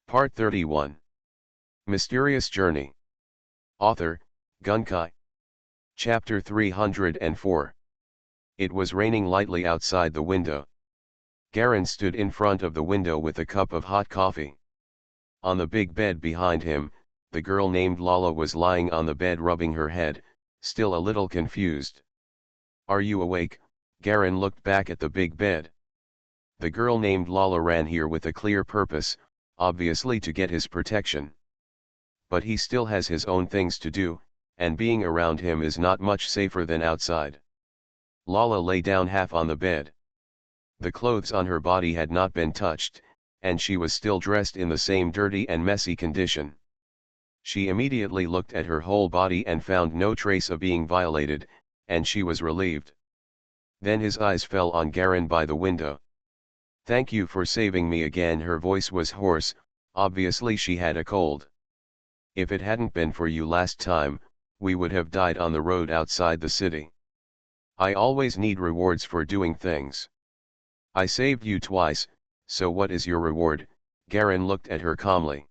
Part 31. Mysterious Journey. Author, Gunkai. Chapter 304. It was raining lightly outside the window. Garen stood in front of the window with a cup of hot coffee. On the big bed behind him, the girl named Lala was lying on the bed rubbing her head, still a little confused. "Are you awake?" Garen looked back at the big bed. The girl named Lala ran here with a clear purpose, obviously to get his protection. But he still has his own things to do, and being around him is not much safer than outside. Lala lay down half on the bed. The clothes on her body had not been touched, and she was still dressed in the same dirty and messy condition. She immediately looked at her whole body and found no trace of being violated, and she was relieved. Then his eyes fell on Garen by the window. "Thank you for saving me again." Her voice was hoarse, obviously she had a cold. "If it hadn't been for you last time, we would have died on the road outside the city. I always need rewards for doing things. I saved you twice, so what is your reward?" Garen looked at her calmly.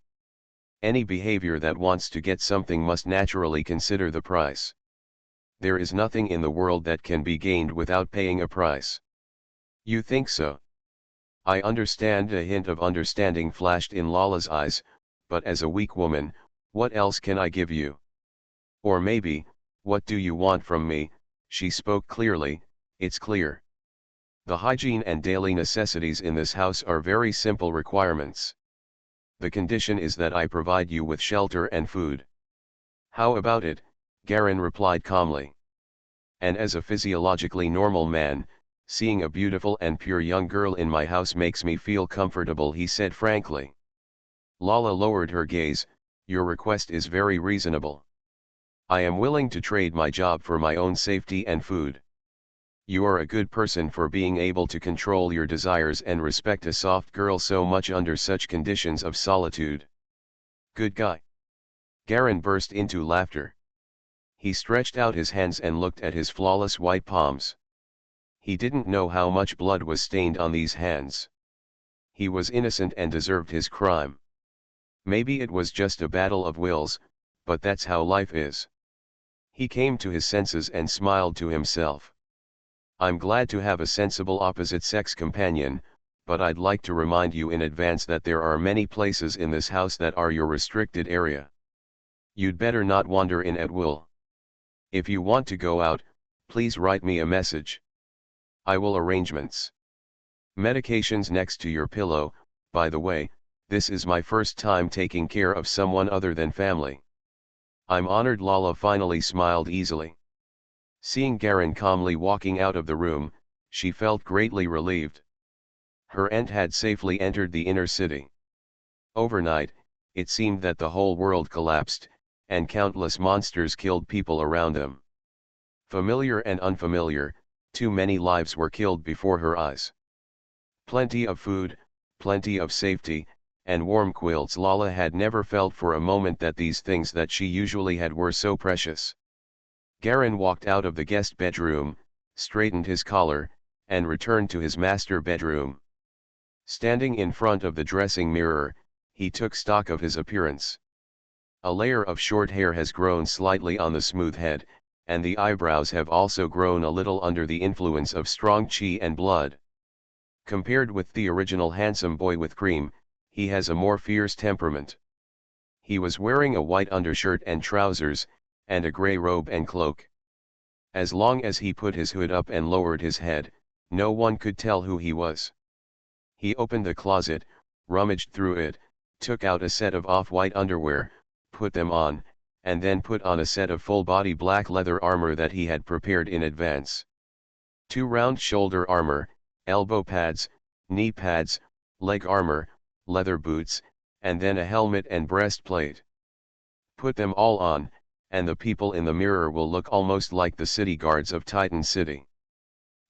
"Any behavior that wants to get something must naturally consider the price. There is nothing in the world that can be gained without paying a price." "You think so?" "I understand." A hint of understanding flashed in Lala's eyes, "but as a weak woman, what else can I give you? Or maybe, what do you want from me?" She spoke clearly. "It's clear. The hygiene and daily necessities in this house are very simple requirements. The condition is that I provide you with shelter and food." "How about it?" Garen replied calmly. "And as a physiologically normal man, seeing a beautiful and pure young girl in my house makes me feel comfortable," he said frankly. Lala lowered her gaze. "Your request is very reasonable. I am willing to trade my job for my own safety and food. You are a good person for being able to control your desires and respect a soft girl so much under such conditions of solitude." "Good guy." Garen burst into laughter. He stretched out his hands and looked at his flawless white palms. He didn't know how much blood was stained on these hands. He was innocent and deserved his crime. Maybe it was just a battle of wills, but that's how life is. He came to his senses and smiled to himself. "I'm glad to have a sensible opposite-sex companion, but I'd like to remind you in advance that there are many places in this house that are your restricted area. You'd better not wander in at will. If you want to go out, please write me a message. I will arrangements. Medications next to your pillow. By the way, this is my first time taking care of someone other than family." "I'm honored." Lala finally smiled easily. Seeing Garen calmly walking out of the room, she felt greatly relieved. Her aunt had safely entered the inner city. Overnight, it seemed that the whole world collapsed, and countless monsters killed people around them. Familiar and unfamiliar, too many lives were killed before her eyes. Plenty of food, plenty of safety, and warm quilts. Lala had never felt for a moment that these things that she usually had were so precious. Garen walked out of the guest bedroom, straightened his collar, and returned to his master bedroom. Standing in front of the dressing mirror, he took stock of his appearance. A layer of short hair has grown slightly on the smooth head, and the eyebrows have also grown a little under the influence of strong chi and blood. Compared with the original handsome boy with cream, he has a more fierce temperament. He was wearing a white undershirt and trousers, and a grey robe and cloak. As long as he put his hood up and lowered his head, no one could tell who he was. He opened the closet, rummaged through it, took out a set of off-white underwear, put them on, and then put on a set of full-body black leather armor that he had prepared in advance. 2 round shoulder armor, elbow pads, knee pads, leg armor, leather boots, and then a helmet and breastplate. Put them all on, and the people in the mirror will look almost like the city guards of Titan City.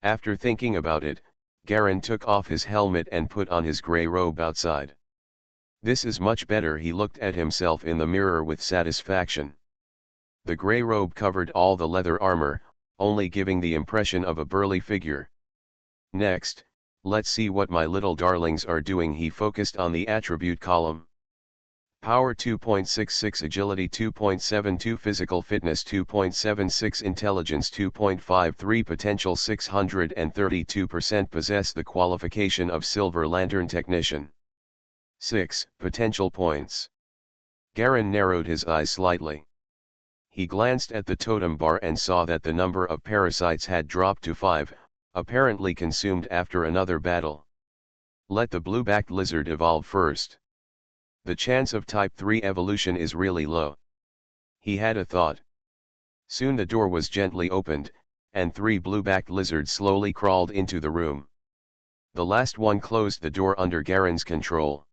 After thinking about it, Garen took off his helmet and put on his grey robe outside. "This is much better." He looked at himself in the mirror with satisfaction. The grey robe covered all the leather armor, only giving the impression of a burly figure. "Next, let's see what my little darlings are doing." He focused on the attribute column. Power 2.66, Agility 2.72, Physical Fitness 2.76, Intelligence 2.53, Potential 632%, possess the qualification of Silver Lantern Technician. 6. Potential points. Garen narrowed his eyes slightly. He glanced at the totem bar and saw that the number of parasites had dropped to 5, apparently consumed after another battle. Let the blue-backed lizard evolve first. The chance of Type 3 evolution is really low. He had a thought. Soon the door was gently opened, and 3 blue-backed lizards slowly crawled into the room. The last one closed the door under Garen's control.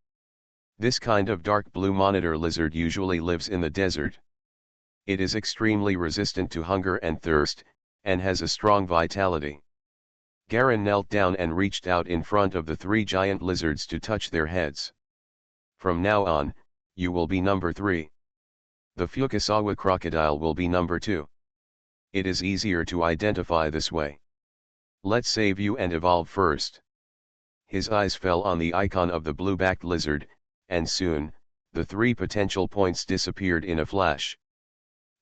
This kind of dark blue monitor lizard usually lives in the desert. It is extremely resistant to hunger and thirst, and has a strong vitality. Garen knelt down and reached out in front of the 3 giant lizards to touch their heads. From now on, you will be number 3. The Fukasawa crocodile will be number 2. It is easier to identify this way. Let's save you and evolve first. His eyes fell on the icon of the blue-backed lizard, and soon, the 3 potential points disappeared in a flash.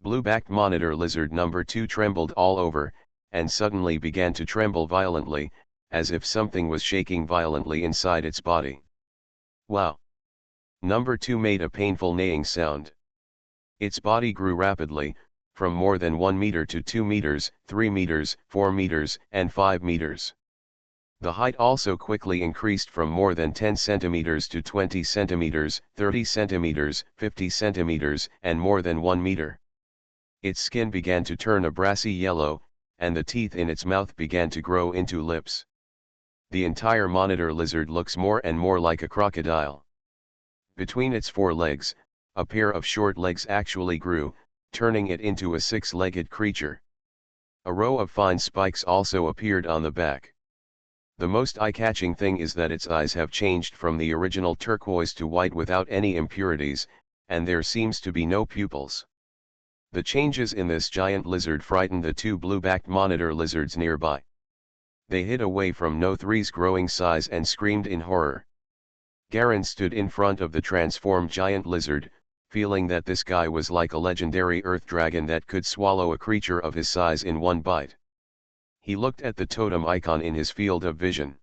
Blue-backed monitor lizard number 2 trembled all over, and suddenly began to tremble violently, as if something was shaking violently inside its body. Wow! Number 2 made a painful neighing sound. Its body grew rapidly, from more than 1 meter to 2 meters, 3 meters, 4 meters, and 5 meters. The height also quickly increased from more than 10 centimeters to 20 centimeters, 30 centimeters, 50 centimeters, and more than 1 meter. Its skin began to turn a brassy yellow, and the teeth in its mouth began to grow into lips. The entire monitor lizard looks more and more like a crocodile. Between its 4 legs, a pair of short legs actually grew, turning it into a 6-legged creature. A row of fine spikes also appeared on the back. The most eye-catching thing is that its eyes have changed from the original turquoise to white without any impurities, and there seems to be no pupils. The changes in this giant lizard frightened the 2 blue-backed monitor lizards nearby. They hid away from No-3's growing size and screamed in horror. Garen stood in front of the transformed giant lizard, feeling that this guy was like a legendary earth dragon that could swallow a creature of his size in one bite. He looked at the totem icon in his field of vision.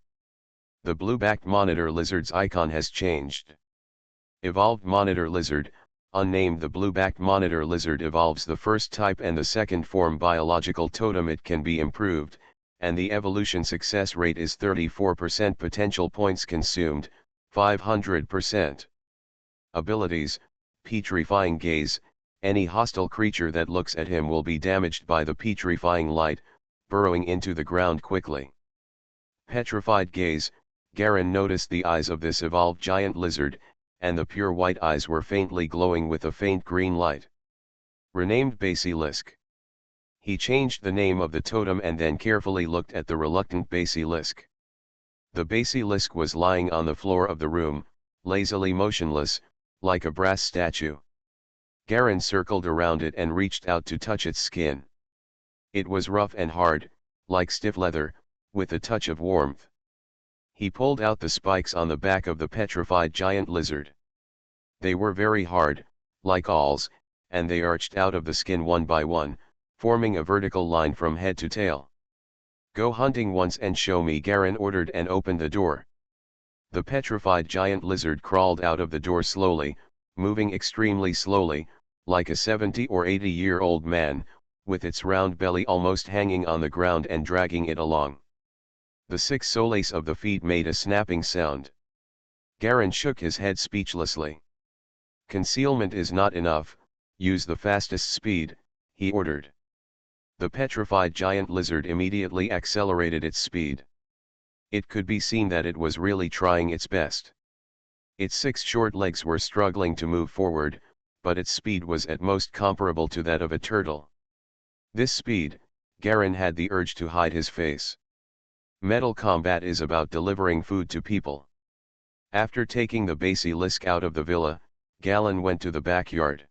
The blue-backed monitor lizard's icon has changed. Evolved monitor lizard, unnamed. The blue-backed monitor lizard evolves the first type and the second form biological totem. It can be improved, and the evolution success rate is 34%. Potential points consumed, 500%. Abilities: Petrifying Gaze. Any hostile creature that looks at him will be damaged by the petrifying light, burrowing into the ground quickly. Petrified Gaze. Garen noticed the eyes of this evolved giant lizard, and the pure white eyes were faintly glowing with a faint green light. Renamed Basilisk. He changed the name of the totem and then carefully looked at the reluctant basilisk. The basilisk was lying on the floor of the room, lazily motionless, like a brass statue. Garen circled around it and reached out to touch its skin. It was rough and hard, like stiff leather, with a touch of warmth. He pulled out the spikes on the back of the petrified giant lizard. They were very hard, like awls, and they arched out of the skin one by one, forming a vertical line from head to tail. Go hunting once and show me, Garen ordered and opened the door. The petrified giant lizard crawled out of the door slowly, moving extremely slowly, like a 70 or 80-year-old man, with its round belly almost hanging on the ground and dragging it along. The 6 soles of the feet made a snapping sound. Garen shook his head speechlessly. Concealment is not enough, use the fastest speed, he ordered. The petrified giant lizard immediately accelerated its speed. It could be seen that it was really trying its best. Its 6 short legs were struggling to move forward, but its speed was at most comparable to that of a turtle. This speed, Garen had the urge to hide his face. Metal combat is about delivering food to people. After taking the basilisk out of the villa, Galen went to the backyard.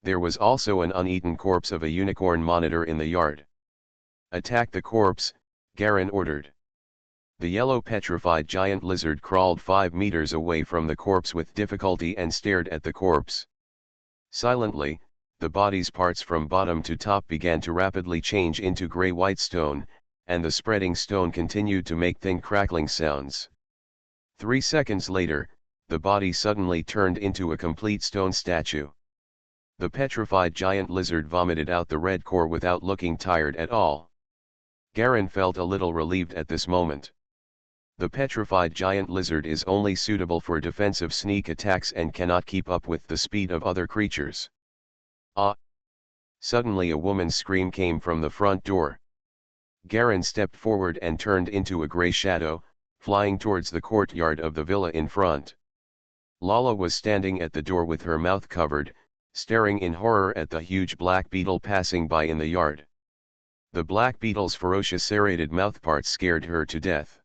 There was also an uneaten corpse of a unicorn monitor in the yard. Attack the corpse, Garen ordered. The yellow petrified giant lizard crawled 5 meters away from the corpse with difficulty and stared at the corpse. Silently, the body's parts from bottom to top began to rapidly change into gray-white stone, and the spreading stone continued to make thin crackling sounds. 3 seconds later, the body suddenly turned into a complete stone statue. The petrified giant lizard vomited out the red core without looking tired at all. Garen felt a little relieved at this moment. The petrified giant lizard is only suitable for defensive sneak attacks and cannot keep up with the speed of other creatures. Ah! Suddenly a woman's scream came from the front door. Garen stepped forward and turned into a grey shadow, flying towards the courtyard of the villa in front. Lala was standing at the door with her mouth covered, staring in horror at the huge black beetle passing by in the yard. The black beetle's ferocious serrated mouthparts scared her to death.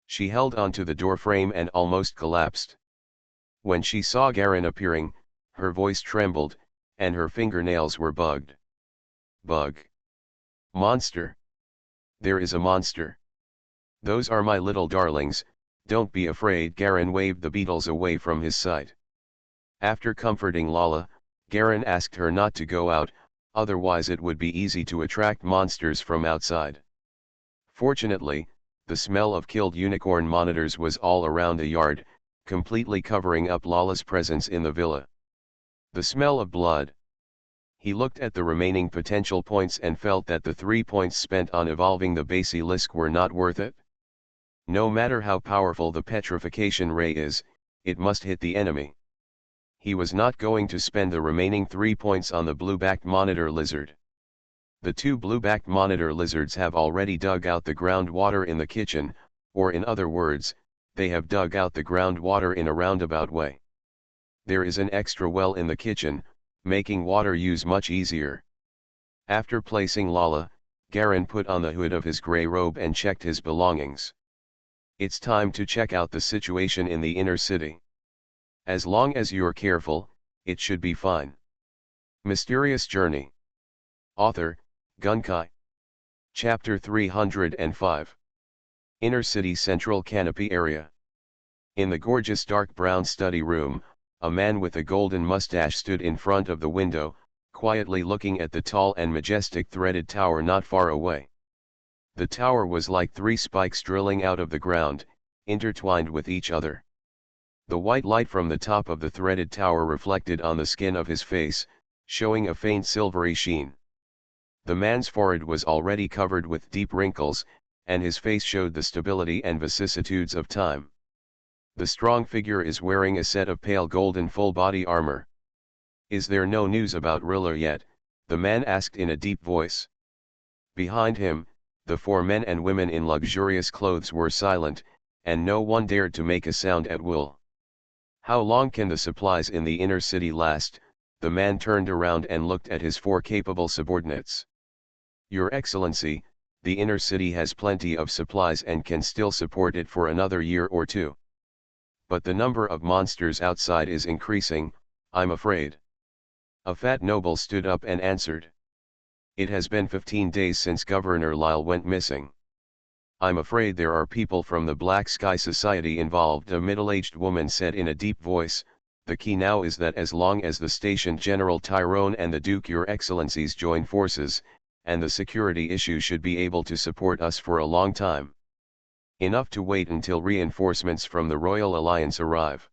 She held onto the door frame and almost collapsed. When she saw Garen appearing, her voice trembled, and her fingernails were bugged. Bug. Monster. There is a monster. Those are my little darlings, don't be afraid. Garen waved the beetles away from his sight. After comforting Lala, Garen asked her not to go out, otherwise it would be easy to attract monsters from outside. Fortunately, the smell of killed unicorn monitors was all around the yard, completely covering up Lala's presence in the villa. The smell of blood. He looked at the remaining potential points and felt that the 3 points spent on evolving the basilisk were not worth it. No matter how powerful the petrification ray is, it must hit the enemy. He was not going to spend the remaining 3 points on the blue-backed monitor lizard. The 2 blue-backed monitor lizards have already dug out the groundwater in the kitchen, or in other words, they have dug out the groundwater in a roundabout way. There is an extra well in the kitchen, making water use much easier. After placing Lala, Garen put on the hood of his grey robe and checked his belongings. It's time to check out the situation in the inner city. As long as you're careful, it should be fine. Mysterious Journey. Author, Gunkai. Chapter 305. Inner City Central Canopy Area. In the gorgeous dark brown study room, a man with a golden mustache stood in front of the window, quietly looking at the tall and majestic threaded tower not far away. The tower was like 3 spikes drilling out of the ground, intertwined with each other. The white light from the top of the threaded tower reflected on the skin of his face, showing a faint silvery sheen. The man's forehead was already covered with deep wrinkles, and his face showed the stability and vicissitudes of time. The strong figure is wearing a set of pale golden full-body armor. Is there no news about Riller yet? The man asked in a deep voice. Behind him, the 4 men and women in luxurious clothes were silent, and no one dared to make a sound at will. How long can the supplies in the inner city last? The man turned around and looked at his 4 capable subordinates. Your Excellency, the inner city has plenty of supplies and can still support it for another year or 2. But the number of monsters outside is increasing, I'm afraid. A fat noble stood up and answered. It has been 15 days since Governor Lyle went missing. I'm afraid there are people from the Black Sky Society involved, a middle-aged woman said in a deep voice. The key now is that as long as the Station General Tyrone and the Duke Your Excellencies join forces, and the security issue should be able to support us for a long time. Enough to wait until reinforcements from the Royal Alliance arrive.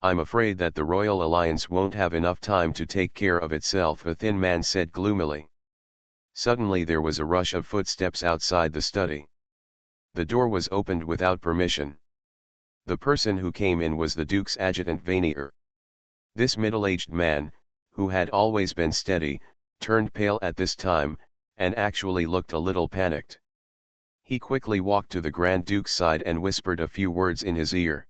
I'm afraid that the Royal Alliance won't have enough time to take care of itself, a thin man said gloomily. Suddenly there was a rush of footsteps outside the study. The door was opened without permission. The person who came in was the Duke's adjutant Vanier. This middle-aged man, who had always been steady, turned pale at this time, and actually looked a little panicked. He quickly walked to the Grand Duke's side and whispered a few words in his ear.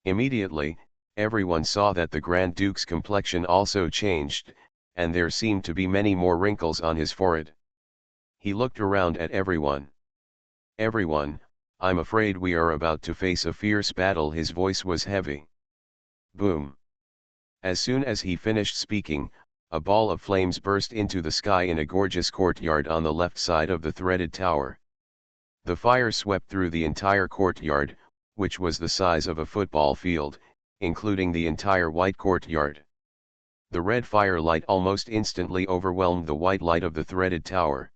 Immediately, everyone saw that the Grand Duke's complexion also changed, and there seemed to be many more wrinkles on his forehead. He looked around at everyone. Everyone, I'm afraid we are about to face a fierce battle. His voice was heavy. Boom. As soon as he finished speaking, a ball of flames burst into the sky in a gorgeous courtyard on the left side of the threaded tower. The fire swept through the entire courtyard, which was the size of a football field, including the entire white courtyard. The red firelight almost instantly overwhelmed the white light of the threaded tower.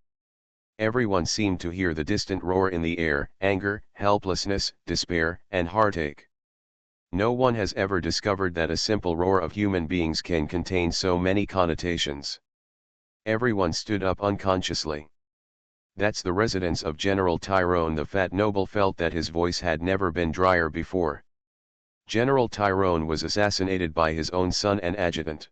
Everyone seemed to hear the distant roar in the air: anger, helplessness, despair, and heartache. No one has ever discovered that a simple roar of human beings can contain so many connotations. Everyone stood up unconsciously. "That's the residence of General Tyrone." The fat noble felt that his voice had never been drier before. General Tyrone was assassinated by his own son and adjutant.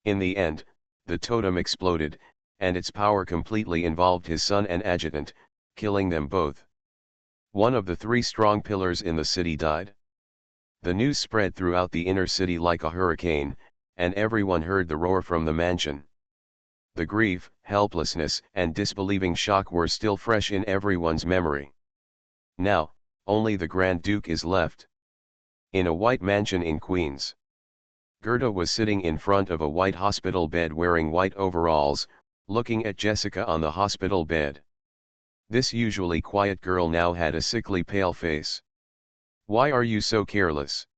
In the end, the totem exploded, and its power completely involved his son and adjutant, killing them both. One of the three strong pillars in the city died. The news spread throughout the inner city like a hurricane, and everyone heard the roar from the mansion. The grief, helplessness, and disbelieving shock were still fresh in everyone's memory. Now, only the Grand Duke is left. In a white mansion in Queens, Gerda was sitting in front of a white hospital bed wearing white overalls, looking at Jessica on the hospital bed. This usually quiet girl now had a sickly pale face. "Why are you so careless?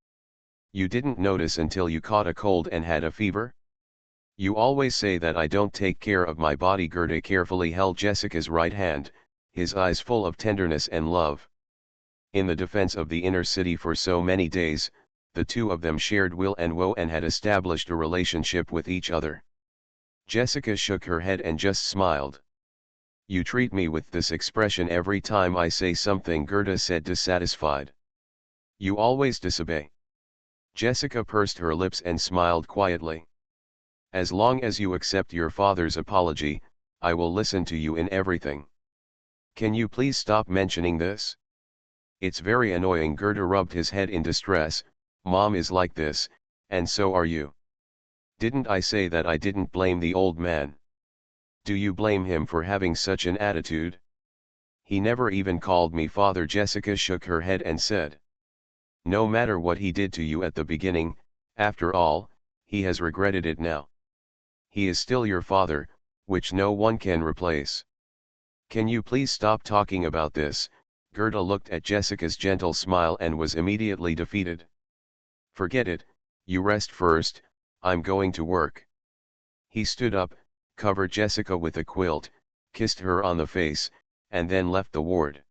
You didn't notice until you caught a cold and had a fever? You always say that I don't take care of my body." Gerda carefully held Jessica's right hand, his eyes full of tenderness and love. In the defense of the inner city for so many days, the two of them shared will and woe and had established a relationship with each other. Jessica shook her head and just smiled. "You treat me with this expression every time I say something," Gerda said, dissatisfied. "You always disobey." Jessica pursed her lips and smiled quietly. "As long as you accept your father's apology, I will listen to you in everything. Can you please stop mentioning this? It's very annoying." Gerda rubbed his head in distress. "Mom is like this, and so are you. Didn't I say that I didn't blame the old man? Do you blame him for having such an attitude? He never even called me father." Jessica shook her head and said, "No matter what he did to you at the beginning, after all, he has regretted it now. He is still your father, which no one can replace. Can you please stop talking about this?" Gerda looked at Jessica's gentle smile and was immediately defeated. "Forget it, you rest first, I'm going to work." He stood up, covered Jessica with a quilt, kissed her on the face, and then left the ward.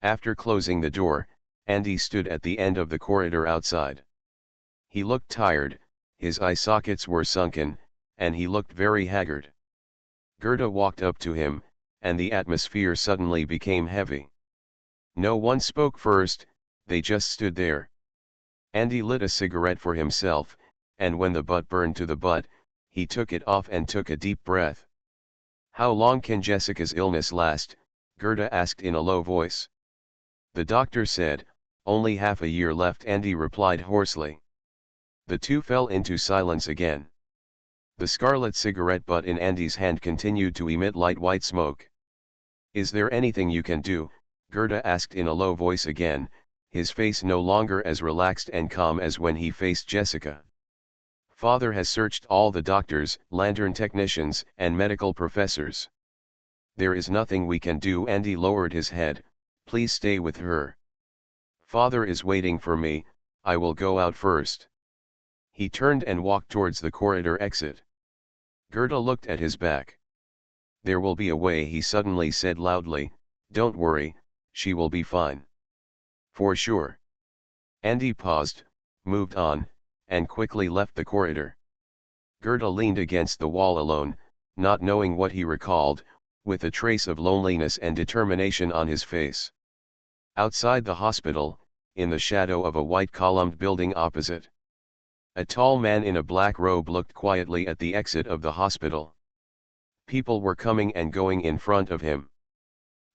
After closing the door, Andy stood at the end of the corridor outside. He looked tired, his eye sockets were sunken, and he looked very haggard. Gerda walked up to him, and the atmosphere suddenly became heavy. No one spoke first, they just stood there. Andy lit a cigarette for himself, and when the butt burned to the butt, he took it off and took a deep breath. "How long can Jessica's illness last?" Gerda asked in a low voice. "The doctor said, only half a year left," Andy replied hoarsely. The two fell into silence again. The scarlet cigarette butt in Andy's hand continued to emit light white smoke. "Is there anything you can do?" Gerda asked in a low voice again, his face no longer as relaxed and calm as when he faced Jessica. "Father has searched all the doctors, lantern technicians, and medical professors. There is nothing we can do." Andy lowered his head. "Please stay with her. Father is waiting for me, I will go out first." He turned and walked towards the corridor exit. Gerda looked at his back. "There will be a way," he suddenly said loudly. "Don't worry, she will be fine. For sure." Andy paused, moved on, and quickly left the corridor. Gerda leaned against the wall alone, not knowing what he recalled, with a trace of loneliness and determination on his face. Outside the hospital, in the shadow of a white columned building opposite, a tall man in a black robe looked quietly at the exit of the hospital. People were coming and going in front of him.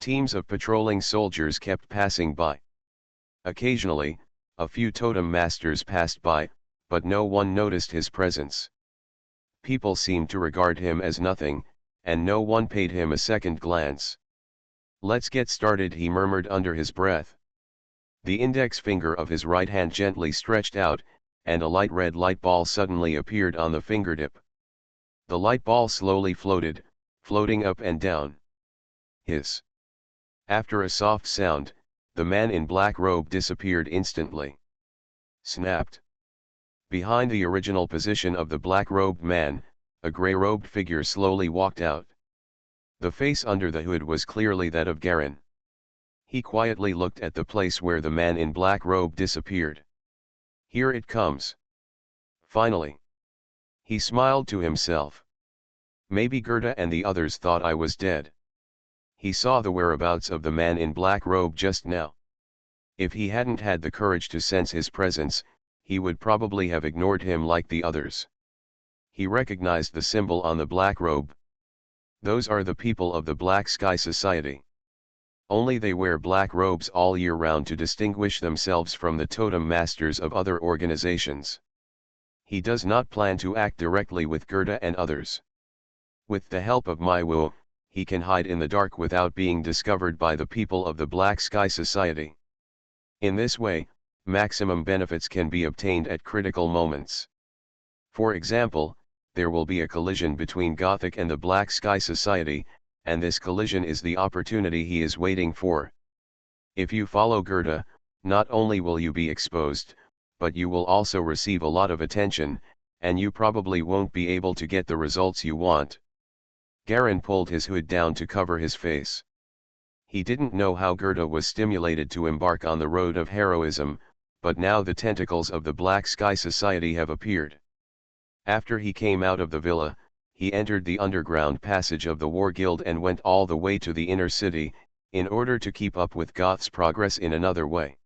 Teams of patrolling soldiers kept passing by. Occasionally, a few totem masters passed by, but no one noticed his presence. People seemed to regard him as nothing, and no one paid him a second glance. "Let's get started," he murmured under his breath. The index finger of his right hand gently stretched out, and a light red light ball suddenly appeared on the fingertip. The light ball slowly floated, floating up and down. Hiss. After a soft sound, the man in black robe disappeared instantly. Snapped. Behind the original position of the black-robed man, a grey-robed figure slowly walked out. The face under the hood was clearly that of Garen. He quietly looked at the place where the man in black robe disappeared. Here it comes. Finally. He smiled to himself. Maybe Gerda and the others thought I was dead. He saw the whereabouts of the man in black robe just now. If he hadn't had the courage to sense his presence, he would probably have ignored him like the others. He recognized the symbol on the black robe. Those are the people of the Black Sky Society. Only they wear black robes all year round to distinguish themselves from the totem masters of other organizations. He does not plan to act directly with Gerda and others. With the help of my Wu, he can hide in the dark without being discovered by the people of the Black Sky Society. In this way, maximum benefits can be obtained at critical moments. For example, there will be a collision between Gothic and the Black Sky Society, and this collision is the opportunity he is waiting for. If you follow Gerda, not only will you be exposed, but you will also receive a lot of attention, and you probably won't be able to get the results you want. Garen pulled his hood down to cover his face. He didn't know how Gerda was stimulated to embark on the road of heroism, but now the tentacles of the Black Sky Society have appeared. After he came out of the villa, he entered the underground passage of the War Guild and went all the way to the inner city, in order to keep up with Goth's progress in another way.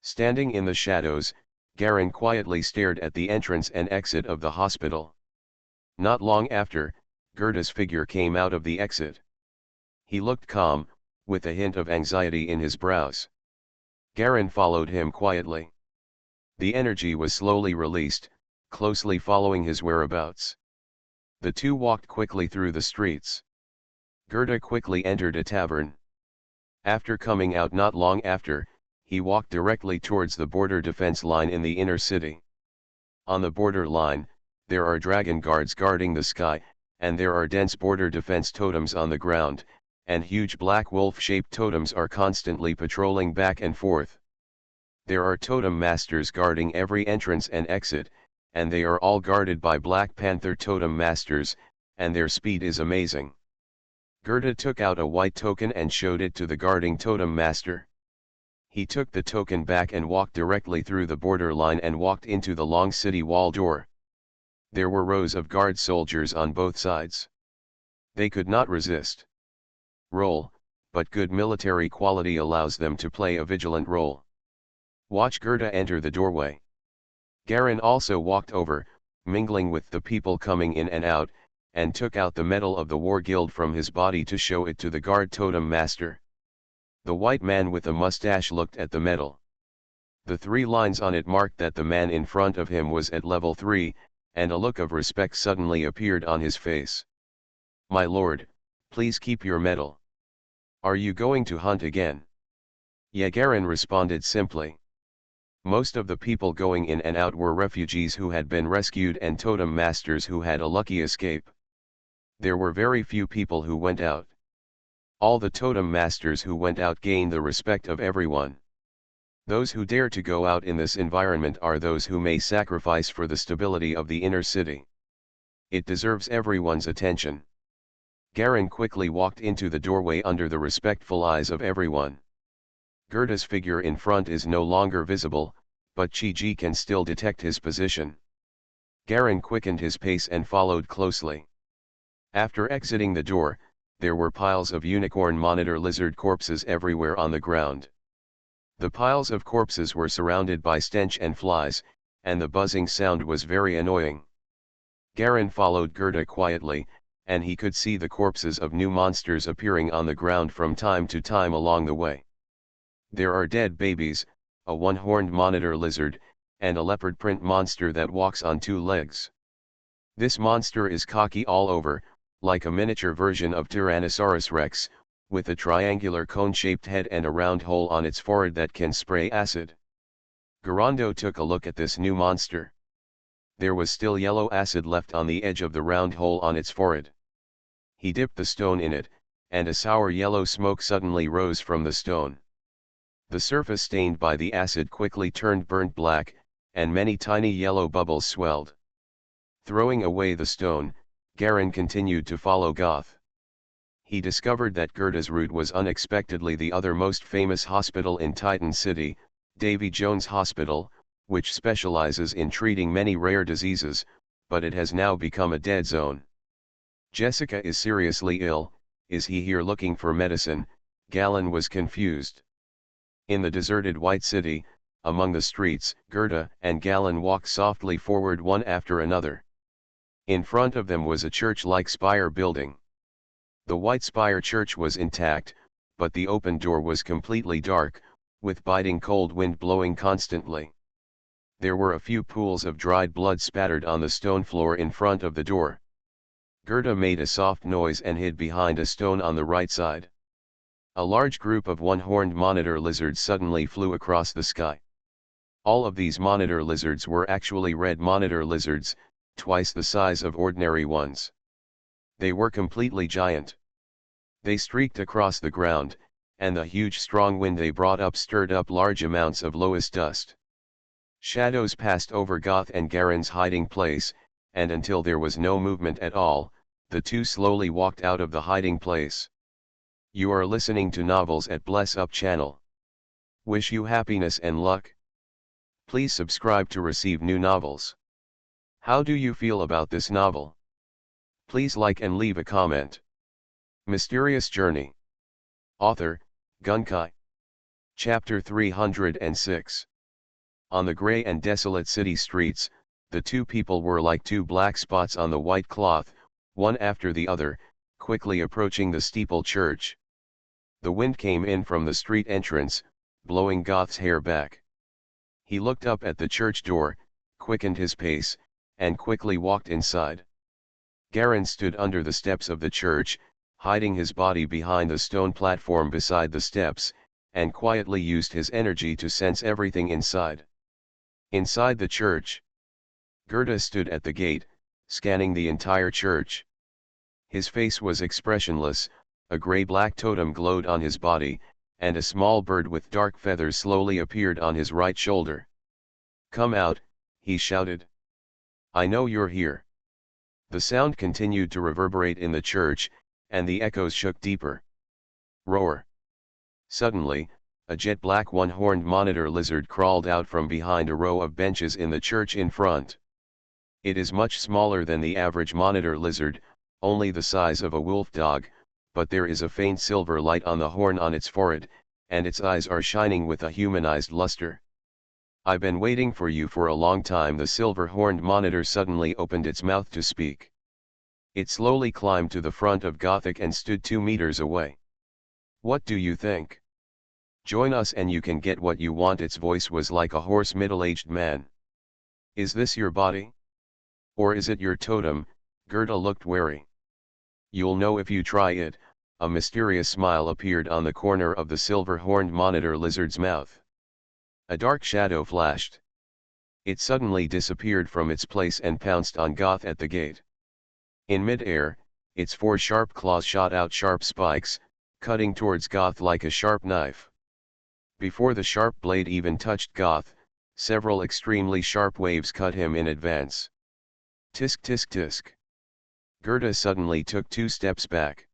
Standing in the shadows, Garen quietly stared at the entrance and exit of the hospital. Not long after, Gerda's figure came out of the exit. He looked calm, with a hint of anxiety in his brows. Garen followed him quietly. The energy was slowly released, closely following his whereabouts. The two walked quickly through the streets. Gerda quickly entered a tavern. After coming out not long after, he walked directly towards the border defense line in the inner city. On the border line, there are dragon guards guarding the sky, and there are dense border defense totems on the ground, and huge black wolf-shaped totems are constantly patrolling back and forth. There are totem masters guarding every entrance and exit, and they are all guarded by Black Panther totem masters, and their speed is amazing. Gerda took out a white token and showed it to the guarding totem master. He took the token back and walked directly through the border line and walked into the long city wall door. There were rows of guard soldiers on both sides. They could not resist. Role, but good military quality allows them to play a vigilant role. Watch Gerda enter the doorway. Garen also walked over, mingling with the people coming in and out, and took out the medal of the War Guild from his body to show it to the guard totem master. The white man with a mustache looked at the medal. The 3 lines on it marked that the man in front of him was at level 3, and a look of respect suddenly appeared on his face. "My lord, please keep your medal. Are you going to hunt again?" "Yeah," Garen responded simply. Most of the people going in and out were refugees who had been rescued and totem masters who had a lucky escape. There were very few people who went out. All the totem masters who went out gained the respect of everyone. Those who dare to go out in this environment are those who may sacrifice for the stability of the inner city. It deserves everyone's attention. Garen quickly walked into the doorway under the respectful eyes of everyone. Gerda's figure in front is no longer visible, but Chi-Ji can still detect his position. Garen quickened his pace and followed closely. After exiting the door, there were piles of unicorn monitor lizard corpses everywhere on the ground. The piles of corpses were surrounded by stench and flies, and the buzzing sound was very annoying. Garen followed Gerda quietly, and he could see the corpses of new monsters appearing on the ground from time to time along the way. There are dead babies, a one-horned monitor lizard, and a leopard print monster that walks on 2 legs. This monster is cocky all over, like a miniature version of Tyrannosaurus Rex, with a triangular cone-shaped head and a round hole on its forehead that can spray acid. Garando took a look at this new monster. There was still yellow acid left on the edge of the round hole on its forehead. He dipped the stone in it, and a sour yellow smoke suddenly rose from the stone. The surface stained by the acid quickly turned burnt black, and many tiny yellow bubbles swelled. Throwing away the stone, Garin continued to follow Goth. He discovered that Gerda's route was unexpectedly the other most famous hospital in Titan City, Davy Jones Hospital, which specializes in treating many rare diseases, but it has now become a dead zone. Jessica is seriously ill. Is he here looking for medicine? Galen was confused. In the deserted White City, among the streets, Gerda and Galen walked softly forward one after another. In front of them was a church-like spire building. The white spire church was intact, but the open door was completely dark, with biting cold wind blowing constantly. There were a few pools of dried blood spattered on the stone floor in front of the door. Gerda made a soft noise and hid behind a stone on the right side. A large group of one-horned monitor lizards suddenly flew across the sky. All of these monitor lizards were actually red monitor lizards, twice the size of ordinary ones. They were completely giant. They streaked across the ground, and the huge strong wind they brought up stirred up large amounts of lowest dust. Shadows passed over Goth and Garen's hiding place, and until there was no movement at all, the two slowly walked out of the hiding place. You are listening to Novels at Bless Up channel. Wish you happiness and luck. Please subscribe to receive new novels. How do you feel about this novel? Please like and leave a comment. Mysterious Journey. Author, Gunkai. Chapter 306. On the gray and desolate city streets, the two people were like two black spots on the white cloth, one after the other, quickly approaching the steeple church. The wind came in from the street entrance, blowing Goth's hair back. He looked up at the church door, quickened his pace, and quickly walked inside. Garin stood under the steps of the church, hiding his body behind the stone platform beside the steps, and quietly used his energy to sense everything inside. Inside the church, Gerda stood at the gate, scanning the entire church. His face was expressionless, a gray-black totem glowed on his body, and a small bird with dark feathers slowly appeared on his right shoulder. "Come out," he shouted. "I know you're here." The sound continued to reverberate in the church, and the echoes shook deeper. Roar! Suddenly, a jet-black one-horned monitor lizard crawled out from behind a row of benches in the church in front. It is much smaller than the average monitor lizard, only the size of a wolf dog, but there is a faint silver light on the horn on its forehead, and its eyes are shining with a humanized luster. "I've been waiting for you for a long time." The silver-horned monitor suddenly opened its mouth to speak. It slowly climbed to the front of Gothic and stood 2 meters away. "What do you think? Join us and you can get what you want." Its voice was like a hoarse middle-aged man. "Is this your body? Or is it your totem?" Gerda looked wary. "You'll know if you try it." A mysterious smile appeared on the corner of the silver-horned monitor lizard's mouth. A dark shadow flashed. It suddenly disappeared from its place and pounced on Goth at the gate. In mid-air, its 4 sharp claws shot out sharp spikes, cutting towards Goth like a sharp knife. Before the sharp blade even touched Goth, several extremely sharp waves cut him in advance. Tisk tisk tisk. Gerda suddenly took 2 steps back.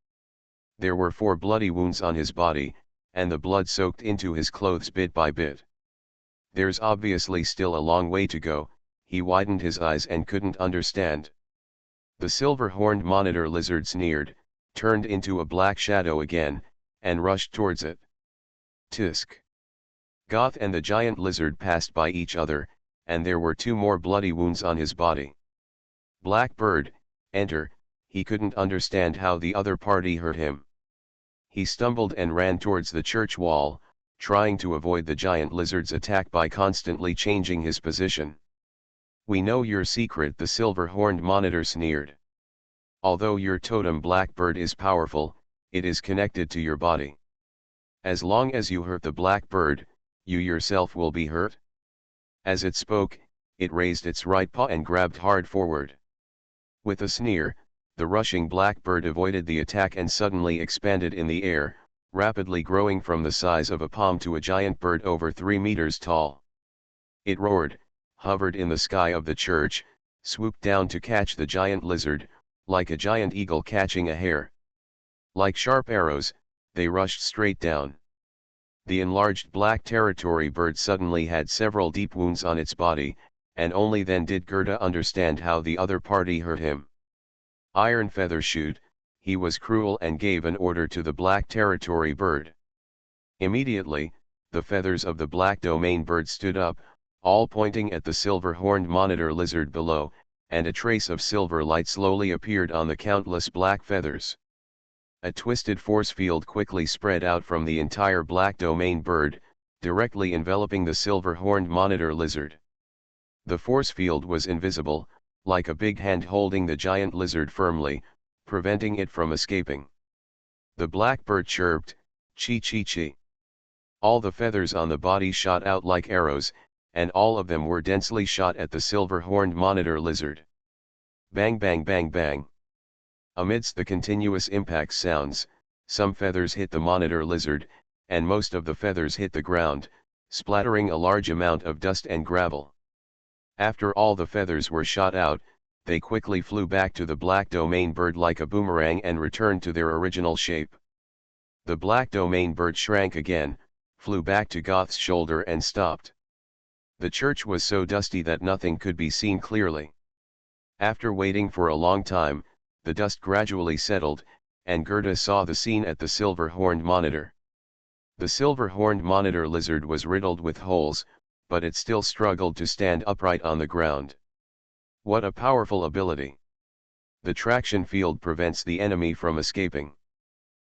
There were 4 bloody wounds on his body, and the blood soaked into his clothes bit by bit. There's obviously still a long way to go. He widened his eyes and couldn't understand. The silver-horned monitor lizard sneered, turned into a black shadow again, and rushed towards it. Tisk. Goth and the giant lizard passed by each other, and there were 2 more bloody wounds on his body. Black bird, enter. He couldn't understand how the other party hurt him. He stumbled and ran towards the church wall, trying to avoid the giant lizard's attack by constantly changing his position. "We know your secret," the silver-horned monitor sneered. "Although your totem blackbird is powerful, it is connected to your body. As long as you hurt the blackbird, you yourself will be hurt." As it spoke, it raised its right paw and grabbed hard forward. With a sneer, The rushing blackbird avoided the attack and suddenly expanded in the air, rapidly growing from the size of a palm to a giant bird over 3 meters tall. It roared, hovered in the sky of the church, swooped down to catch the giant lizard, like a giant eagle catching a hare. Like sharp arrows, they rushed straight down. The enlarged black territory bird suddenly had several deep wounds on its body, and only then did Gerda understand how the other party hurt him. Iron Feather shoot, he was cruel and gave an order to the black territory bird. Immediately, the feathers of the black domain bird stood up, all pointing at the silver-horned monitor lizard below, and a trace of silver light slowly appeared on the countless black feathers. A twisted force field quickly spread out from the entire black domain bird, directly enveloping the silver-horned monitor lizard. The force field was invisible, like a big hand holding the giant lizard firmly, preventing it from escaping. The blackbird chirped, "Chee-chee-chee." All the feathers on the body shot out like arrows, and all of them were densely shot at the silver-horned monitor lizard. Bang bang bang bang. Amidst the continuous impact sounds, some feathers hit the monitor lizard, and most of the feathers hit the ground, splattering a large amount of dust and gravel. After all the feathers were shot out, they quickly flew back to the black domain bird like a boomerang and returned to their original shape. The black domain bird shrank again, flew back to Goth's shoulder and stopped. The church was so dusty that nothing could be seen clearly. After waiting for a long time, the dust gradually settled, and Gerda saw the scene at the silver-horned monitor. The silver-horned monitor lizard was riddled with holes, but it still struggled to stand upright on the ground. What a powerful ability! The traction field prevents the enemy from escaping.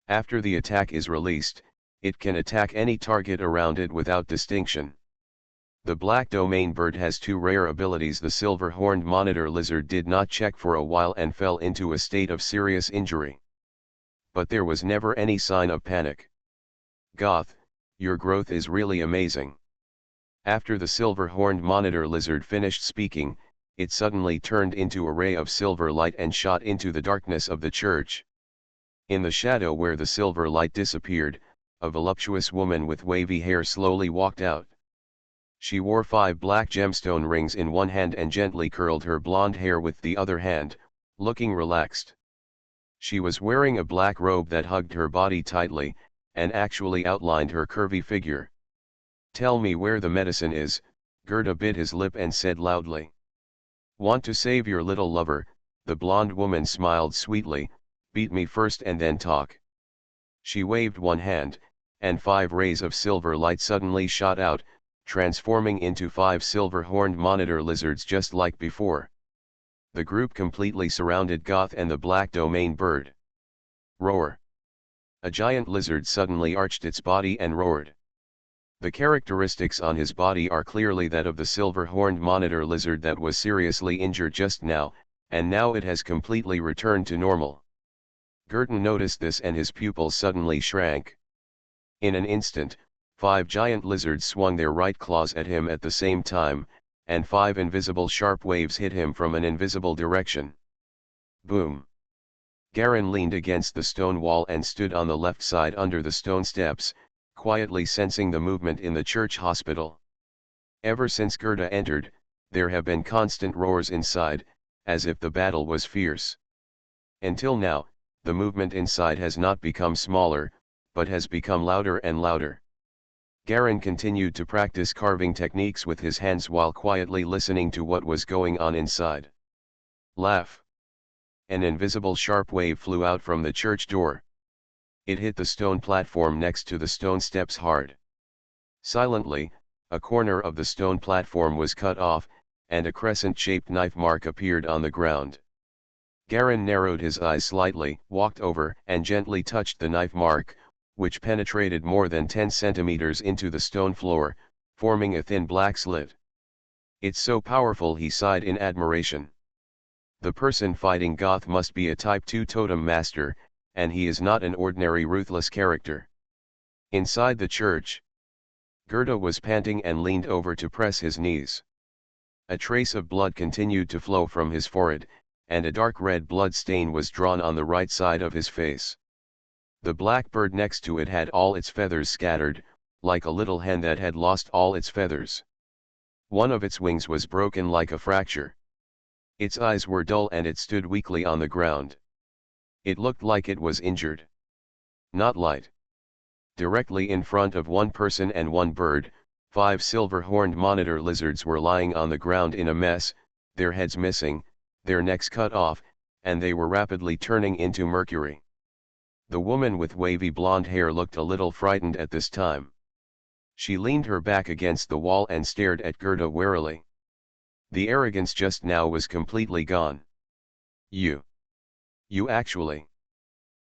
After the attack is released, it can attack any target around it without distinction. The black domain bird has two rare abilities the silver-horned monitor lizard did not check for a while and fell into a state of serious injury. But there was never any sign of panic. "Goth, your growth is really amazing." After the silver-horned monitor lizard finished speaking, it suddenly turned into a ray of silver light and shot into the darkness of the church. In the shadow where the silver light disappeared, a voluptuous woman with wavy hair slowly walked out. She wore 5 black gemstone rings in one hand and gently curled her blonde hair with the other hand, looking relaxed. She was wearing a black robe that hugged her body tightly, and actually outlined her curvy figure. "Tell me where the medicine is," Gerda bit his lip and said loudly. "Want to save your little lover?" The blonde woman smiled sweetly. "Beat me first and then talk." She waved one hand, and 5 rays of silver light suddenly shot out, transforming into 5 silver-horned monitor lizards just like before. The group completely surrounded Goth and the black domain bird. Roar! A giant lizard suddenly arched its body and roared. The characteristics on his body are clearly that of the silver-horned monitor lizard that was seriously injured just now, and now it has completely returned to normal. Gurton noticed this and his pupils suddenly shrank. In an instant, 5 giant lizards swung their right claws at him at the same time, and 5 invisible sharp waves hit him from an invisible direction. Boom! Garin leaned against the stone wall and stood on the left side under the stone steps, quietly sensing the movement in the church hospital. Ever since Gerda entered, there have been constant roars inside, as if the battle was fierce. Until now, the movement inside has not become smaller, but has become louder and louder. Garin continued to practice carving techniques with his hands while quietly listening to what was going on inside. Laugh! An invisible sharp wave flew out from the church door. It hit the stone platform next to the stone steps hard. Silently, a corner of the stone platform was cut off, and a crescent-shaped knife mark appeared on the ground. Garin narrowed his eyes slightly, walked over and gently touched the knife mark, which penetrated more than 10 centimeters into the stone floor, forming a thin black slit. "It's so powerful," he sighed in admiration. The person fighting Goth must be a Type 2 totem master, and he is not an ordinary ruthless character. Inside the church, Gerda was panting and leaned over to press his knees. A trace of blood continued to flow from his forehead, and a dark red blood stain was drawn on the right side of his face. The black bird next to it had all its feathers scattered, like a little hen that had lost all its feathers. One of its wings was broken like a fracture. Its eyes were dull and it stood weakly on the ground. It looked like it was injured. Not light. Directly in front of one person and one bird, 5 silver-horned monitor lizards were lying on the ground in a mess, their heads missing, their necks cut off, and they were rapidly turning into mercury. The woman with wavy blonde hair looked a little frightened at this time. She leaned her back against the wall and stared at Gerda warily. The arrogance just now was completely gone. You actually.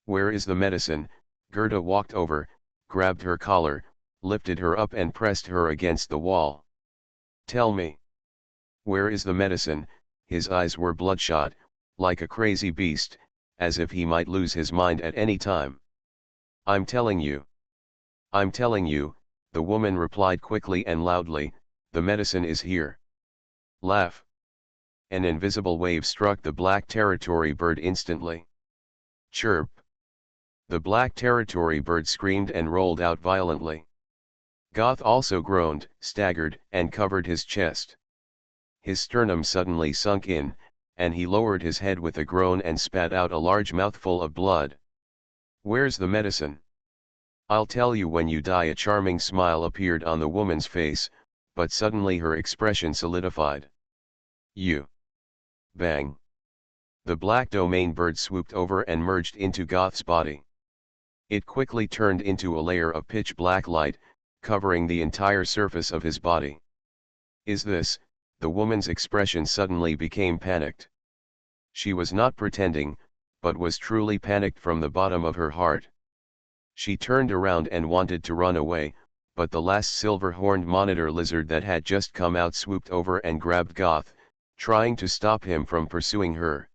Where is the medicine? Gerda walked over, grabbed her collar, lifted her up and pressed her against the wall. Tell me. Where is the medicine? His eyes were bloodshot, like a crazy beast, as if he might lose his mind at any time. I'm telling you. I'm telling you, the woman replied quickly and loudly, the medicine is here. Laugh. An invisible wave struck the black territory bird instantly. Chirp. The black territory bird screamed and rolled out violently. Goth also groaned, staggered, and covered his chest. His sternum suddenly sunk in, and he lowered his head with a groan and spat out a large mouthful of blood. Where's the medicine? I'll tell you when you die. A charming smile appeared on the woman's face, but suddenly her expression solidified. You. Bang. The black domain bird swooped over and merged into Goth's body. It quickly turned into a layer of pitch black light, covering the entire surface of his body. Is this? The woman's expression suddenly became panicked. She was not pretending, but was truly panicked from the bottom of her heart. She turned around and wanted to run away, but the last silver-horned monitor lizard that had just come out swooped over and grabbed Goth, trying to stop him from pursuing her.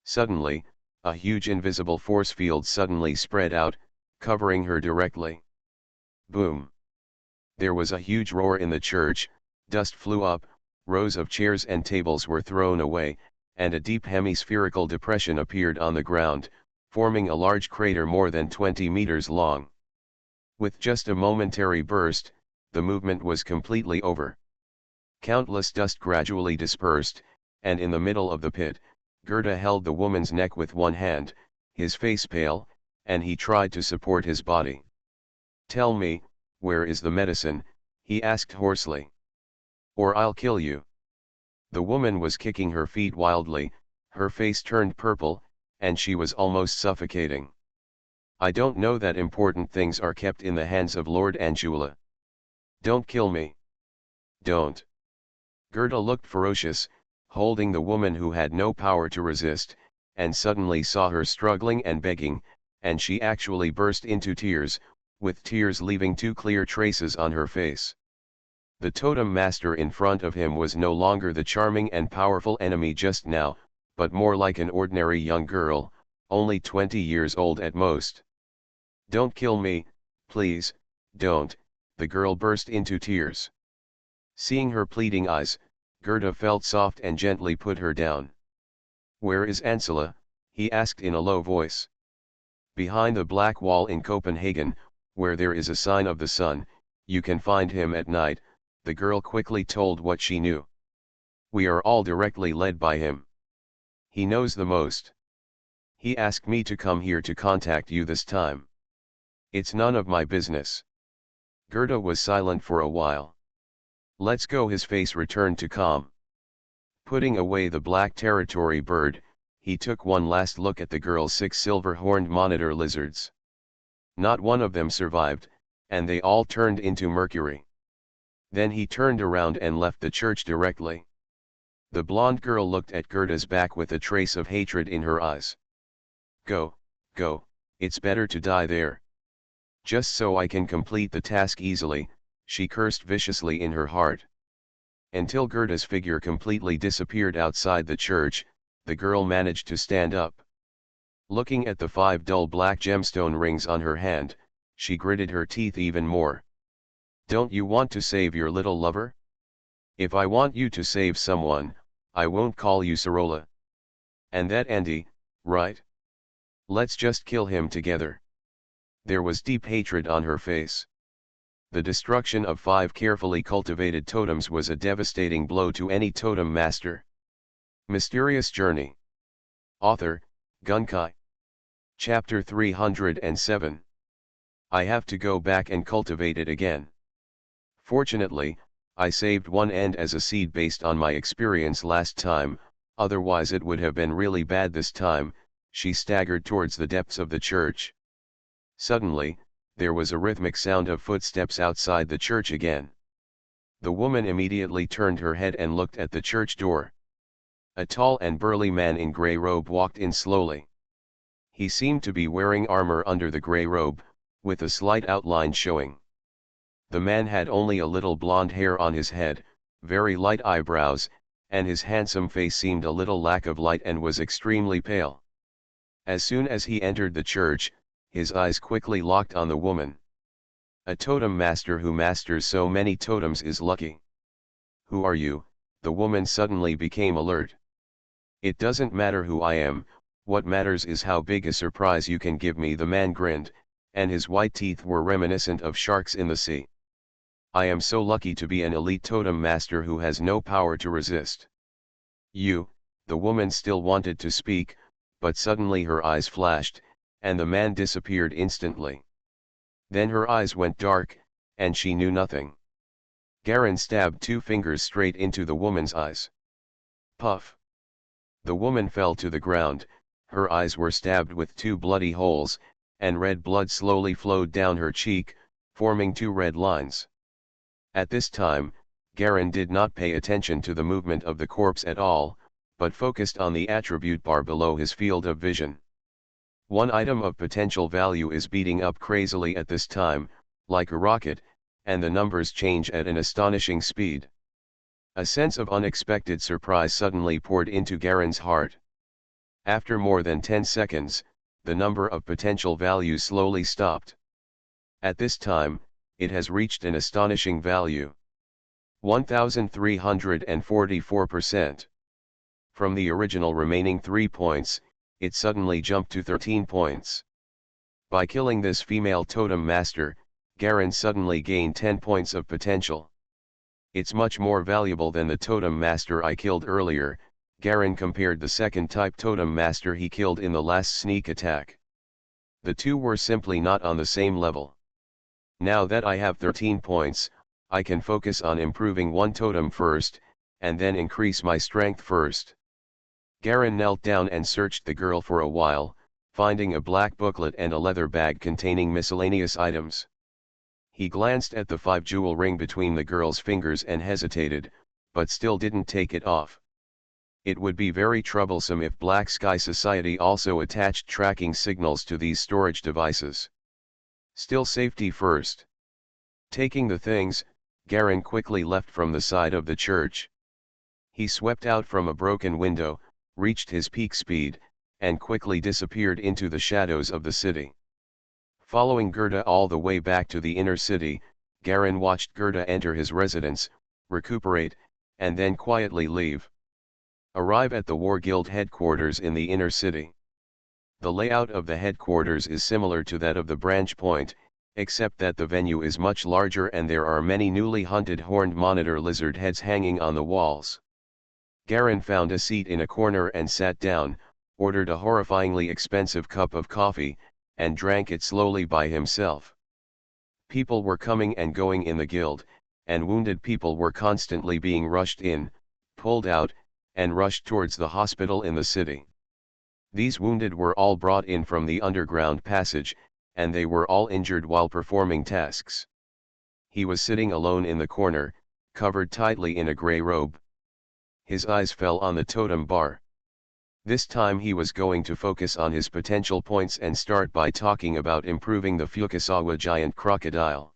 Suddenly, a huge invisible force field suddenly spread out, covering her directly. Boom! There was a huge roar in the church, dust flew up, rows of chairs and tables were thrown away, and a deep hemispherical depression appeared on the ground, forming a large crater more than 20 meters long. With just a momentary burst, the movement was completely over. Countless dust gradually dispersed, and in the middle of the pit, Gerda held the woman's neck with one hand, his face pale, and he tried to support his body. Tell me, where is the medicine? He asked hoarsely. Or I'll kill you. The woman was kicking her feet wildly, her face turned purple, and she was almost suffocating. I don't know that important things are kept in the hands of Lord Angela. Don't kill me. Don't. Gerda looked ferocious, holding the woman who had no power to resist, and suddenly saw her struggling and begging, and she actually burst into tears, with tears leaving 2 clear traces on her face. The totem master in front of him was no longer the charming and powerful enemy just now, but more like an ordinary young girl, only 20 years old at most. Don't kill me, please, don't, the girl burst into tears. Seeing her pleading eyes, Gerda felt soft and gently put her down. Where is Ansela? He asked in a low voice. Behind the black wall in Copenhagen, where there is a sign of the sun, you can find him at night, the girl quickly told what she knew. We are all directly led by him. He knows the most. He asked me to come here to contact you this time. It's none of my business. Gerda was silent for a while. Let's go. His face returned to calm. Putting away the black territory bird, he took one last look at the girl's 6 silver-horned monitor lizards. Not one of them survived, and they all turned into mercury. Then he turned around and left the church directly. The blonde girl looked at Gerda's back with a trace of hatred in her eyes. Go, go, it's better to die there. Just so I can complete the task easily, she cursed viciously in her heart. Until Gerda's figure completely disappeared outside the church, the girl managed to stand up. Looking at the 5 dull black gemstone rings on her hand, she gritted her teeth even more. Don't you want to save your little lover? If I want you to save someone, I won't call you Sorolla. And that Andy, right? Let's just kill him together. There was deep hatred on her face. The destruction of 5 carefully cultivated totems was a devastating blow to any totem master. Mysterious Journey. Author, Gunkai. Chapter 307. I have to go back and cultivate it again. Fortunately, I saved one end as a seed based on my experience last time, otherwise it would have been really bad this time. She staggered towards the depths of the church. Suddenly, there was a rhythmic sound of footsteps outside the church again. The woman immediately turned her head and looked at the church door. A tall and burly man in grey robe walked in slowly. He seemed to be wearing armor under the grey robe, with a slight outline showing. The man had only a little blonde hair on his head, very light eyebrows, and his handsome face seemed a little lack of light and was extremely pale. As soon as he entered the church, his eyes quickly locked on the woman. A totem master who masters so many totems is lucky. Who are you? The woman suddenly became alert. It doesn't matter who I am, what matters is how big a surprise you can give me. The man grinned, and his white teeth were reminiscent of sharks in the sea. I am so lucky to be an elite totem master who has no power to resist. You, the woman still wanted to speak, but suddenly her eyes flashed, and the man disappeared instantly. Then her eyes went dark, and she knew nothing. Garen stabbed 2 fingers straight into the woman's eyes. Puff! The woman fell to the ground, her eyes were stabbed with 2 bloody holes, and red blood slowly flowed down her cheek, forming 2 red lines. At this time, Garen did not pay attention to the movement of the corpse at all, but focused on the attribute bar below his field of vision. One item of potential value is beating up crazily at this time, like a rocket, and the numbers change at an astonishing speed. A sense of unexpected surprise suddenly poured into Garen's heart. After more than 10 seconds, the number of potential values slowly stopped. At this time, it has reached an astonishing value. 1344%. From the original remaining 3 points, it suddenly jumped to 13 points. By killing this female totem master, Garen suddenly gained 10 points of potential. It's much more valuable than the totem master I killed earlier. Garen compared the second type totem master he killed in the last sneak attack. The two were simply not on the same level. Now that I have 13 points, I can focus on improving one totem first, and then increase my strength first. Garen knelt down and searched the girl for a while, finding a black booklet and a leather bag containing miscellaneous items. He glanced at the 5-jewel ring between the girl's fingers and hesitated, but still didn't take it off. It would be very troublesome if Black Sky Society also attached tracking signals to these storage devices. Still, safety first. Taking the things, Garen quickly left from the side of the church. He swept out from a broken window, reached his peak speed, and quickly disappeared into the shadows of the city. Following Gerda all the way back to the inner city, Garen watched Gerda enter his residence, recuperate, and then quietly leave. Arrive at the War Guild headquarters in the inner city. The layout of the headquarters is similar to that of the branch point, except that the venue is much larger and there are many newly hunted horned monitor lizard heads hanging on the walls. Garen found a seat in a corner and sat down, ordered a horrifyingly expensive cup of coffee, and drank it slowly by himself. People were coming and going in the guild, and wounded people were constantly being rushed in, pulled out, and rushed towards the hospital in the city. These wounded were all brought in from the underground passage, and they were all injured while performing tasks. He was sitting alone in the corner, covered tightly in a grey robe. His eyes fell on the totem bar. This time he was going to focus on his potential points and start by talking about improving the Fukasawa giant crocodile.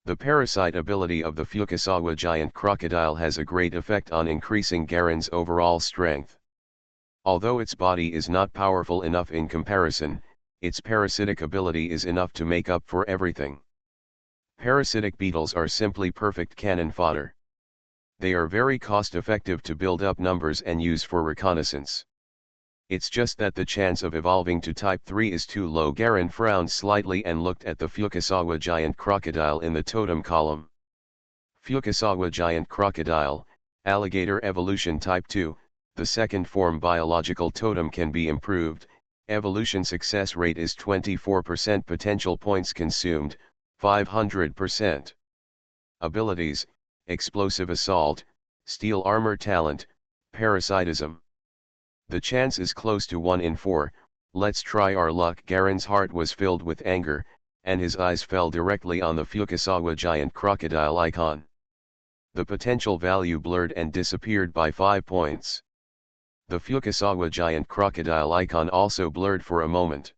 The parasite ability of the Fukasawa giant crocodile has a great effect on increasing Garen's overall strength. Although its body is not powerful enough in comparison, its parasitic ability is enough to make up for everything. Parasitic beetles are simply perfect cannon fodder. They are very cost-effective to build up numbers and use for reconnaissance. It's just that the chance of evolving to Type 3 is too low. Garen frowned slightly and looked at the Fukasawa giant crocodile in the totem column. Fukasawa giant crocodile, alligator evolution Type 2, the second form biological totem can be improved, evolution success rate is 24%, potential points consumed, 500%. Abilities, explosive assault, steel armor talent, parasitism. The chance is close to 1 in 4, let's try our luck. Garen's heart was filled with anger, and his eyes fell directly on the Fukasawa giant crocodile icon. The potential value blurred and disappeared by 5 points. The Fukasawa giant crocodile icon also blurred for a moment.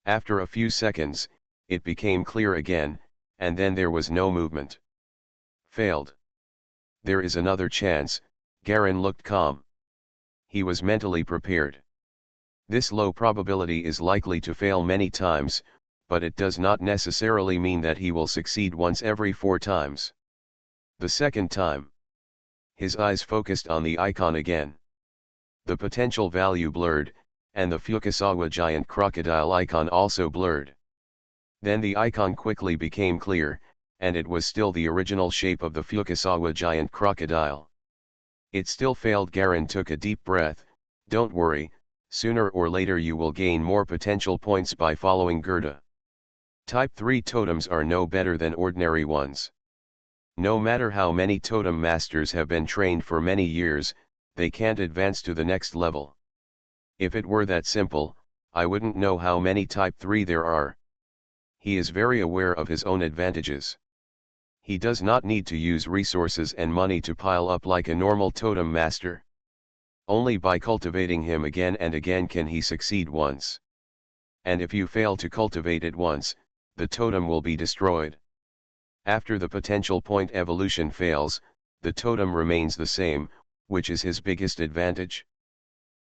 After a few seconds, it became clear again, and then there was no movement. Failed. There is another chance. Garen looked calm. He was mentally prepared. This low probability is likely to fail many times, but it does not necessarily mean that he will succeed once every 4 times. The second time, his eyes focused on the icon again. The potential value blurred, and the Fukasawa giant crocodile icon also blurred. Then the icon quickly became clear, and it was still the original shape of the Fukasawa giant crocodile. It still failed. Garen took a deep breath. Don't worry, sooner or later you will gain more potential points by following Gerda. Type 3 totems are no better than ordinary ones. No matter how many totem masters have been trained for many years, they can't advance to the next level. If it were that simple, I wouldn't know how many Type 3 there are. He is very aware of his own advantages. He does not need to use resources and money to pile up like a normal totem master. Only by cultivating him again and again can he succeed once. And if you fail to cultivate it once, the totem will be destroyed. After the potential point evolution fails, the totem remains the same, which is his biggest advantage.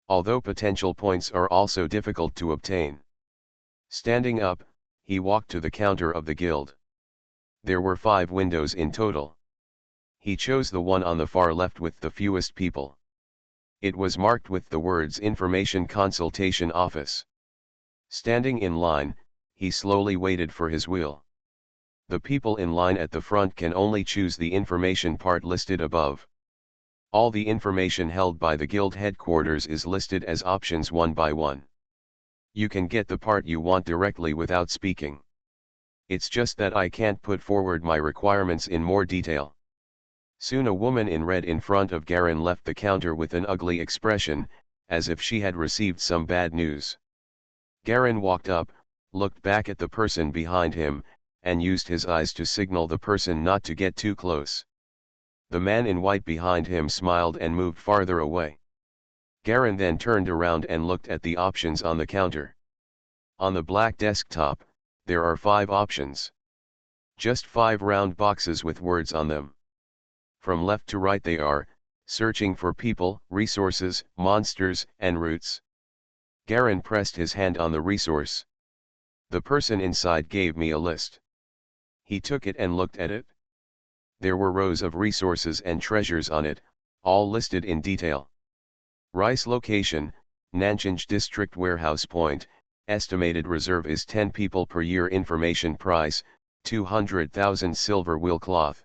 Although potential points are also difficult to obtain. Standing up, he walked to the counter of the guild. There were 5 windows in total. He chose the one on the far left with the fewest people. It was marked with the words Information Consultation Office. Standing in line, he slowly waited for his wheel. The people in line at the front can only choose the information part listed above. All the information held by the guild headquarters is listed as options one by one. You can get the part you want directly without speaking. It's just that I can't put forward my requirements in more detail. Soon a woman in red in front of Garen left the counter with an ugly expression, as if she had received some bad news. Garen walked up, looked back at the person behind him, and used his eyes to signal the person not to get too close. The man in white behind him smiled and moved farther away. Garen then turned around and looked at the options on the counter. On the black desktop, there are 5 options. Just 5 round boxes with words on them. From left to right they are, searching for people, resources, monsters, and routes. Garen pressed his hand on the resource. The person inside gave me a list. He took it and looked at it. There were rows of resources and treasures on it, all listed in detail. Rice location, Nanchinj District Warehouse Point, estimated reserve is 10 people per year. Information price, 200,000 silver wheel cloth.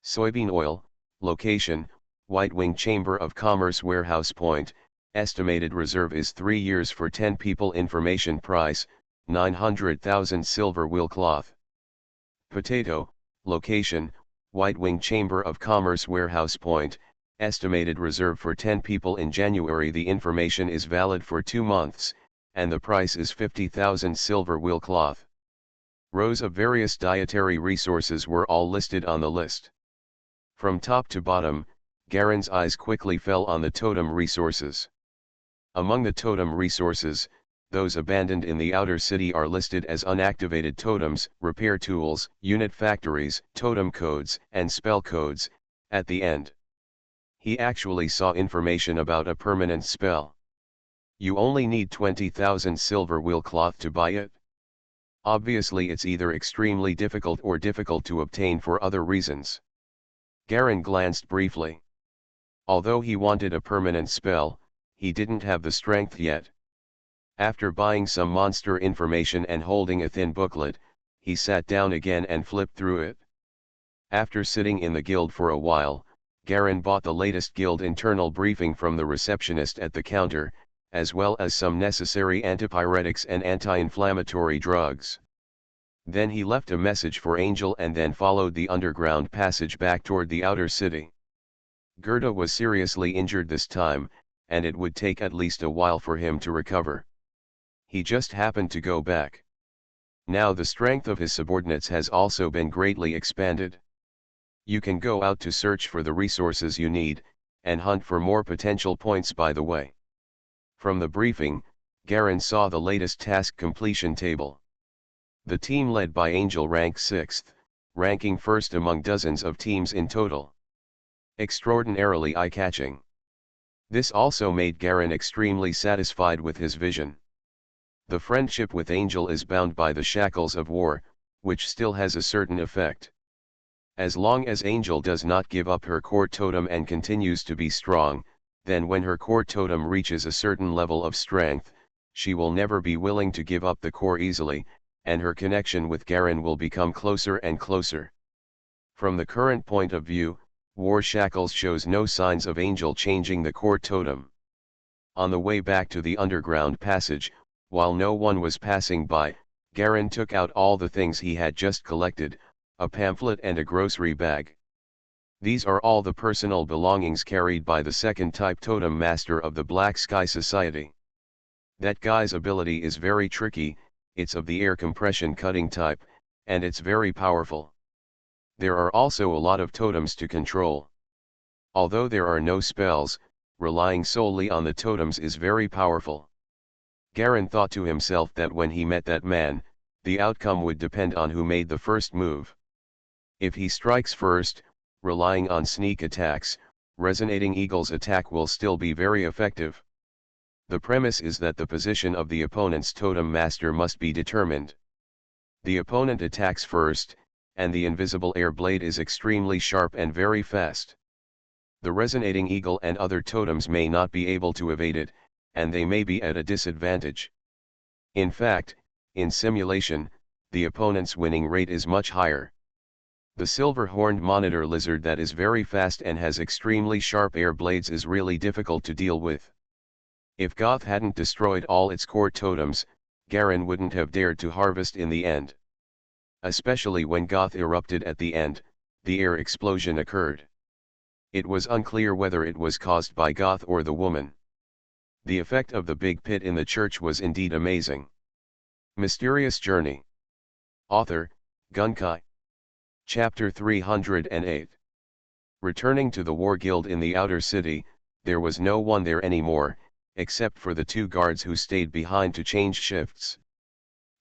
Soybean oil, location, White Wing Chamber of Commerce Warehouse Point, estimated reserve is 3 years for 10 people. Information price, 900,000 silver wheel cloth. Potato, location, White Wing Chamber of Commerce Warehouse Point, estimated reserve for 10 people in January. The information is valid for 2 months, and the price is 50,000 silver wheel cloth. Rows of various dietary resources were all listed on the list. From top to bottom, Garen's eyes quickly fell on the totem resources. Among the totem resources, those abandoned in the outer city are listed as unactivated totems, repair tools, unit factories, totem codes, and spell codes, at the end. He actually saw information about a permanent spell. You only need 20,000 silver wheel cloth to buy it. Obviously it's either extremely difficult or difficult to obtain for other reasons. Garen glanced briefly. Although he wanted a permanent spell, he didn't have the strength yet. After buying some monster information and holding a thin booklet, he sat down again and flipped through it. After sitting in the guild for a while, Garen bought the latest guild internal briefing from the receptionist at the counter, as well as some necessary antipyretics and anti-inflammatory drugs. Then he left a message for Angel and then followed the underground passage back toward the outer city. Gerda was seriously injured this time, and it would take at least a while for him to recover. He just happened to go back. Now the strength of his subordinates has also been greatly expanded. You can go out to search for the resources you need, and hunt for more potential points by the way. From the briefing, Garen saw the latest task completion table. The team led by Angel ranked 6th, ranking first among dozens of teams in total. Extraordinarily eye-catching. This also made Garen extremely satisfied with his vision. The friendship with Angel is bound by the shackles of war, which still has a certain effect. As long as Angel does not give up her core totem and continues to be strong, then when her core totem reaches a certain level of strength, she will never be willing to give up the core easily, and her connection with Garen will become closer and closer. From the current point of view, War Shackles shows no signs of Angel changing the core totem. On the way back to the underground passage, while no one was passing by, Garen took out all the things he had just collected, a pamphlet and a grocery bag. These are all the personal belongings carried by the second type totem master of the Black Sky Society. That guy's ability is very tricky, it's of the air compression cutting type, and it's very powerful. There are also a lot of totems to control. Although there are no spells, relying solely on the totems is very powerful. Garen thought to himself that when he met that man, the outcome would depend on who made the first move. If he strikes first, relying on sneak attacks, Resonating Eagle's attack will still be very effective. The premise is that the position of the opponent's totem master must be determined. The opponent attacks first, and the invisible air blade is extremely sharp and very fast. The Resonating Eagle and other totems may not be able to evade it, and they may be at a disadvantage. In fact, in simulation, the opponent's winning rate is much higher. The silver-horned monitor lizard that is very fast and has extremely sharp air blades is really difficult to deal with. If Goth hadn't destroyed all its core totems, Garen wouldn't have dared to harvest in the end. Especially when Goth erupted at the end, the air explosion occurred. It was unclear whether it was caused by Goth or the woman. The effect of the big pit in the church was indeed amazing. Mysterious Journey. Author, Gunkai. Chapter 308. Returning to the war guild in the outer city, there was no one there anymore, except for the 2 guards who stayed behind to change shifts.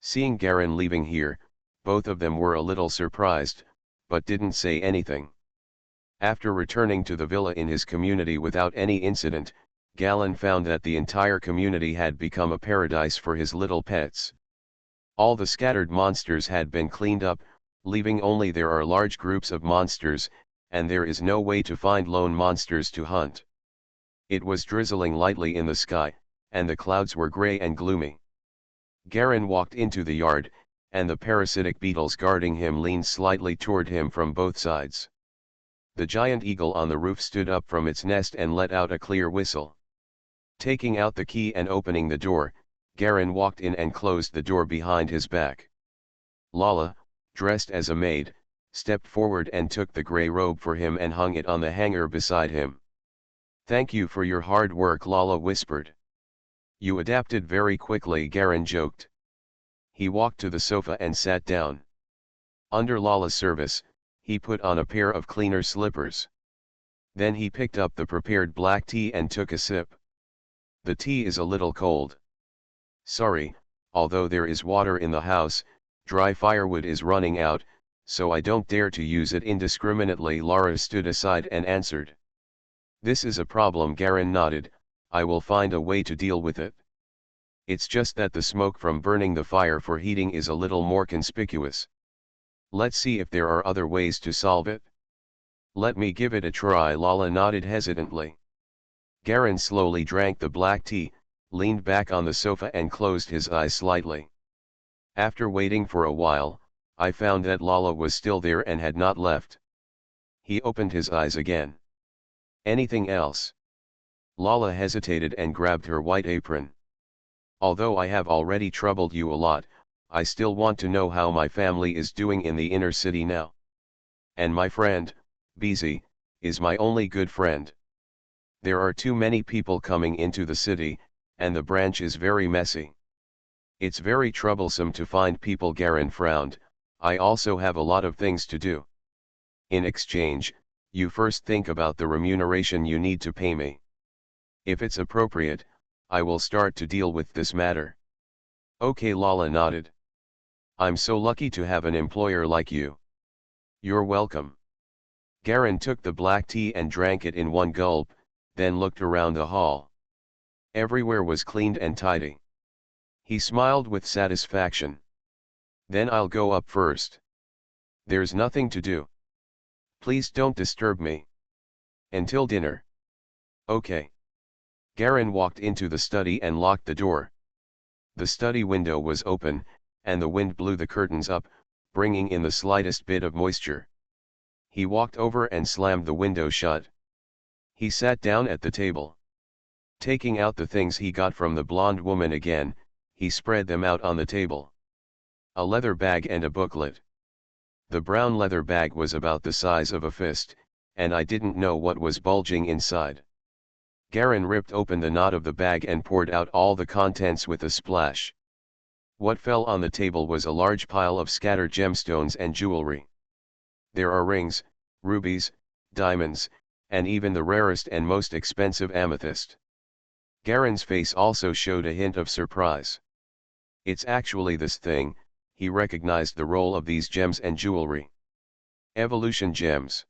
Seeing Garen leaving here, both of them were a little surprised, but didn't say anything. After returning to the villa in his community without any incident, Galen found that the entire community had become a paradise for his little pets. All the scattered monsters had been cleaned up, leaving only there are large groups of monsters, and there is no way to find lone monsters to hunt. It was drizzling lightly in the sky, and the clouds were gray and gloomy. Garen walked into the yard, and the parasitic beetles guarding him leaned slightly toward him from both sides. The giant eagle on the roof stood up from its nest and let out a clear whistle. Taking out the key and opening the door, Garen walked in and closed the door behind his back. Lala, dressed as a maid, stepped forward and took the gray robe for him and hung it on the hanger beside him. "Thank you for your hard work," Lala whispered. "You adapted very quickly," Garen joked. He walked to the sofa and sat down. Under Lala's service, he put on a pair of cleaner slippers. Then he picked up the prepared black tea and took a sip. "The tea is a little cold." "Sorry, although there is water in the house, dry firewood is running out, so I don't dare to use it indiscriminately." Lara stood aside and answered. "This is a problem," Garen nodded. "I will find a way to deal with it. It's just that the smoke from burning the fire for heating is a little more conspicuous. Let's see if there are other ways to solve it." "Let me give it a try." Lala nodded hesitantly. Garen slowly drank the black tea, leaned back on the sofa and closed his eyes slightly. After waiting for a while, I found that Lala was still there and had not left. He opened his eyes again. Anything else? Lala hesitated and grabbed her white apron. Although I have already troubled you a lot, I still want to know how my family is doing in the inner city now. And my friend, Beezy, is my only good friend. There are too many people coming into the city, and the branch is very messy. It's very troublesome to find people. Garen frowned. I also have a lot of things to do. In exchange, you first think about the remuneration you need to pay me. If it's appropriate, I will start to deal with this matter. Okay, Lala nodded. I'm so lucky to have an employer like you. You're welcome. Garen took the black tea and drank it in one gulp, then looked around the hall. Everywhere was cleaned and tidy. He smiled with satisfaction. Then I'll go up first. There's nothing to do. Please don't disturb me. Until dinner. Okay. Garen walked into the study and locked the door. The study window was open, and the wind blew the curtains up, bringing in the slightest bit of moisture. He walked over and slammed the window shut. He sat down at the table. Taking out the things he got from the blonde woman again, he spread them out on the table. A leather bag and a booklet. The brown leather bag was about the size of a fist, and I didn't know what was bulging inside. Garen ripped open the knot of the bag and poured out all the contents with a splash. What fell on the table was a large pile of scattered gemstones and jewelry. There are rings, rubies, diamonds, and even the rarest and most expensive amethyst. Garen's face also showed a hint of surprise. It's actually this thing. He recognized the role of these gems and jewelry. Evolution gems.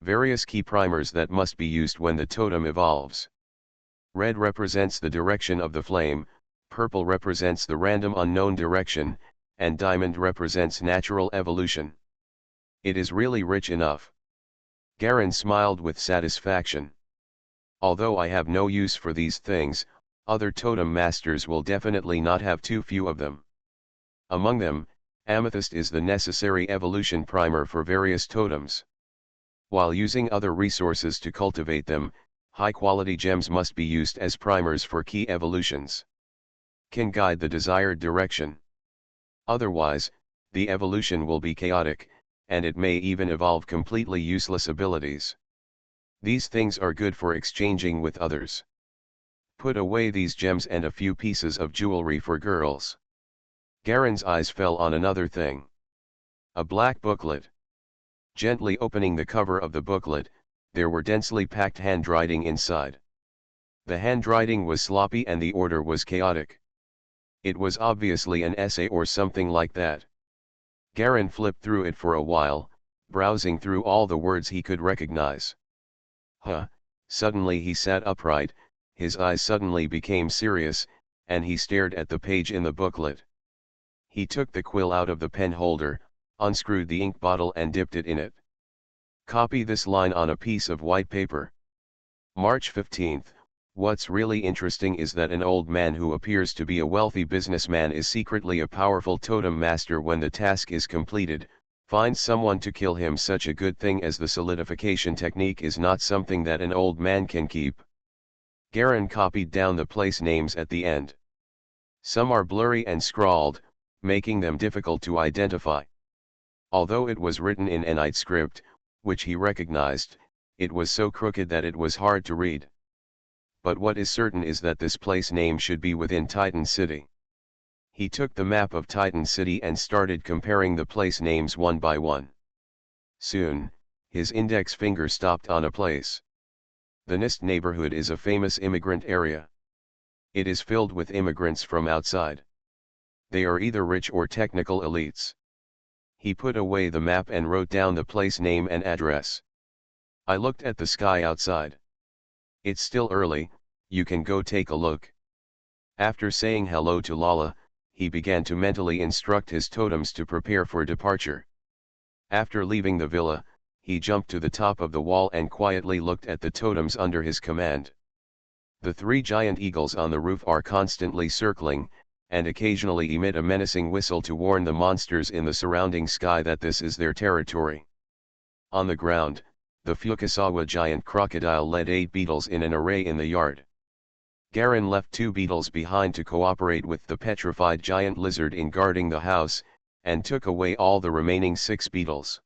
Various key primers that must be used when the totem evolves. Red represents the direction of the flame, purple represents the random unknown direction, and diamond represents natural evolution. It is really rich enough. Garen smiled with satisfaction. Although I have no use for these things, other totem masters will definitely not have too few of them. Among them, amethyst is the necessary evolution primer for various totems. While using other resources to cultivate them, high-quality gems must be used as primers for key evolutions. Can guide the desired direction. Otherwise, the evolution will be chaotic, and it may even evolve completely useless abilities. These things are good for exchanging with others. Put away these gems and a few pieces of jewelry for girls. Garen's eyes fell on another thing. A black booklet. Gently opening the cover of the booklet, there were densely packed handwriting inside. The handwriting was sloppy and the order was chaotic. It was obviously an essay or something like that. Garen flipped through it for a while, browsing through all the words he could recognize. Suddenly he sat upright, his eyes suddenly became serious, and he stared at the page in the booklet. He took the quill out of the pen holder, unscrewed the ink bottle and dipped it in it. Copy this line on a piece of white paper. March 15th. What's really interesting is that an old man who appears to be a wealthy businessman is secretly a powerful totem master. When the task is completed, find someone to kill him. Such a good thing as the solidification technique is not something that an old man can keep. Garen copied down the place names at the end. Some are blurry and scrawled, making them difficult to identify. Although it was written in Enite script, which he recognized, it was so crooked that it was hard to read. But what is certain is that this place name should be within Titan City. He took the map of Titan City and started comparing the place names one by one. Soon, his index finger stopped on a place. The Nist neighborhood is a famous immigrant area. It is filled with immigrants from outside. They are either rich or technical elites. He put away the map and wrote down the place name and address. I looked at the sky outside. It's still early, you can go take a look. After saying hello to Lala, he began to mentally instruct his totems to prepare for departure. After leaving the villa, he jumped to the top of the wall and quietly looked at the totems under his command. The three giant eagles on the roof are constantly circling, and occasionally emit a menacing whistle to warn the monsters in the surrounding sky that this is their territory. On the ground, the Fukasawa giant crocodile led 8 beetles in an array in the yard. Garen left 2 beetles behind to cooperate with the petrified giant lizard in guarding the house, and took away all the remaining 6 beetles.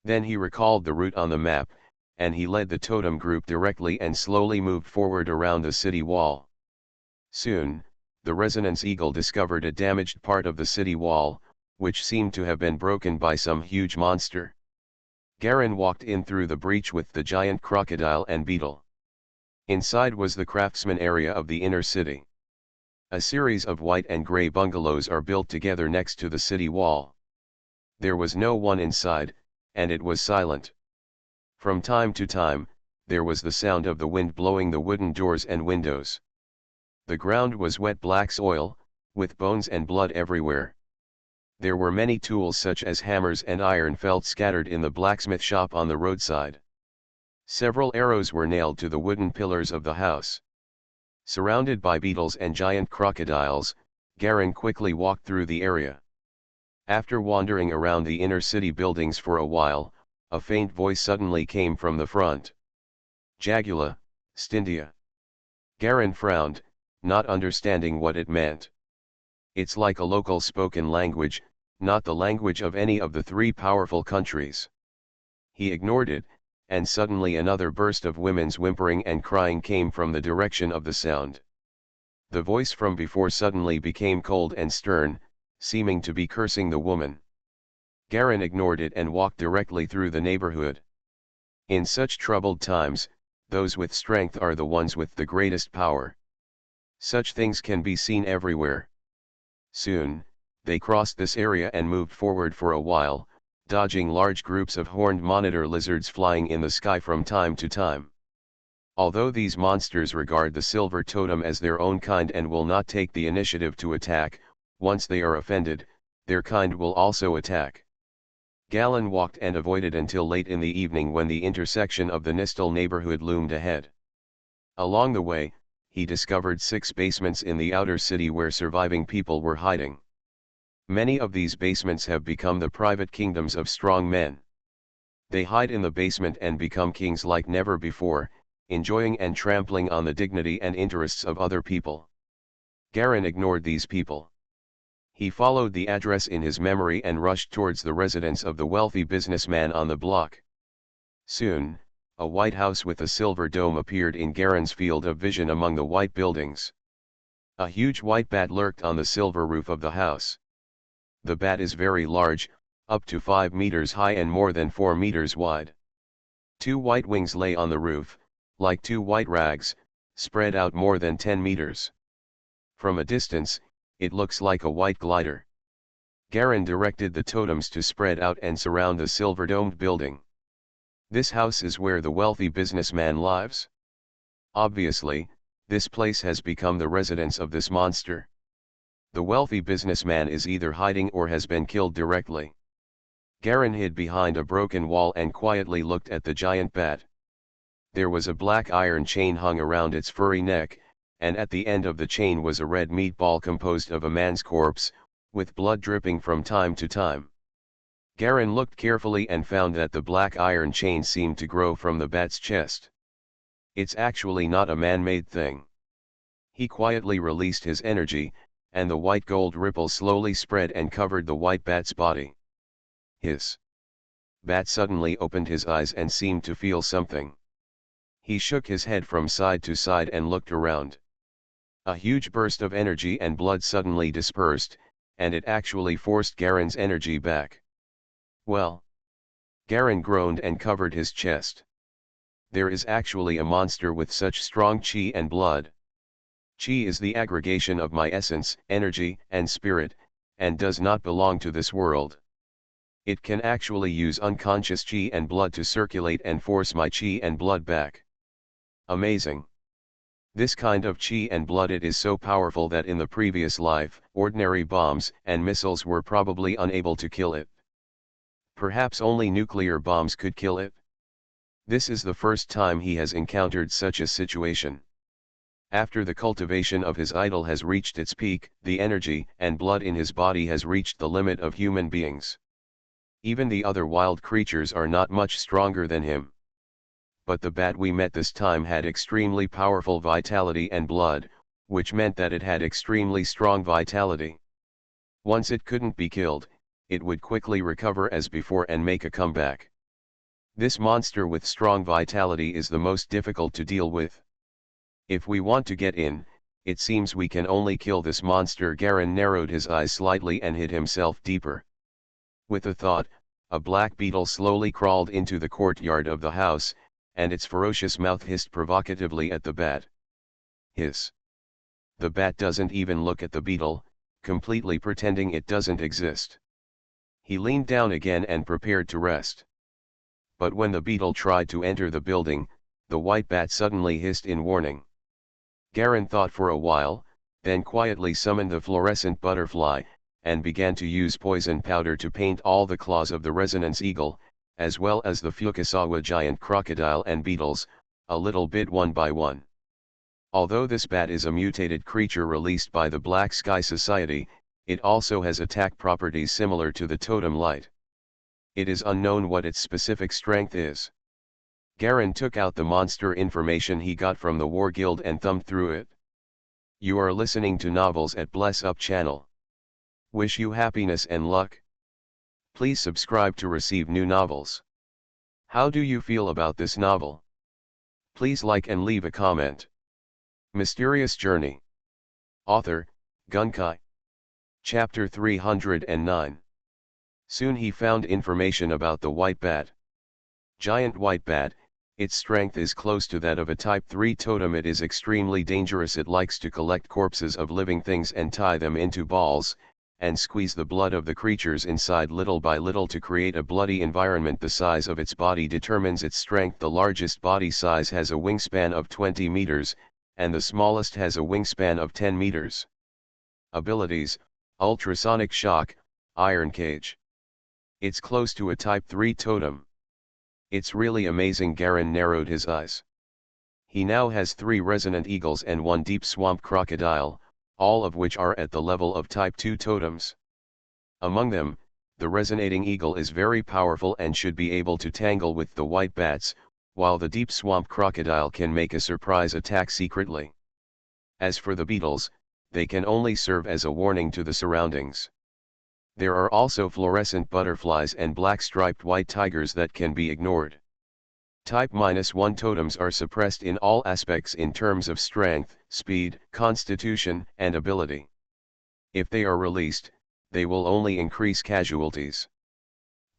Then he recalled the route on the map, and he led the totem group directly and slowly moved forward around the city wall. Soon, the resonance eagle discovered a damaged part of the city wall, which seemed to have been broken by some huge monster. Garen walked in through the breach with the giant crocodile and beetle. Inside was the craftsman area of the inner city. A series of white and grey bungalows are built together next to the city wall. There was no one inside, and it was silent. From time to time, there was the sound of the wind blowing the wooden doors and windows. The ground was wet black soil, with bones and blood everywhere. There were many tools such as hammers and iron felt scattered in the blacksmith shop on the roadside. Several arrows were nailed to the wooden pillars of the house. Surrounded by beetles and giant crocodiles, Garen quickly walked through the area. After wandering around the inner city buildings for a while, a faint voice suddenly came from the front. Jagula, Stindia. Garen frowned, not understanding what it meant. It's like a local spoken language, not the language of any of the 3 powerful countries. He ignored it, and suddenly another burst of women's whimpering and crying came from the direction of the sound. The voice from before suddenly became cold and stern, seeming to be cursing the woman. Garen ignored it and walked directly through the neighborhood. In such troubled times, those with strength are the ones with the greatest power. Such things can be seen everywhere. Soon, they crossed this area and moved forward for a while, dodging large groups of horned monitor lizards flying in the sky from time to time. Although these monsters regard the silver totem as their own kind and will not take the initiative to attack, once they are offended, their kind will also attack. Galen walked and avoided until late in the evening when the intersection of the Nistel neighborhood loomed ahead. Along the way, he discovered 6 basements in the outer city where surviving people were hiding. Many of these basements have become the private kingdoms of strong men. They hide in the basement and become kings like never before, enjoying and trampling on the dignity and interests of other people. Garen ignored these people. He followed the address in his memory and rushed towards the residence of the wealthy businessman on the block. Soon, a white house with a silver dome appeared in Garen's field of vision among the white buildings. A huge white bat lurked on the silver roof of the house. The bat is very large, up to 5 meters high and more than 4 meters wide. 2 white wings lay on the roof, like 2 white rags, spread out more than 10 meters. From a distance, it looks like a white glider. Garen directed the totems to spread out and surround the silver-domed building. This house is where the wealthy businessman lives. Obviously, this place has become the residence of this monster. The wealthy businessman is either hiding or has been killed directly. Garen hid behind a broken wall and quietly looked at the giant bat. There was a black iron chain hung around its furry neck, and at the end of the chain was a red meatball composed of a man's corpse, with blood dripping from time to time. Garen looked carefully and found that the black iron chain seemed to grow from the bat's chest. It's actually not a man-made thing. He quietly released his energy, and the white gold ripple slowly spread and covered the white bat's body. His bat suddenly opened his eyes and seemed to feel something. He shook his head from side to side and looked around. A huge burst of energy and blood suddenly dispersed, and it actually forced Garen's energy back. Well. Garen groaned and covered his chest. There is actually a monster with such strong chi and blood. Chi is the aggregation of my essence, energy, and spirit, and does not belong to this world. It can actually use unconscious chi and blood to circulate and force my chi and blood back. Amazing. This kind of chi and blood, it is so powerful that in the previous life, ordinary bombs and missiles were probably unable to kill it. Perhaps only nuclear bombs could kill it. This is the first time he has encountered such a situation. After the cultivation of his idol has reached its peak, the energy and blood in his body has reached the limit of human beings. Even the other wild creatures are not much stronger than him. But the bat we met this time had extremely powerful vitality and blood, which meant that it had extremely strong vitality. Once it couldn't be killed, it would quickly recover as before and make a comeback. This monster with strong vitality is the most difficult to deal with. If we want to get in, it seems we can only kill this monster. Garen narrowed his eyes slightly and hid himself deeper. With a thought, a black beetle slowly crawled into the courtyard of the house, and its ferocious mouth hissed provocatively at the bat. Hiss. The bat doesn't even look at the beetle, completely pretending it doesn't exist. He leaned down again and prepared to rest. But when the beetle tried to enter the building, the white bat suddenly hissed in warning. Garen thought for a while, then quietly summoned the fluorescent butterfly, and began to use poison powder to paint all the claws of the resonance eagle, as well as the Fukasawa giant crocodile and beetles, a little bit one by one. Although this bat is a mutated creature released by the Black Sky Society, it also has attack properties similar to the totem light. It is unknown what its specific strength is. Garen took out the monster information he got from the War Guild and thumbed through it. You are listening to Novels at Bless Up channel. Wish you happiness and luck. Please subscribe to receive new novels. How do you feel about this novel? Please like and leave a comment. Mysterious Journey. Author, Gunkai. Chapter 309. Soon he found information about the white bat. Giant white bat, its strength is close to that of a Type 3 totem. It is extremely dangerous. It likes to collect corpses of living things and tie them into balls, and squeeze the blood of the creatures inside little by little to create a bloody environment. The size of its body determines its strength. The largest body size has a wingspan of 20 meters, and the smallest has a wingspan of 10 meters. Abilities: Ultrasonic Shock, Iron Cage. It's close to a Type 3 totem. It's really amazing. Garen narrowed his eyes. He now has 3 resonant eagles and 1 deep swamp crocodile, all of which are at the level of Type 2 totems. Among them, the resonating eagle is very powerful and should be able to tangle with the white bats, while the deep swamp crocodile can make a surprise attack secretly. As for the beetles, they can only serve as a warning to the surroundings. There are also fluorescent butterflies and black striped white tigers that can be ignored. Type -1 totems are suppressed in all aspects in terms of strength, speed, constitution, and ability. If they are released, they will only increase casualties.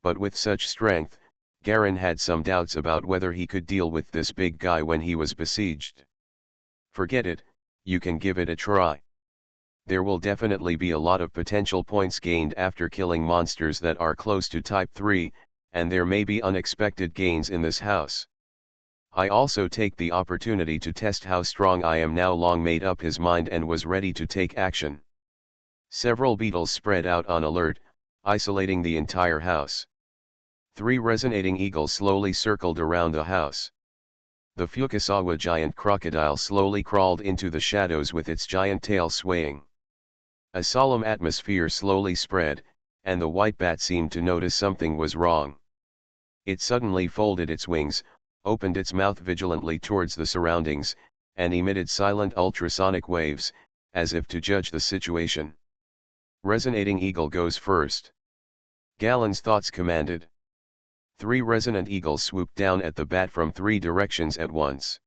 But with such strength, Garen had some doubts about whether he could deal with this big guy when he was besieged. Forget it, you can give it a try. There will definitely be a lot of potential points gained after killing monsters that are close to Type 3, and there may be unexpected gains in this house. I also take the opportunity to test how strong I am now. Long made up his mind and was ready to take action. Several beetles spread out on alert, isolating the entire house. 3 resonating eagles slowly circled around the house. The Fukasawa giant crocodile slowly crawled into the shadows with its giant tail swaying. A solemn atmosphere slowly spread, and the white bat seemed to notice something was wrong. It suddenly folded its wings, opened its mouth vigilantly towards the surroundings, and emitted silent ultrasonic waves, as if to judge the situation. Resonating eagle goes first. Galen's thoughts commanded. 3 resonant eagles swooped down at the bat from 3 directions at once.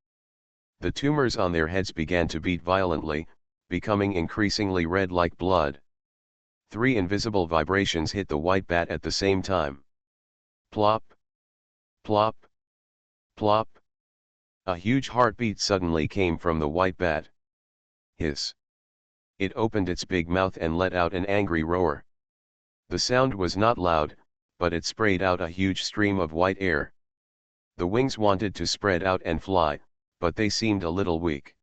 The tumors on their heads began to beat violently, becoming increasingly red like blood. 3 invisible vibrations hit the white bat at the same time. Plop! Plop! Plop! A huge heartbeat suddenly came from the white bat. Hiss! It opened its big mouth and let out an angry roar. The sound was not loud, but it sprayed out a huge stream of white air. The wings wanted to spread out and fly, but they seemed a little weak.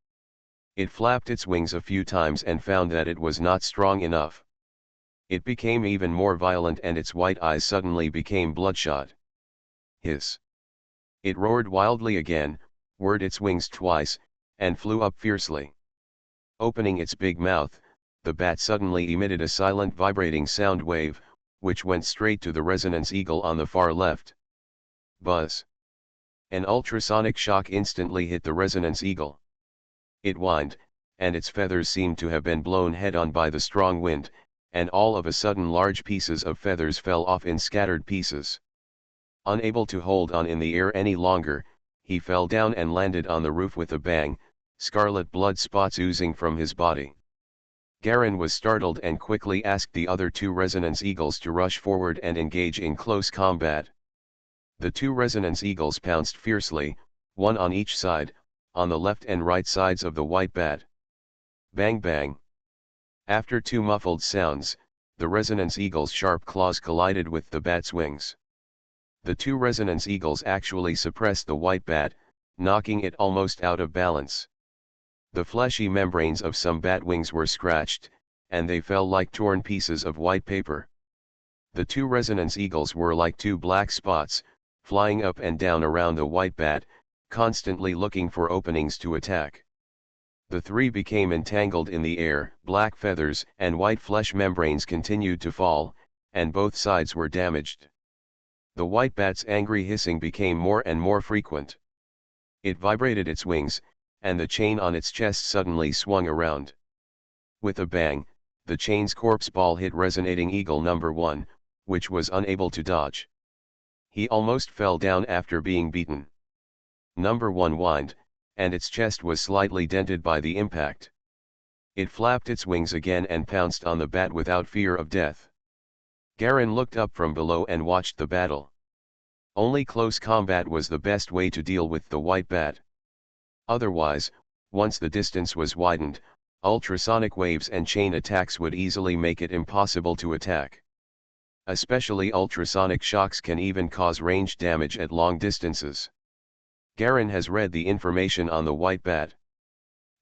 It flapped its wings a few times and found that it was not strong enough. It became even more violent and its white eyes suddenly became bloodshot. Hiss! It roared wildly again, whirred its wings twice, and flew up fiercely. Opening its big mouth, the bat suddenly emitted a silent vibrating sound wave, which went straight to the resonance eagle on the far left. Buzz! An ultrasonic shock instantly hit the resonance eagle. It whined, and its feathers seemed to have been blown head-on by the strong wind, and all of a sudden large pieces of feathers fell off in scattered pieces. Unable to hold on in the air any longer, he fell down and landed on the roof with a bang, scarlet blood spots oozing from his body. Garin was startled and quickly asked the other two resonance eagles to rush forward and engage in close combat. The two resonance eagles pounced fiercely, one on each side, on the left and right sides of the white bat. Bang bang! After two muffled sounds, the resonance eagle's sharp claws collided with the bat's wings. The two resonance eagles actually suppressed the white bat, knocking it almost out of balance. The fleshy membranes of some bat wings were scratched, and they fell like torn pieces of white paper. The two resonance eagles were like two black spots, flying up and down around the white bat, constantly looking for openings to attack. The three became entangled in the air, black feathers and white flesh membranes continued to fall, and both sides were damaged. The white bat's angry hissing became more and more frequent. It vibrated its wings, and the chain on its chest suddenly swung around. With a bang, the chain's corpse ball hit resonating eagle number 1, which was unable to dodge. He almost fell down after being beaten. Number 1 whined, and its chest was slightly dented by the impact. It flapped its wings again and pounced on the bat without fear of death. Garin looked up from below and watched the battle. Only close combat was the best way to deal with the white bat. Otherwise, once the distance was widened, ultrasonic waves and chain attacks would easily make it impossible to attack. Especially ultrasonic shocks can even cause range damage at long distances. Garin has read the information on the white bat.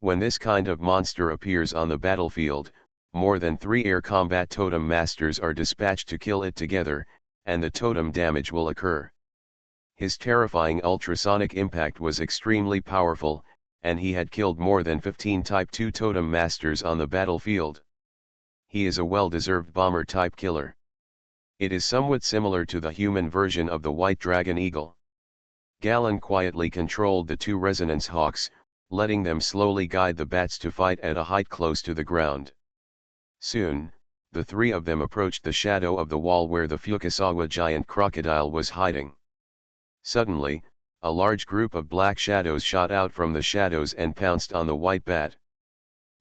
When this kind of monster appears on the battlefield, more than 3 air combat totem masters are dispatched to kill it together, and the totem damage will occur. His terrifying ultrasonic impact was extremely powerful, and he had killed more than 15 Type 2 totem masters on the battlefield. He is a well-deserved bomber-type killer. It is somewhat similar to the human version of the white dragon eagle. Galen quietly controlled the two resonance hawks, letting them slowly guide the bats to fight at a height close to the ground. Soon, the three of them approached the shadow of the wall where the Fukasawa giant crocodile was hiding. Suddenly, a large group of black shadows shot out from the shadows and pounced on the white bat.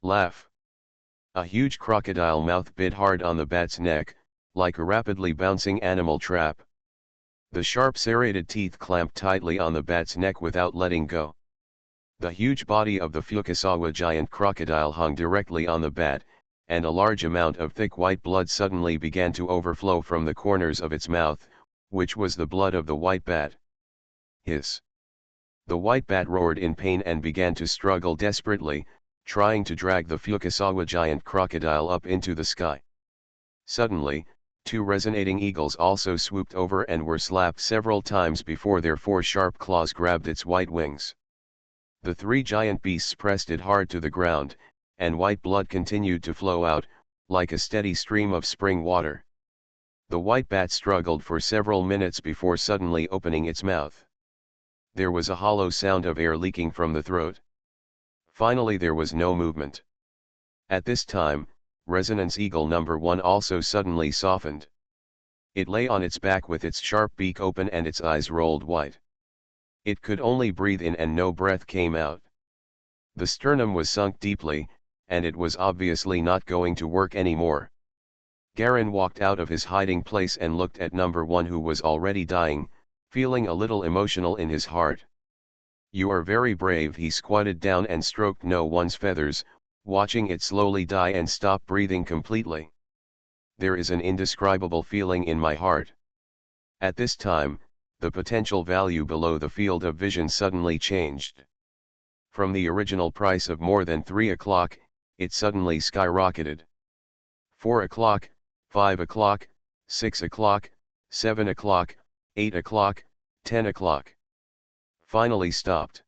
Laugh! A huge crocodile mouth bit hard on the bat's neck, like a rapidly bouncing animal trap. The sharp serrated teeth clamped tightly on the bat's neck without letting go. The huge body of the Fukasawa giant crocodile hung directly on the bat, and a large amount of thick white blood suddenly began to overflow from the corners of its mouth, which was the blood of the white bat. Hiss! The white bat roared in pain and began to struggle desperately, trying to drag the Fukasawa giant crocodile up into the sky. Suddenly, 2 resonating eagles also swooped over and were slapped several times before their 4 sharp claws grabbed its white wings. The 3 giant beasts pressed it hard to the ground, and white blood continued to flow out, like a steady stream of spring water. The white bat struggled for several minutes before suddenly opening its mouth. There was a hollow sound of air leaking from the throat. Finally there was no movement. At this time, Resonance Eagle number 1 also suddenly softened. It lay on its back with its sharp beak open and its eyes rolled white. It could only breathe in and no breath came out. The sternum was sunk deeply, and it was obviously not going to work anymore. Garin walked out of his hiding place and looked at number 1 who was already dying, feeling a little emotional in his heart. "You are very brave." He squatted down and stroked No One's feathers, watching it slowly die and stop breathing completely. There is an indescribable feeling in my heart. At this time, the potential value below the field of vision suddenly changed. From the original price of more than 3 o'clock, it suddenly skyrocketed. 4 o'clock, 5 o'clock, 6 o'clock, 7 o'clock, 8 o'clock, 10 o'clock. Finally stopped.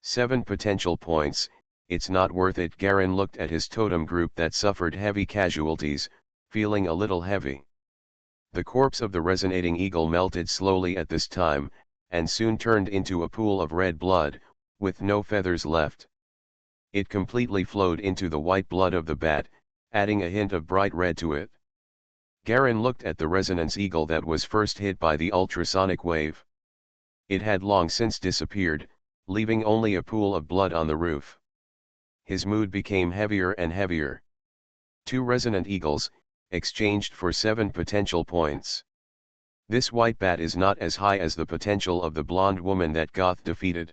7 potential points. it's not worth it. Garen looked at his totem group that suffered heavy casualties, feeling a little heavy. The corpse of the resonating eagle melted slowly at this time, and soon turned into a pool of red blood, with no feathers left. It completely flowed into the white blood of the bat, adding a hint of bright red to it. Garen looked at the resonance eagle that was first hit by the ultrasonic wave. It had long since disappeared, leaving only a pool of blood on the roof. His mood became heavier and heavier. 2 resonant eagles, exchanged for 7 potential points. This white bat is not as high as the potential of the blonde woman that Goth defeated.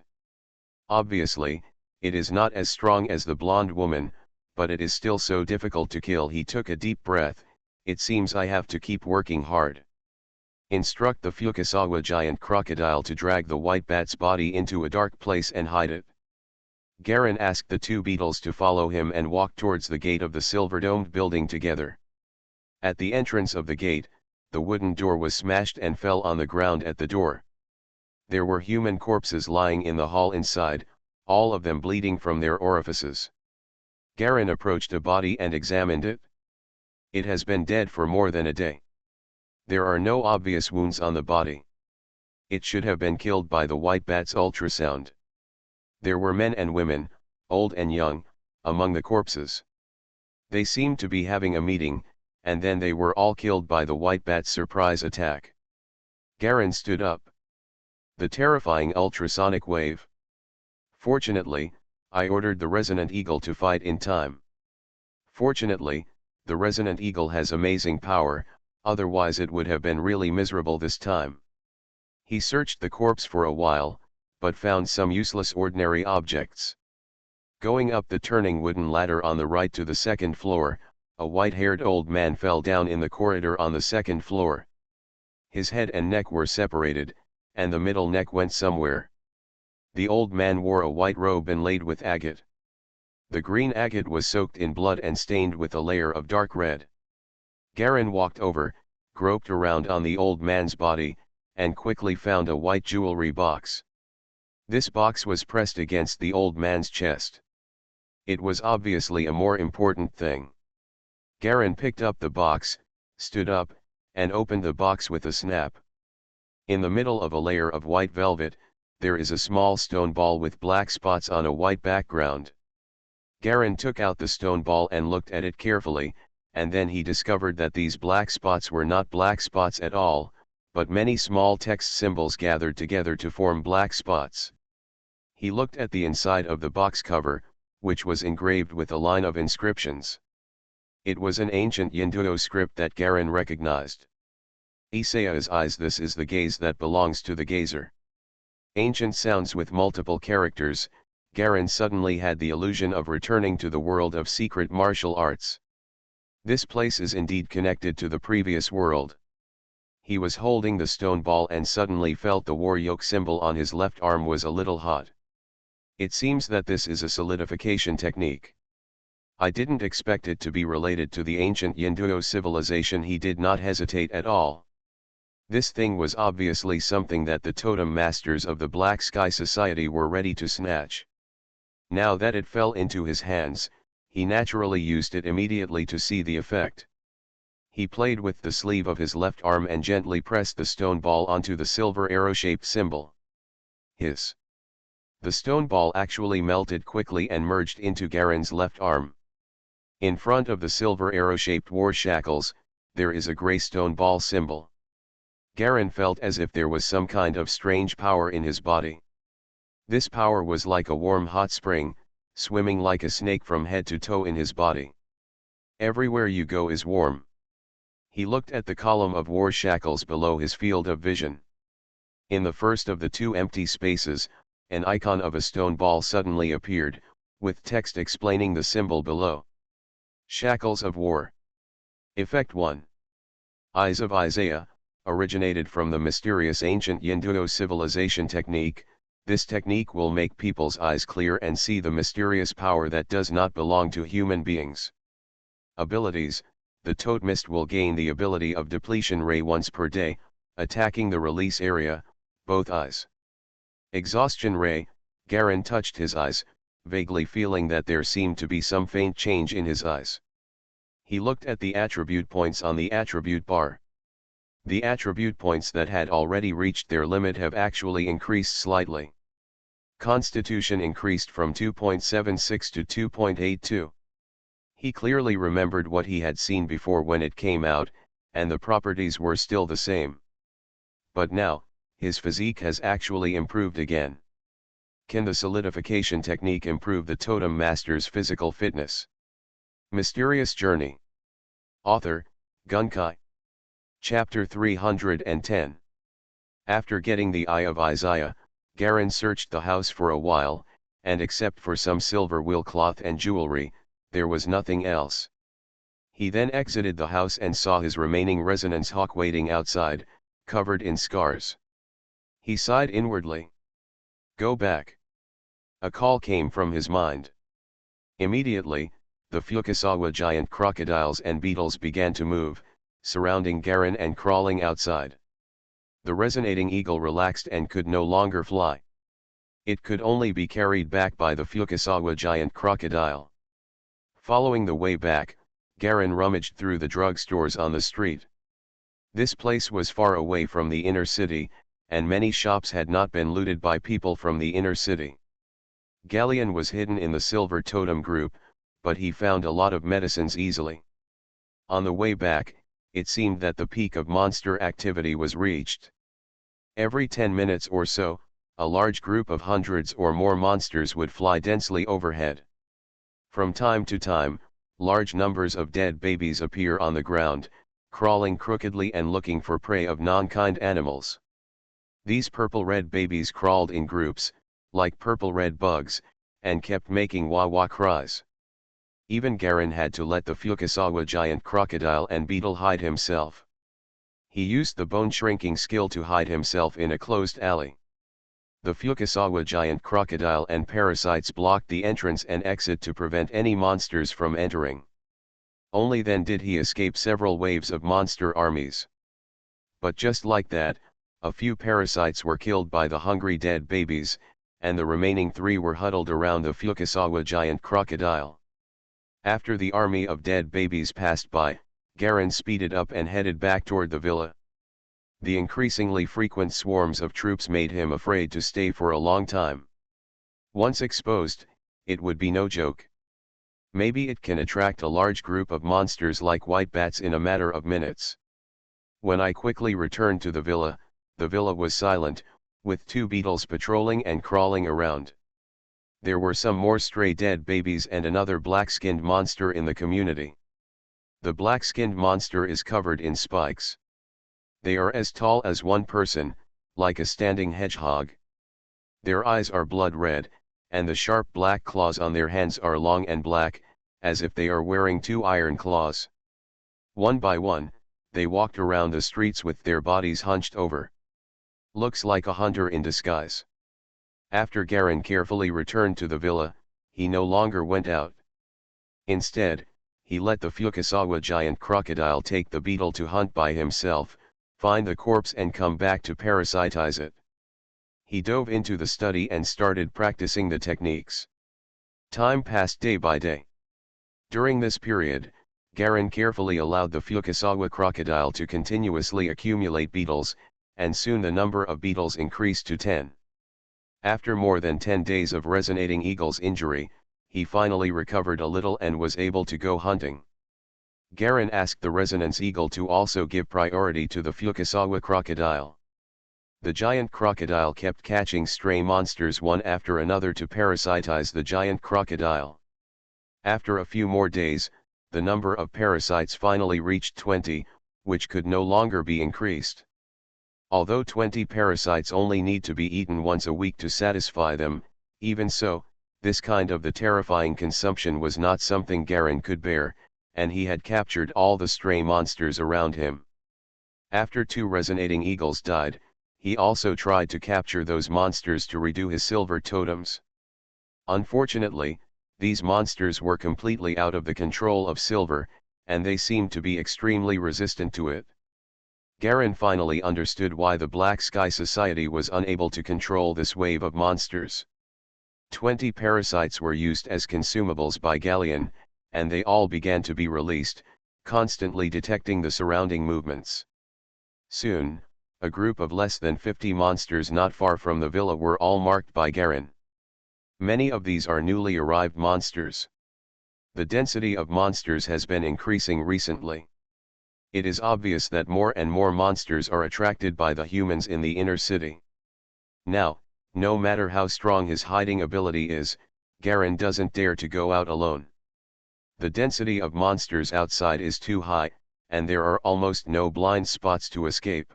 Obviously, it is not as strong as the blonde woman, but it is still so difficult to kill. He took a deep breath. It seems I have to keep working hard. Instruct the Fukasawa giant crocodile to drag the white bat's body into a dark place and hide it. Garen asked the 2 beetles to follow him and walk towards the gate of the silver-domed building together. At the entrance of the gate, the wooden door was smashed and fell on the ground at the door. There were human corpses lying in the hall inside, all of them bleeding from their orifices. Garen approached a body and examined it. It has been dead for more than a day. There are no obvious wounds on the body. It should have been killed by the white bat's ultrasound. There were men and women, old and young, among the corpses. They seemed to be having a meeting, and then they were all killed by the white bat's surprise attack. Garen stood up. The terrifying ultrasonic wave. Fortunately, I ordered the resonant eagle to fight in time. Fortunately, the resonant eagle has amazing power, otherwise it would have been really miserable this time. He searched the corpse for a while, but found some useless ordinary objects. Going up the turning wooden ladder on the right to the 2nd floor, a white-haired old man fell down in the corridor on the 2nd floor. His head and neck were separated, and the middle neck went somewhere. The old man wore a white robe inlaid with agate. The green agate was soaked in blood and stained with a layer of dark red. Garen walked over, groped around on the old man's body, and quickly found a white jewelry box. This box was pressed against the old man's chest. It was obviously a more important thing. Garen picked up the box, stood up, and opened the box with a snap. In the middle of a layer of white velvet, there is a small stone ball with black spots on a white background. Garen took out the stone ball and looked at it carefully, and then he discovered that these black spots were not black spots at all, but many small text symbols gathered together to form black spots. He looked at the inside of the box cover, which was engraved with a line of inscriptions. It was an ancient Yinduo script that Garen recognized. Isaya's eyes. This is the gaze that belongs to the gazer. Ancient sounds with multiple characters. Garen suddenly had the illusion of returning to the world of secret martial arts. This place is indeed connected to the previous world. He was holding the stone ball and suddenly felt the war yoke symbol on his left arm was a little hot. It seems that this is a solidification technique. I didn't expect it to be related to the ancient Yinduo civilization. He did not hesitate at all. This thing was obviously something that the totem masters of the Black Sky Society were ready to snatch. Now that it fell into his hands, he naturally used it immediately to see the effect. He played with the sleeve of his left arm and gently pressed the stone ball onto the silver arrow-shaped symbol. Hiss! The stone ball actually melted quickly and merged into Garen's left arm. In front of the silver arrow-shaped war shackles, there is a gray stone ball symbol. Garen felt as if there was some kind of strange power in his body. This power was like a warm hot spring, swimming like a snake from head to toe in his body. Everywhere you go is warm. He looked at the column of war shackles below his field of vision. In the first of the 2 empty spaces, an icon of a stone ball suddenly appeared, with text explaining the symbol below. Shackles of War. Effect 1. Eyes of Isaiah, originated from the mysterious ancient Yinduo civilization technique. This technique will make people's eyes clear and see the mysterious power that does not belong to human beings. Abilities: the totemist will gain the ability of Depletion Ray once per day, attacking the release area, both eyes. Exhaustion Ray: Garen touched his eyes, vaguely feeling that there seemed to be some faint change in his eyes. He looked at the attribute points on the attribute bar. The attribute points that had already reached their limit have actually increased slightly. Constitution increased from 2.76 to 2.82. He clearly remembered what he had seen before when it came out, and the properties were still the same. But now, his physique has actually improved again. Can the solidification technique improve the Totem Master's physical fitness? Mysterious Journey. Author, Gunkai. Chapter 310. After getting the Eye of Isaiah, Garen searched the house for a while, and except for some silver wheel cloth and jewelry, there was nothing else. He then exited the house and saw his remaining resonance hawk waiting outside, covered in scars. He sighed inwardly. Go back. A call came from his mind. Immediately, the Fukasawa giant crocodiles and beetles began to move, surrounding Garen and crawling outside. The resonating eagle relaxed and could no longer fly. It could only be carried back by the Fukasawa giant crocodile. Following the way back, Garen rummaged through the drugstores on the street. This place was far away from the inner city, and many shops had not been looted by people from the inner city. Galleon was hidden in the Silver Totem group, but he found a lot of medicines easily. On the way back, it seemed that the peak of monster activity was reached. Every 10 minutes or so, a large group of hundreds or more monsters would fly densely overhead. From time to time, large numbers of dead babies appear on the ground, crawling crookedly and looking for prey of non-kind animals. These purple-red babies crawled in groups, like purple-red bugs, and kept making wah-wah cries. Even Garen had to let the Fukasawa giant crocodile and beetle hide himself. He used the bone-shrinking skill to hide himself in a closed alley. The Fukasawa giant crocodile and parasites blocked the entrance and exit to prevent any monsters from entering. Only then did he escape several waves of monster armies. But just like that, a few parasites were killed by the hungry dead babies, and the remaining 3 were huddled around the Fukasawa giant crocodile. After the army of dead babies passed by, Garen speeded up and headed back toward the villa. The increasingly frequent swarms of troops made him afraid to stay for a long time. Once exposed, it would be no joke. Maybe it can attract a large group of monsters like white bats in a matter of minutes. When I quickly returned to the villa was silent, with 2 beetles patrolling and crawling around. There were some more stray dead babies and another black-skinned monster in the community. The black-skinned monster is covered in spikes. They are as tall as one person, like a standing hedgehog. Their eyes are blood red, and the sharp black claws on their hands are long and black, as if they are wearing 2 iron claws. One by one, they walked around the streets with their bodies hunched over. Looks like a hunter in disguise. After Garen carefully returned to the villa, he no longer went out. Instead, he let the Fukasawa giant crocodile take the beetle to hunt by himself, find the corpse and come back to parasitize it. He dove into the study and started practicing the techniques. Time passed day by day. During this period, Garen carefully allowed the Fukasawa crocodile to continuously accumulate beetles, and soon the number of beetles increased to 10. After more than 10 days of resonating eagle's injury, he finally recovered a little and was able to go hunting. Garen asked the resonance eagle to also give priority to the Fukasawa crocodile. The giant crocodile kept catching stray monsters one after another to parasitize the giant crocodile. After a few more days, the number of parasites finally reached 20, which could no longer be increased. Although 20 parasites only need to be eaten once a week to satisfy them, even so, this kind of the terrifying consumption was not something Garen could bear, and he had captured all the stray monsters around him. After 2 resonating eagles died, he also tried to capture those monsters to redo his silver totems. Unfortunately, these monsters were completely out of the control of Silver, and they seemed to be extremely resistant to it. Garen finally understood why the Black Sky Society was unable to control this wave of monsters. 20 parasites were used as consumables by Galleon, and they all began to be released, constantly detecting the surrounding movements. Soon, a group of less than 50 monsters not far from the villa were all marked by Garen. Many of these are newly arrived monsters. The density of monsters has been increasing recently. It is obvious that more and more monsters are attracted by the humans in the inner city. Now, no matter how strong his hiding ability is, Garen doesn't dare to go out alone. The density of monsters outside is too high, and there are almost no blind spots to escape.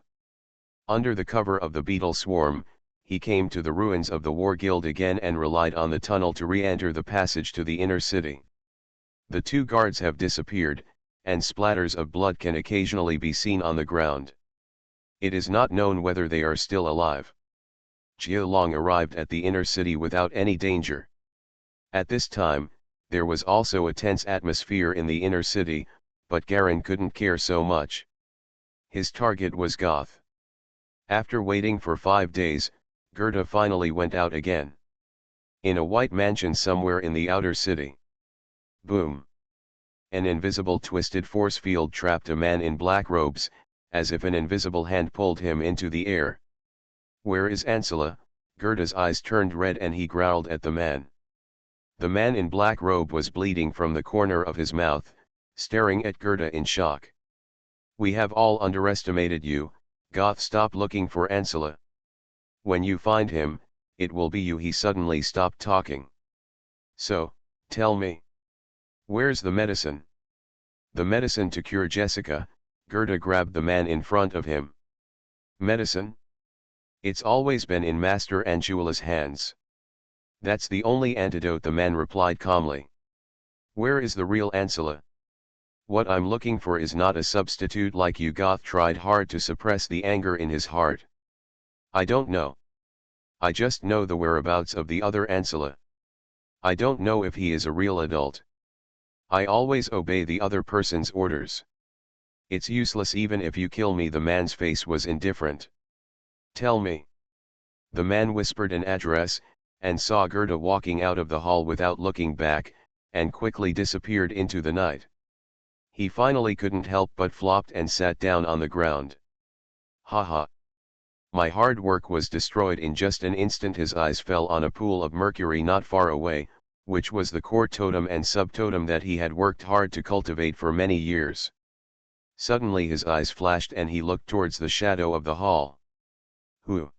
Under the cover of the beetle swarm, he came to the ruins of the War Guild again and relied on the tunnel to re-enter the passage to the inner city. The two guards have disappeared, and splatters of blood can occasionally be seen on the ground. It is not known whether they are still alive. Jia Long arrived at the inner city without any danger. At this time, there was also a tense atmosphere in the inner city, but Garen couldn't care so much. His target was Goth. After waiting for 5 days, Gerda finally went out again. In a white mansion somewhere in the outer city. Boom! An invisible twisted force field trapped a man in black robes, as if an invisible hand pulled him into the air. "Where is Ancilla?" Gerda's eyes turned red and he growled at the man. The man in black robe was bleeding from the corner of his mouth, staring at Gerda in shock. "We have all underestimated you, Goth. Stop looking for Ancilla. When you find him, it will be you." He suddenly stopped talking. "So, tell me. Where's the medicine?" "The medicine to cure Jessica." Gerda grabbed the man in front of him. "Medicine? It's always been in Master Ancilla's hands." "That's the only antidote," the man replied calmly. "Where is the real Ancilla?" "What I'm looking for is not a substitute like you." Goth tried hard to suppress the anger in his heart. "I don't know. I just know the whereabouts of the other Ancilla. I don't know if he is a real adult. I always obey the other person's orders. It's useless even if you kill me." The man's face was indifferent. "Tell me." The man whispered an address, and saw Gerda walking out of the hall without looking back, and quickly disappeared into the night. He finally couldn't help but flopped and sat down on the ground. "Ha ha. My hard work was destroyed in just an instant." His eyes fell on a pool of mercury not far away, which was the core totem and subtotem that he had worked hard to cultivate for many years. Suddenly his eyes flashed and he looked towards the shadow of the hall. "Who?"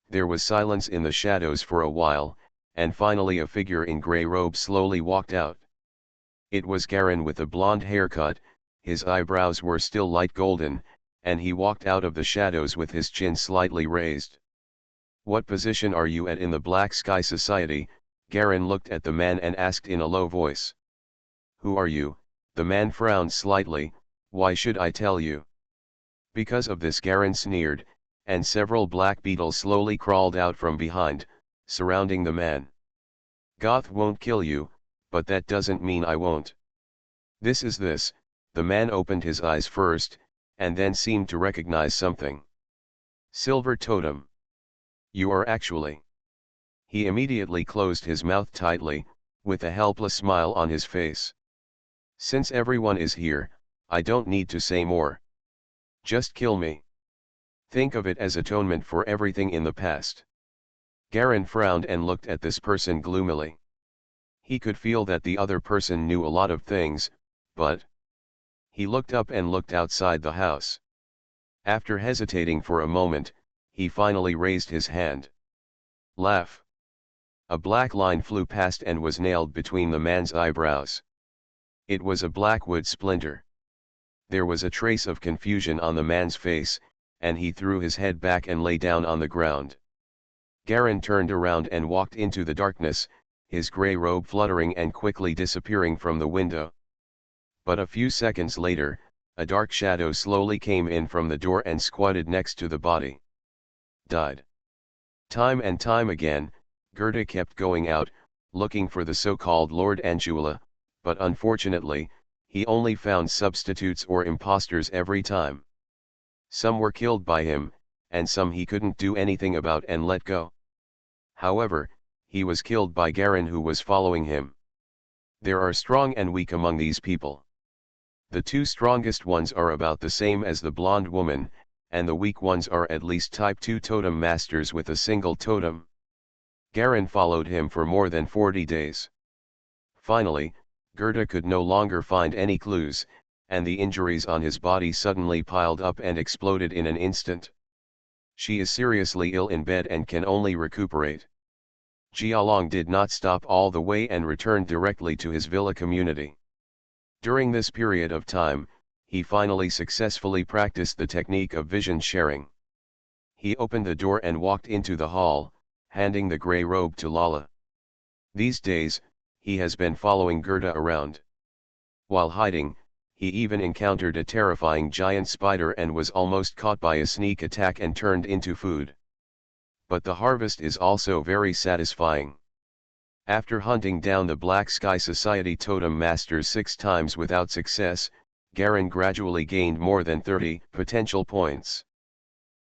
There was silence in the shadows for a while, and finally a figure in grey robe slowly walked out. It was Garen with a blonde haircut, his eyebrows were still light golden, and he walked out of the shadows with his chin slightly raised. "What position are you at in the Black Sky Society?" Garen looked at the man and asked in a low voice. "Who are you?" The man frowned slightly. "Why should I tell you?" Because of this, Garen sneered, and several black beetles slowly crawled out from behind, surrounding the man. "Goth won't kill you, but that doesn't mean I won't. This is this." The man opened his eyes first, and then seemed to recognize something. "Silver totem. You are actually." He immediately closed his mouth tightly, with a helpless smile on his face. "Since everyone is here, I don't need to say more. Just kill me. Think of it as atonement for everything in the past." Garen frowned and looked at this person gloomily. He could feel that the other person knew a lot of things, but... He looked up and looked outside the house. After hesitating for a moment, he finally raised his hand. "Laugh." A black line flew past and was nailed between the man's eyebrows. It was a black wood splinter. There was a trace of confusion on the man's face, and he threw his head back and lay down on the ground. Garen turned around and walked into the darkness, his grey robe fluttering and quickly disappearing from the window. But a few seconds later, a dark shadow slowly came in from the door and squatted next to the body. "Died." Time and time again, Gerda kept going out, looking for the so-called Lord Ancilla, but unfortunately, he only found substitutes or imposters every time. Some were killed by him, and some he couldn't do anything about and let go. However, he was killed by Garen, who was following him. There are strong and weak among these people. The two strongest ones are about the same as the blonde woman, and the weak ones are at least type 2 totem masters with a single totem. Garen followed him for more than 40 days. Finally, Gerda could no longer find any clues, and the injuries on his body suddenly piled up and exploded in an instant. She is seriously ill in bed and can only recuperate. Jialong did not stop all the way and returned directly to his villa community. During this period of time, he finally successfully practiced the technique of vision sharing. He opened the door and walked into the hall, handing the grey robe to Lala. These days, he has been following Gerda around. While hiding, he even encountered a terrifying giant spider and was almost caught by a sneak attack and turned into food. But the harvest is also very satisfying. After hunting down the Black Sky Society totem masters 6 times without success, Garen gradually gained more than 30 potential points.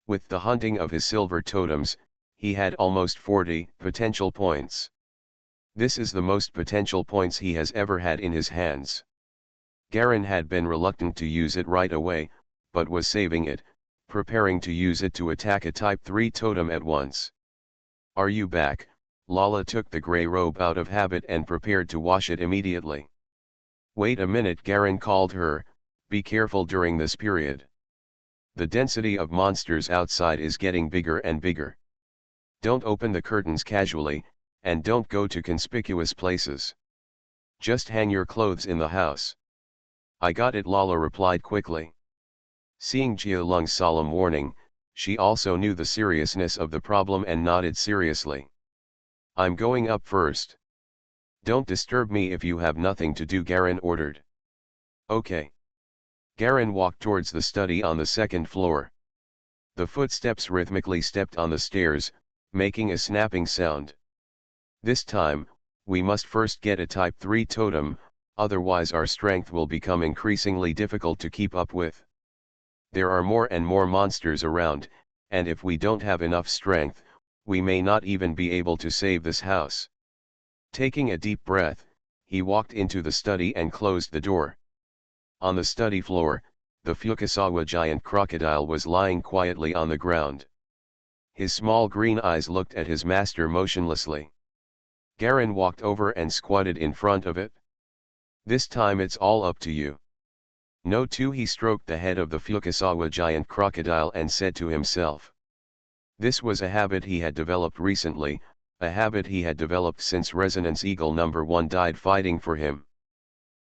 With the hunting of his silver totems, he had almost 40 potential points. This is the most potential points he has ever had in his hands. Garen had been reluctant to use it right away, but was saving it, preparing to use it to attack a type 3 totem at once. "Are you back?" Lala took the grey robe out of habit and prepared to wash it immediately. "Wait a minute," Garen called her, "be careful during this period. The density of monsters outside is getting bigger and bigger. Don't open the curtains casually, and don't go to conspicuous places. Just hang your clothes in the house." "I got it," Lala replied quickly. Seeing Jialong's solemn warning, she also knew the seriousness of the problem and nodded seriously. "I'm going up first. Don't disturb me if you have nothing to do," Garen ordered. "Okay." Garen walked towards the study on the 2nd floor. The footsteps rhythmically stepped on the stairs, making a snapping sound. "This time, we must first get a type 3 totem, otherwise our strength will become increasingly difficult to keep up with. There are more and more monsters around, and if we don't have enough strength, we may not even be able to save this house." Taking a deep breath, he walked into the study and closed the door. On the study floor, the Fukasawa giant crocodile was lying quietly on the ground. His small green eyes looked at his master motionlessly. Garen walked over and squatted in front of it. "This time it's all up to you." "No." He stroked the head of the Fukasawa giant crocodile and said to himself. This was a habit he had developed recently, a habit he had developed since Resonance Eagle number 1 died fighting for him.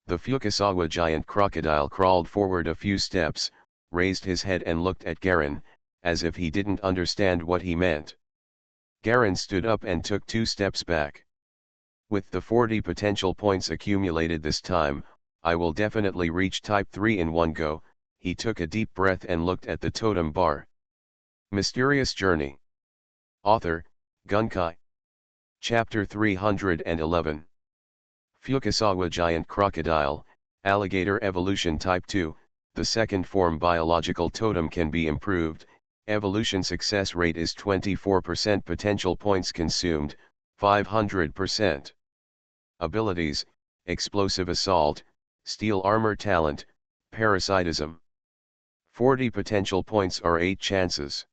The Fukasawa giant crocodile crawled forward a few steps, raised his head and looked at Garen, as if he didn't understand what he meant. Garen stood up and took 2 steps back. "With the 40 potential points accumulated this time, I will definitely reach type 3 in one go." He took a deep breath and looked at the totem bar. Mysterious Journey. Author, Gunkai. Chapter 311. Fukasawa giant crocodile, alligator evolution type 2, the 2nd form biological totem can be improved, evolution success rate is 24%, potential points consumed, 500%. Abilities, explosive assault, steel armor talent, parasitism. 40 potential points are 8 chances.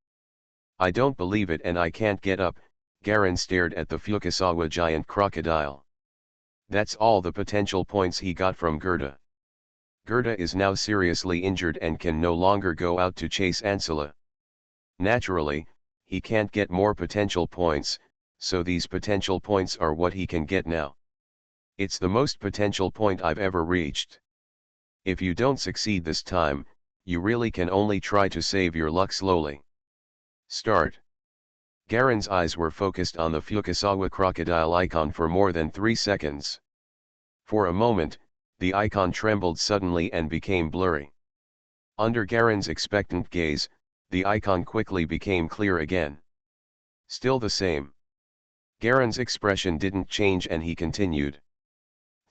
"I don't believe it and I can't get up." Garen stared at the Fukasawa giant crocodile. That's all the potential points he got from Gerda. Gerda is now seriously injured and can no longer go out to chase Ansela. Naturally, he can't get more potential points, so these potential points are what he can get now. "It's the most potential point I've ever reached. If you don't succeed this time, you really can only try to save your luck slowly. Start." Garen's eyes were focused on the Fukasawa crocodile icon for more than 3 seconds. For a moment, the icon trembled suddenly and became blurry. Under Garen's expectant gaze, the icon quickly became clear again. Still the same. Garen's expression didn't change and he continued.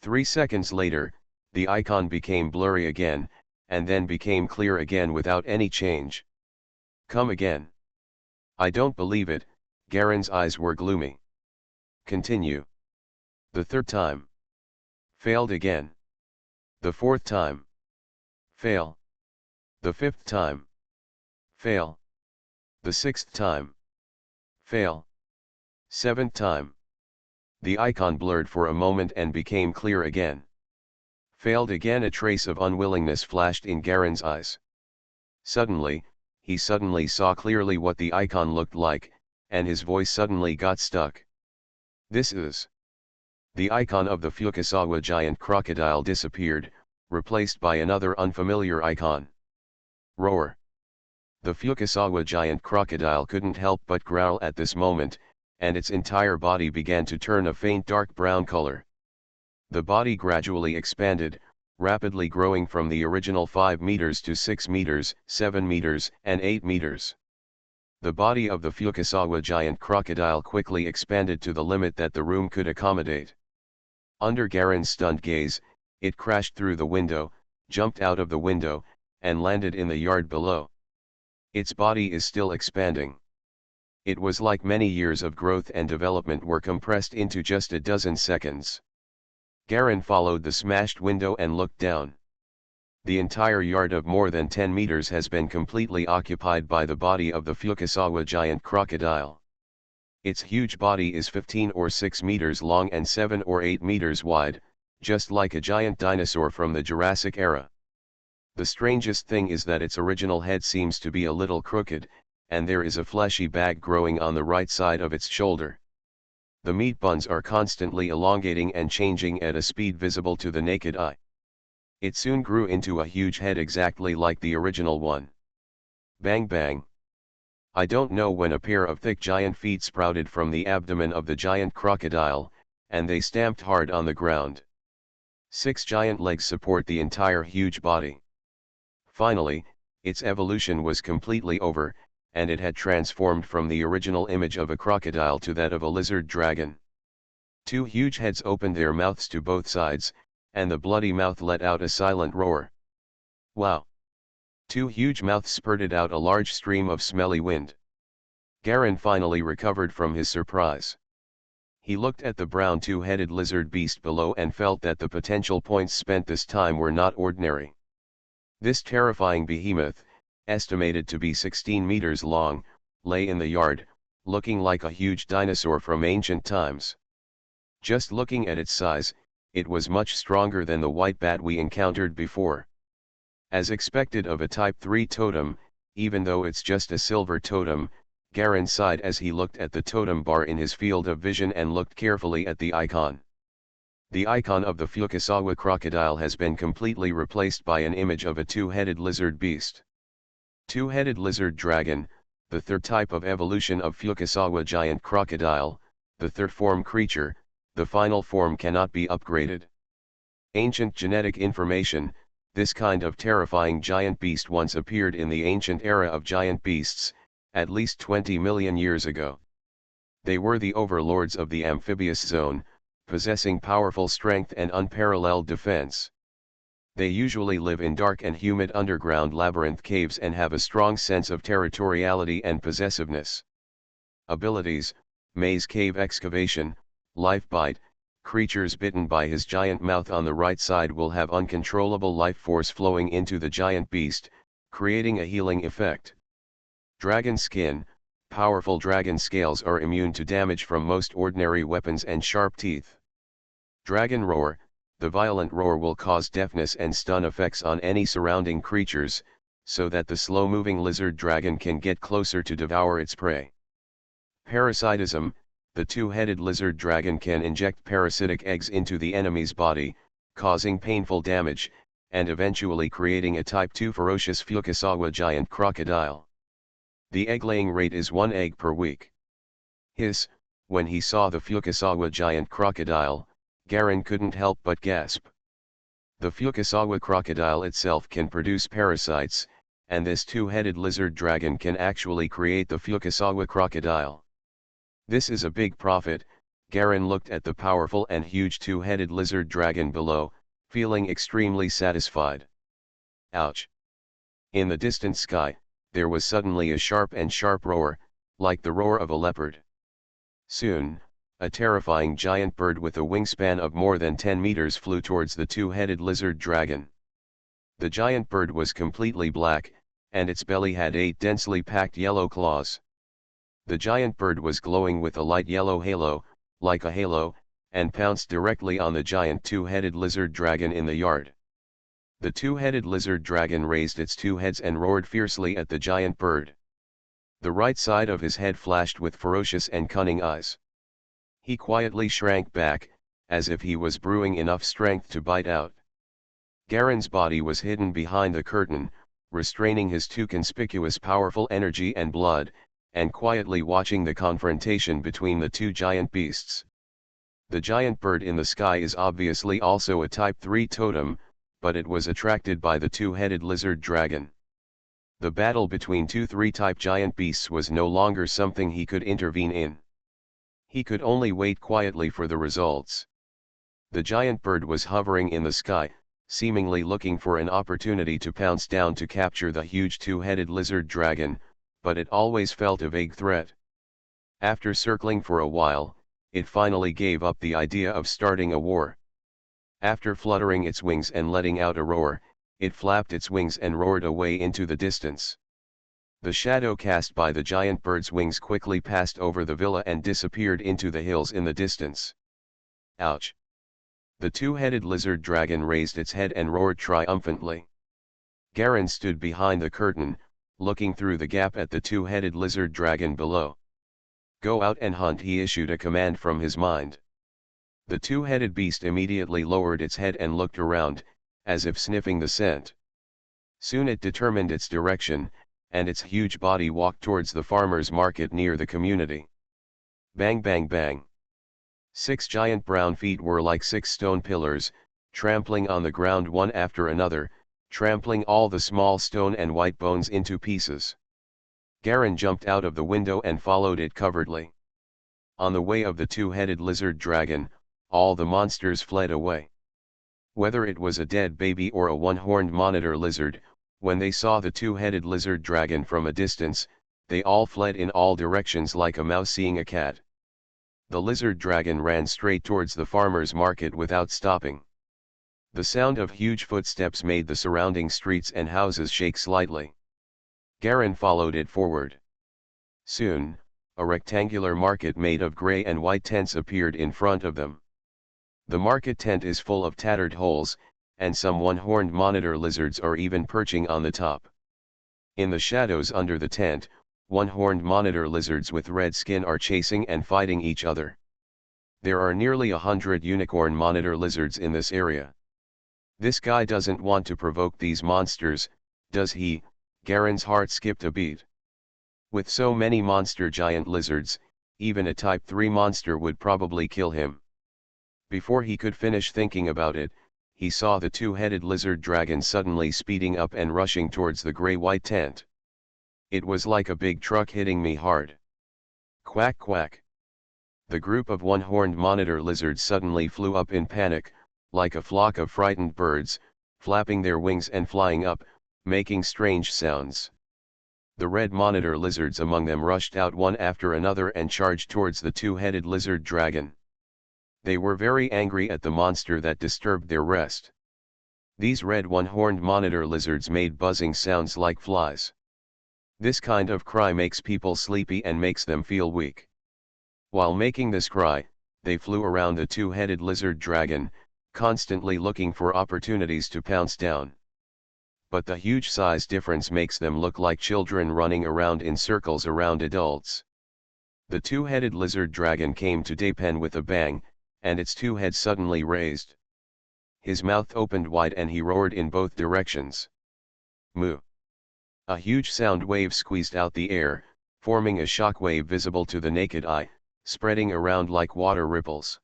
3 seconds later, the icon became blurry again, and then became clear again without any change. "Come again." "I don't believe it." Garen's eyes were gloomy. Continue. The third time. Failed again. The fourth time. Fail. The fifth time. Fail. The sixth time. Fail. Seventh time. The icon blurred for a moment and became clear again. Failed again. A trace of unwillingness flashed in Garen's eyes. Suddenly, he suddenly saw clearly what the icon looked like, and his voice suddenly got stuck. This is... The icon of the Fukasawa giant crocodile disappeared, replaced by another unfamiliar icon. Roar. The Fukasawa giant crocodile couldn't help but growl at this moment, and its entire body began to turn a faint dark brown color. The body gradually expanded, rapidly growing from the original 5 meters to 6 meters, 7 meters, and 8 meters. The body of the Fukasawa giant crocodile quickly expanded to the limit that the room could accommodate. Under Garen's stunned gaze, it crashed through the window, jumped out of the window, and landed in the yard below. Its body is still expanding. It was like many years of growth and development were compressed into just a dozen seconds. Garen followed the smashed window and looked down. The entire yard of more than 10 meters has been completely occupied by the body of the Fukasawa giant crocodile. Its huge body is 15 or 6 meters long and 7 or 8 meters wide, just like a giant dinosaur from the Jurassic era. The strangest thing is that its original head seems to be a little crooked, and there is a fleshy bag growing on the right side of its shoulder. The meat buns are constantly elongating and changing at a speed visible to the naked eye. It soon grew into a huge head exactly like the original one. Bang bang. I don't know when a pair of thick giant feet sprouted from the abdomen of the giant crocodile, and they stamped hard on the ground. 6 giant legs support the entire huge body. Finally, its evolution was completely over, and it had transformed from the original image of a crocodile to that of a lizard dragon. 2 huge heads opened their mouths to both sides, and the bloody mouth let out a silent roar. Wow! 2 huge mouths spurted out a large stream of smelly wind. Garen finally recovered from his surprise. He looked at the brown 2-headed lizard beast below and felt that the potential points spent this time were not ordinary. This terrifying behemoth, estimated to be 16 meters long, lay in the yard, looking like a huge dinosaur from ancient times. Just looking at its size, it was much stronger than the white bat we encountered before. As expected of a Type 3 totem, even though it's just a silver totem, Garen sighed as he looked at the totem bar in his field of vision and looked carefully at the icon. The icon of the Fukasawa crocodile has been completely replaced by an image of a 2-headed lizard beast. 2-headed lizard dragon, the third type of evolution of Fukasawa giant crocodile, the third form creature, the final form cannot be upgraded. Ancient genetic information. This kind of terrifying giant beast once appeared in the ancient era of giant beasts, at least 20 million years ago. They were the overlords of the amphibious zone, possessing powerful strength and unparalleled defense. They usually live in dark and humid underground labyrinth caves and have a strong sense of territoriality and possessiveness. Abilities: maze cave excavation, life bite. Creatures bitten by his giant mouth on the right side will have uncontrollable life force flowing into the giant beast, creating a healing effect. Dragon skin. Powerful dragon scales are immune to damage from most ordinary weapons and sharp teeth. Dragon roar. The violent roar will cause deafness and stun effects on any surrounding creatures, so that the slow-moving lizard dragon can get closer to devour its prey. Parasitism. The 2-headed lizard dragon can inject parasitic eggs into the enemy's body, causing painful damage, and eventually creating a Type 2 ferocious Fukasawa giant crocodile. The egg-laying rate is 1 egg per week. Hiss. When he saw the Fukasawa giant crocodile, Garen couldn't help but gasp. The Fukasawa crocodile itself can produce parasites, and this 2-headed lizard dragon can actually create the Fukasawa crocodile. This is a big profit. Garen looked at the powerful and huge 2-headed lizard dragon below, feeling extremely satisfied. Ouch! In the distant sky, there was suddenly a sharp roar, like the roar of a leopard. Soon, A terrifying giant bird with a wingspan of more than 10 meters flew towards the two-headed lizard dragon. The giant bird was completely black, and its belly had 8 densely packed yellow claws. The giant bird was glowing with a light yellow halo, like a halo, and pounced directly on the giant two-headed lizard dragon in the yard. The two-headed lizard dragon raised its 2 heads and roared fiercely at the giant bird. The right side of his head flashed with ferocious and cunning eyes. He quietly shrank back, as if he was brewing enough strength to bite out. Garen's body was hidden behind the curtain, restraining his too conspicuous powerful energy and blood, and quietly watching the confrontation between the two giant beasts. The giant bird in the sky is obviously also a Type 3 totem, but it was attracted by the two-headed lizard dragon. The battle between 2-3 type giant beasts was no longer something he could intervene in. He could only wait quietly for the results. The giant bird was hovering in the sky, seemingly looking for an opportunity to pounce down to capture the huge two-headed lizard dragon, but it always felt a vague threat. After circling for a while, it finally gave up the idea of starting a war. After fluttering its wings and letting out a roar, it flapped its wings and roared away into the distance. The shadow cast by the giant bird's wings quickly passed over the villa and disappeared into the hills in the distance. Ouch! The two-headed lizard dragon raised its head and roared triumphantly. Garen stood behind the curtain, looking through the gap at the two-headed lizard dragon below. Go out and hunt, he issued a command from his mind. The two-headed beast immediately lowered its head and looked around, as if sniffing the scent. Soon it determined its direction, and its huge body walked towards the farmer's market near the community. Bang bang bang. 6 giant brown feet were like 6 stone pillars, trampling on the ground one after another, trampling all the small stone and white bones into pieces. Garen jumped out of the window and followed it covertly. On the way of the two-headed lizard dragon, all the monsters fled away. Whether it was a dead baby or a one-horned monitor lizard, when they saw the two-headed lizard dragon from a distance, they all fled in all directions like a mouse seeing a cat. The lizard dragon ran straight towards the farmer's market without stopping. The sound of huge footsteps made the surrounding streets and houses shake slightly. Garen followed it forward. Soon, a rectangular market made of gray and white tents appeared in front of them. The market tent is full of tattered holes, and some one-horned monitor lizards are even perching on the top. In the shadows under the tent, one-horned monitor lizards with red skin are chasing and fighting each other. There are nearly 100 unicorn monitor lizards in this area. This guy doesn't want to provoke these monsters, does he? Garen's heart skipped a beat. With so many monster giant lizards, even a Type 3 monster would probably kill him. Before he could finish thinking about it, he saw the two-headed lizard dragon suddenly speeding up and rushing towards the gray-white tent. It was like a big truck hitting me hard. Quack quack. The group of one-horned monitor lizards suddenly flew up in panic, like a flock of frightened birds, flapping their wings and flying up, making strange sounds. The red monitor lizards among them rushed out one after another and charged towards the two-headed lizard dragon. They were very angry at the monster that disturbed their rest. These red one-horned monitor lizards made buzzing sounds like flies. This kind of cry makes people sleepy and makes them feel weak. While making this cry, they flew around the two-headed lizard dragon, constantly looking for opportunities to pounce down. But the huge size difference makes them look like children running around in circles around adults. The two-headed lizard dragon came to Dapen with a bang, and its 2 heads suddenly raised. His mouth opened wide and he roared in both directions. Moo! A huge sound wave squeezed out the air, forming a shock wave visible to the naked eye, spreading around like water ripples.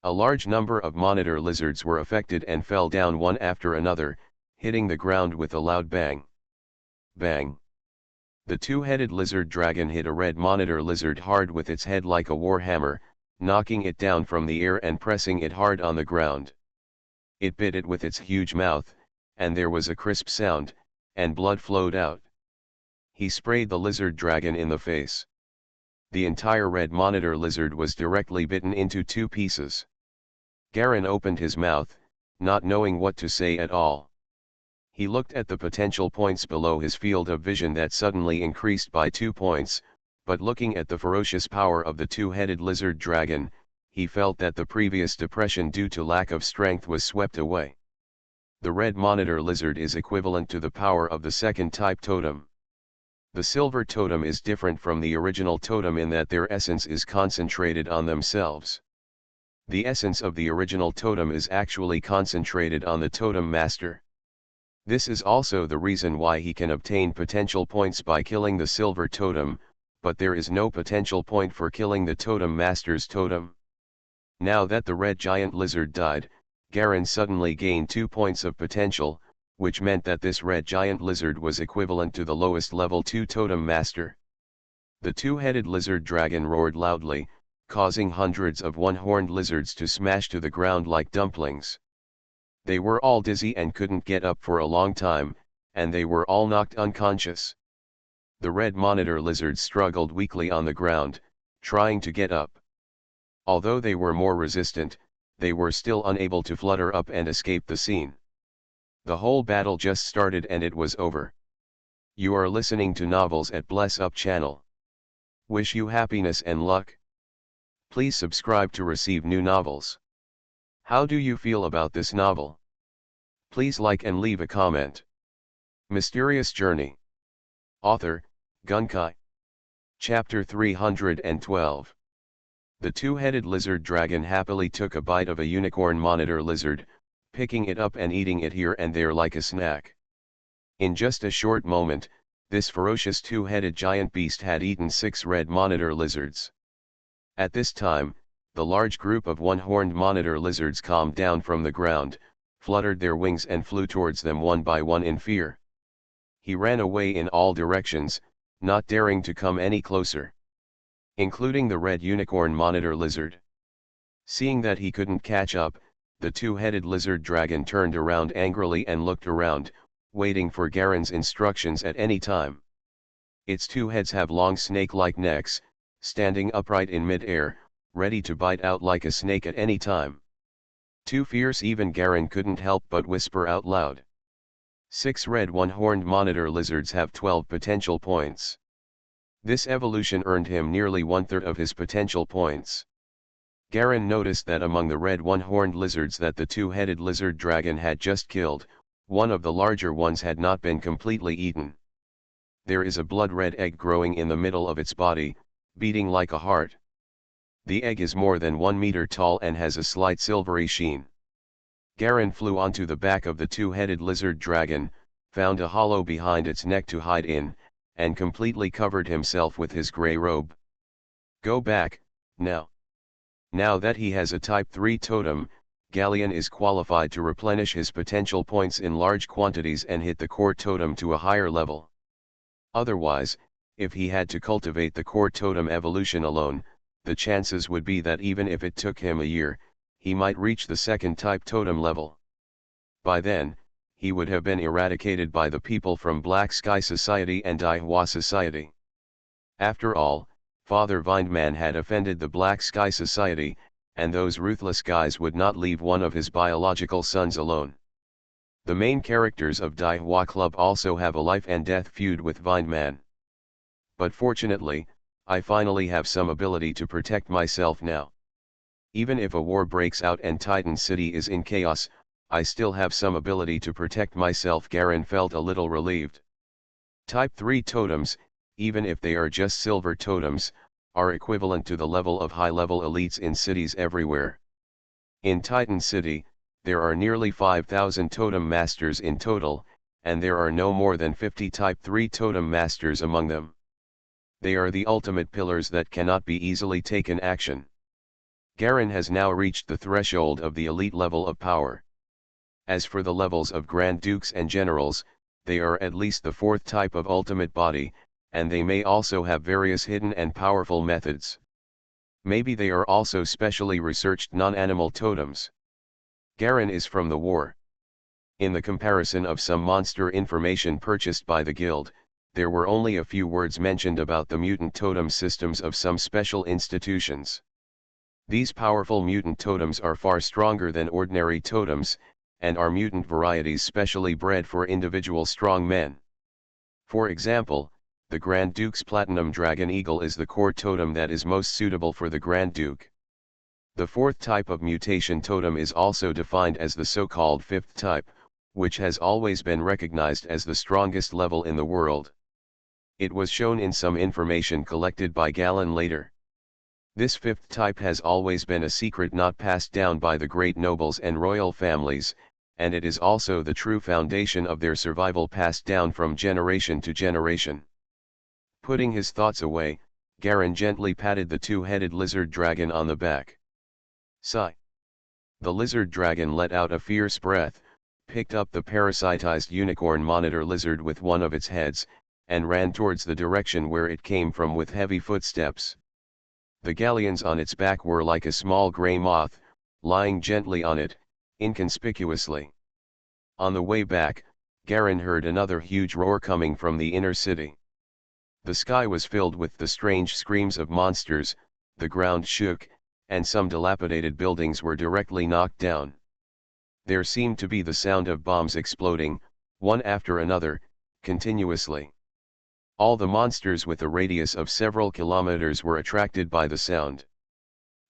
A large number of monitor lizards were affected and fell down one after another, hitting the ground with a loud bang. Bang! The two-headed lizard dragon hit a red monitor lizard hard with its head like a war hammer, knocking it down from the air and pressing it hard on the ground. It bit it with its huge mouth, and there was a crisp sound, and blood flowed out. He sprayed the lizard dragon in the face. the entire red monitor lizard was directly bitten into two pieces. Garen opened his mouth, not knowing what to say at all. He looked at the potential points below his field of vision that suddenly increased by 2 points, but looking at the ferocious power of the two-headed lizard dragon, he felt that the previous depression due to lack of strength was swept away. The red monitor lizard is equivalent to the power of the second type totem. The silver totem is different from the original totem in that their essence is concentrated on themselves. The essence of the original totem is actually concentrated on the totem master. This is also the reason why he can obtain potential points by killing the silver totem, but there is no potential point for killing the totem master's totem. Now that the red giant lizard died, Garen suddenly gained 2 points of potential, which meant that this red giant lizard was equivalent to the lowest level 2 totem master. The two-headed lizard dragon roared loudly, causing hundreds of one-horned lizards to smash to the ground like dumplings. They were all dizzy and couldn't get up for a long time, and they were all knocked unconscious. The red monitor lizards struggled weakly on the ground, trying to get up. Although they were more resistant, they were still unable to flutter up and escape the scene. The whole battle just started and it was over. You are listening to Novels at Bless Up channel. Wish you happiness and luck. Please subscribe to receive new novels. How do you feel about this novel? Please like and leave a comment. Mysterious Journey. Author, Gunkai. Chapter 312. The two-headed lizard dragon happily took a bite of a unicorn monitor lizard, picking it up and eating it here and there like a snack. In just a short moment, this ferocious two-headed giant beast had eaten 6 red monitor lizards. At this time, the large group of one-horned monitor lizards calmed down from the ground, fluttered their wings and flew towards them one by one in fear. He ran away in all directions, not daring to come any closer, including the red unicorn monitor lizard. Seeing that he couldn't catch up, the two-headed lizard dragon turned around angrily and looked around, waiting for Garen's instructions at any time. Its two heads have long snake-like necks, standing upright in mid-air, ready to bite out like a snake at any time. Too fierce even Garen couldn't help but whisper out loud. 6 red one-horned monitor lizards have 12 potential points. This evolution earned him nearly 1/3 of his potential points. Garen noticed that among the red one-horned lizards that the two-headed lizard dragon had just killed, one of the larger ones had not been completely eaten. There is a blood-red egg growing in the middle of its body, beating like a heart. The egg is more than 1 meter tall and has a slight silvery sheen. Garen flew onto the back of the two-headed lizard dragon, found a hollow behind its neck to hide in, and completely covered himself with his gray robe. Go back, now. Now that he has a Type 3 totem, Galleon is qualified to replenish his potential points in large quantities and hit the core totem to a higher level. Otherwise, if he had to cultivate the core totem evolution alone, the chances would be that even if it took him a year, he might reach the second type totem level. By then, he would have been eradicated by the people from Black Sky Society and Daihua Society. After all, Father Vindman had offended the Black Sky Society, and those ruthless guys would not leave one of his biological sons alone. The main characters of Daihua Club also have a life and death feud with Vindman. But fortunately, I finally have some ability to protect myself now. Even if a war breaks out and Titan City is in chaos, I still have some ability to protect myself. Garen felt a little relieved. Type 3 totems, even if they are just silver totems, are equivalent to the level of high-level elites in cities everywhere. In Titan City, there are nearly 5,000 totem masters in total, and there are no more than 50 Type 3 totem masters among them. They are the ultimate pillars that cannot be easily taken action. Garen has now reached the threshold of the elite level of power. As for the levels of Grand Dukes and Generals, they are at least the 4th type of ultimate body, and they may also have various hidden and powerful methods. Maybe they are also specially researched non-animal totems. Garen is from the war. In the comparison of some monster information purchased by the guild, there were only a few words mentioned about the mutant totem systems of some special institutions. These powerful mutant totems are far stronger than ordinary totems, and are mutant varieties specially bred for individual strong men. For example, the Grand Duke's Platinum Dragon Eagle is the core totem that is most suitable for the Grand Duke. The fourth type of mutation totem is also defined as the so-called fifth type, which has always been recognized as the strongest level in the world. It was shown in some information collected by Galen later. This fifth type has always been a secret not passed down by the great nobles and royal families, and it is also the true foundation of their survival passed down from generation to generation. Putting his thoughts away, Garen gently patted the two-headed lizard dragon on the back. Sigh. The lizard dragon let out a fierce breath, picked up the parasitized unicorn monitor lizard with one of its heads, and ran towards the direction where it came from with heavy footsteps. The galleons on its back were like a small gray moth, lying gently on it, inconspicuously. On the way back, Garen heard another huge roar coming from the inner city. The sky was filled with the strange screams of monsters, the ground shook, and some dilapidated buildings were directly knocked down. There seemed to be the sound of bombs exploding, one after another, continuously. All the monsters with a radius of several kilometers were attracted by the sound.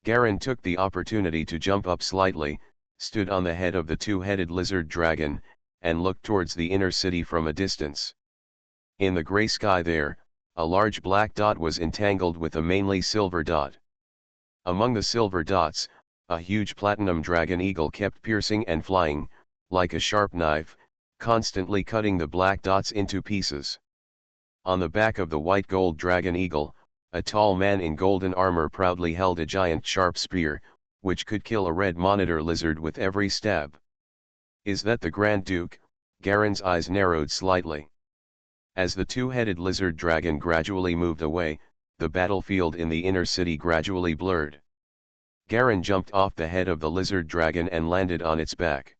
Garen took the opportunity to jump up slightly, stood on the head of the two-headed lizard dragon, and looked towards the inner city from a distance. In the gray sky there, a large black dot was entangled with a mainly silver dot. Among the silver dots, a huge platinum dragon eagle kept piercing and flying, like a sharp knife, constantly cutting the black dots into pieces. On the back of the white gold dragon eagle, a tall man in golden armor proudly held a giant sharp spear, which could kill a red monitor lizard with every stab. Is that the Grand Duke? Garen's eyes narrowed slightly. As the two-headed lizard dragon gradually moved away, the battlefield in the inner city gradually blurred. Garen jumped off the head of the lizard dragon and landed on its back.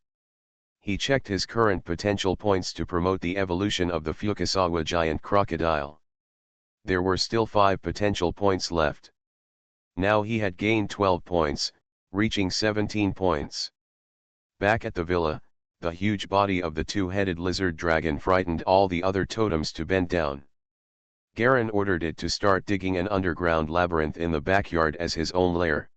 He checked his current potential points to promote the evolution of the Fukasawa giant crocodile. There were still 5 potential points left. Now he had gained 12 points, reaching 17 points. Back at the villa, the huge body of the two-headed lizard dragon frightened all the other totems to bend down. Garen ordered it to start digging an underground labyrinth in the backyard as his own lair.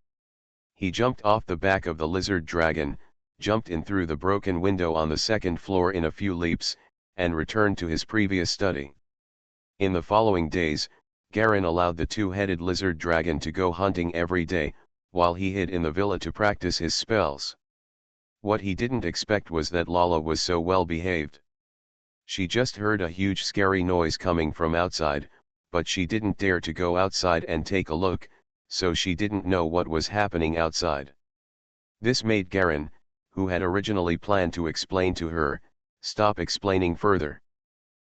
He jumped off the back of the lizard dragon, jumped in through the broken window on the second floor in a few leaps, and returned to his previous study. In the following days, Garen allowed the two-headed lizard dragon to go hunting every day, while he hid in the villa to practice his spells. What he didn't expect was that Lala was so well behaved. She just heard a huge scary noise coming from outside, but she didn't dare to go outside and take a look, so she didn't know what was happening outside. This made Garen, who had originally planned to explain to her, stop explaining further.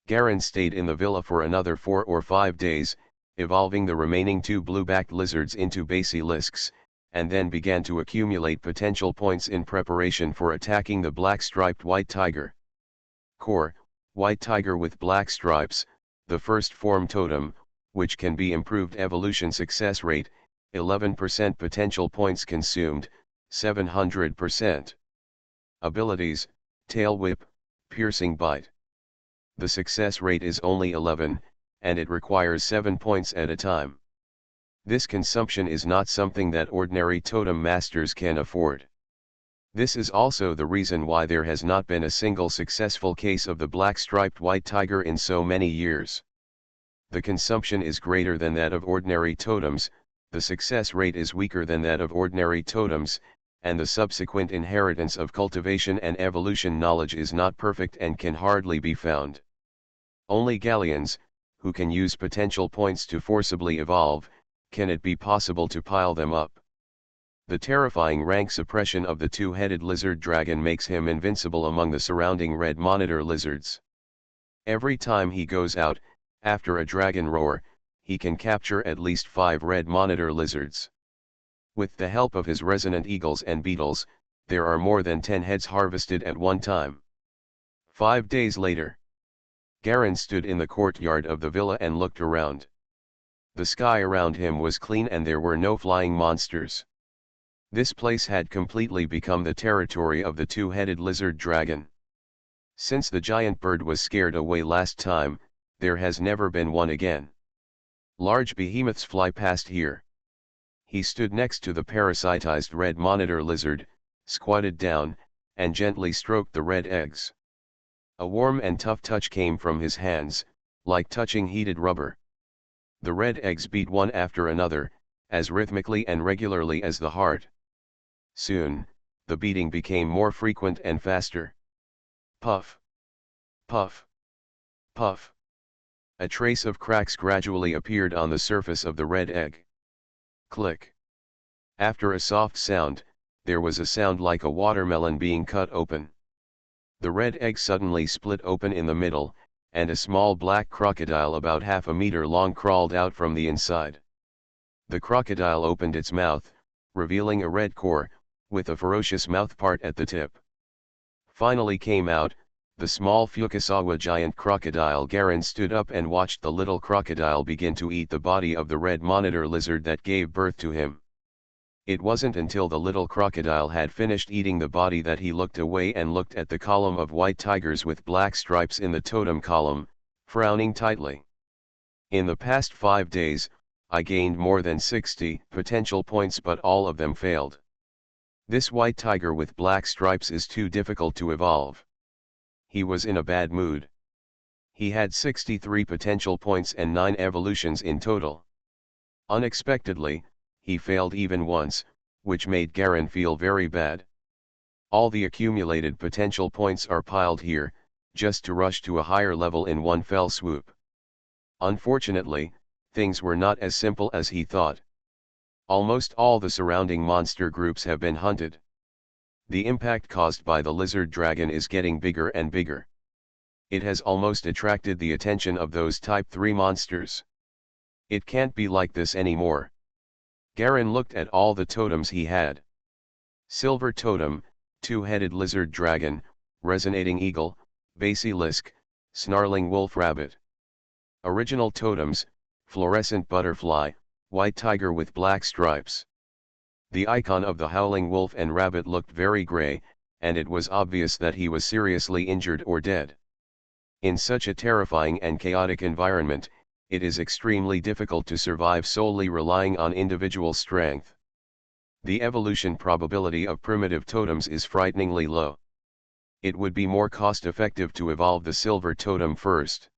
Garen stayed in the villa for another 4 or 5 days, evolving the remaining 2 blue-backed lizards into basilisks, and then began to accumulate potential points in preparation for attacking the black-striped white tiger. Core, white tiger with black stripes, the first form totem, which can be improved evolution success rate, 11% potential points consumed, 700%. Abilities, tail whip, piercing bite. The success rate is only 11, and it requires 7 points at a time. This consumption is not something that ordinary totem masters can afford. This is also the reason why there has not been a single successful case of the black-striped white tiger in so many years. The consumption is greater than that of ordinary totems, the success rate is weaker than that of ordinary totems, and the subsequent inheritance of cultivation and evolution knowledge is not perfect and can hardly be found. Only galleons, who can use potential points to forcibly evolve, can it be possible to pile them up. The terrifying rank suppression of the two-headed lizard dragon makes him invincible among the surrounding red monitor lizards. Every time he goes out, after a dragon roar, he can capture at least 5 red monitor lizards. With the help of his resonant eagles and beetles, there are more than 10 heads harvested at one time. 5 days later, Garen stood in the courtyard of the villa and looked around. The sky around him was clean and there were no flying monsters. This place had completely become the territory of the two-headed lizard dragon. Since the giant bird was scared away last time, there has never been one again. Large behemoths fly past here. He stood next to the parasitized red monitor lizard, squatted down, and gently stroked the red eggs. A warm and tough touch came from his hands, like touching heated rubber. The red eggs beat one after another, as rhythmically and regularly as the heart. Soon, the beating became more frequent and faster. Puff! Puff! Puff! A trace of cracks gradually appeared on the surface of the red egg. Click! After a soft sound, there was a sound like a watermelon being cut open. The red egg suddenly split open in the middle, and a small black crocodile about half a meter long crawled out from the inside. The crocodile opened its mouth, revealing a red core, with a ferocious mouthpart at the tip. Finally came out, the small Fukasawa giant crocodile. Garen stood up and watched the little crocodile begin to eat the body of the red monitor lizard that gave birth to him. It wasn't until the little crocodile had finished eating the body that he looked away and looked at the column of white tigers with black stripes in the totem column, frowning tightly. In the past 5 days, I gained more than 60 potential points, but all of them failed. This white tiger with black stripes is too difficult to evolve. He was in a bad mood. He had 63 potential points and 9 evolutions in total. Unexpectedly, he failed even once, which made Garen feel very bad. All the accumulated potential points are piled here, just to rush to a higher level in one fell swoop. Unfortunately, things were not as simple as he thought. Almost all the surrounding monster groups have been hunted. The impact caused by the lizard dragon is getting bigger and bigger. It has almost attracted the attention of those Type 3 monsters. It can't be like this anymore. Garen looked at all the totems he had. Silver totem, two-headed lizard dragon, resonating eagle, basilisk, snarling wolf rabbit. Original totems, fluorescent butterfly, white tiger with black stripes. The icon of the howling wolf and rabbit looked very gray, and it was obvious that he was seriously injured or dead. In such a terrifying and chaotic environment, it is extremely difficult to survive solely relying on individual strength. The evolution probability of primitive totems is frighteningly low. It would be more cost-effective to evolve the silver totem first.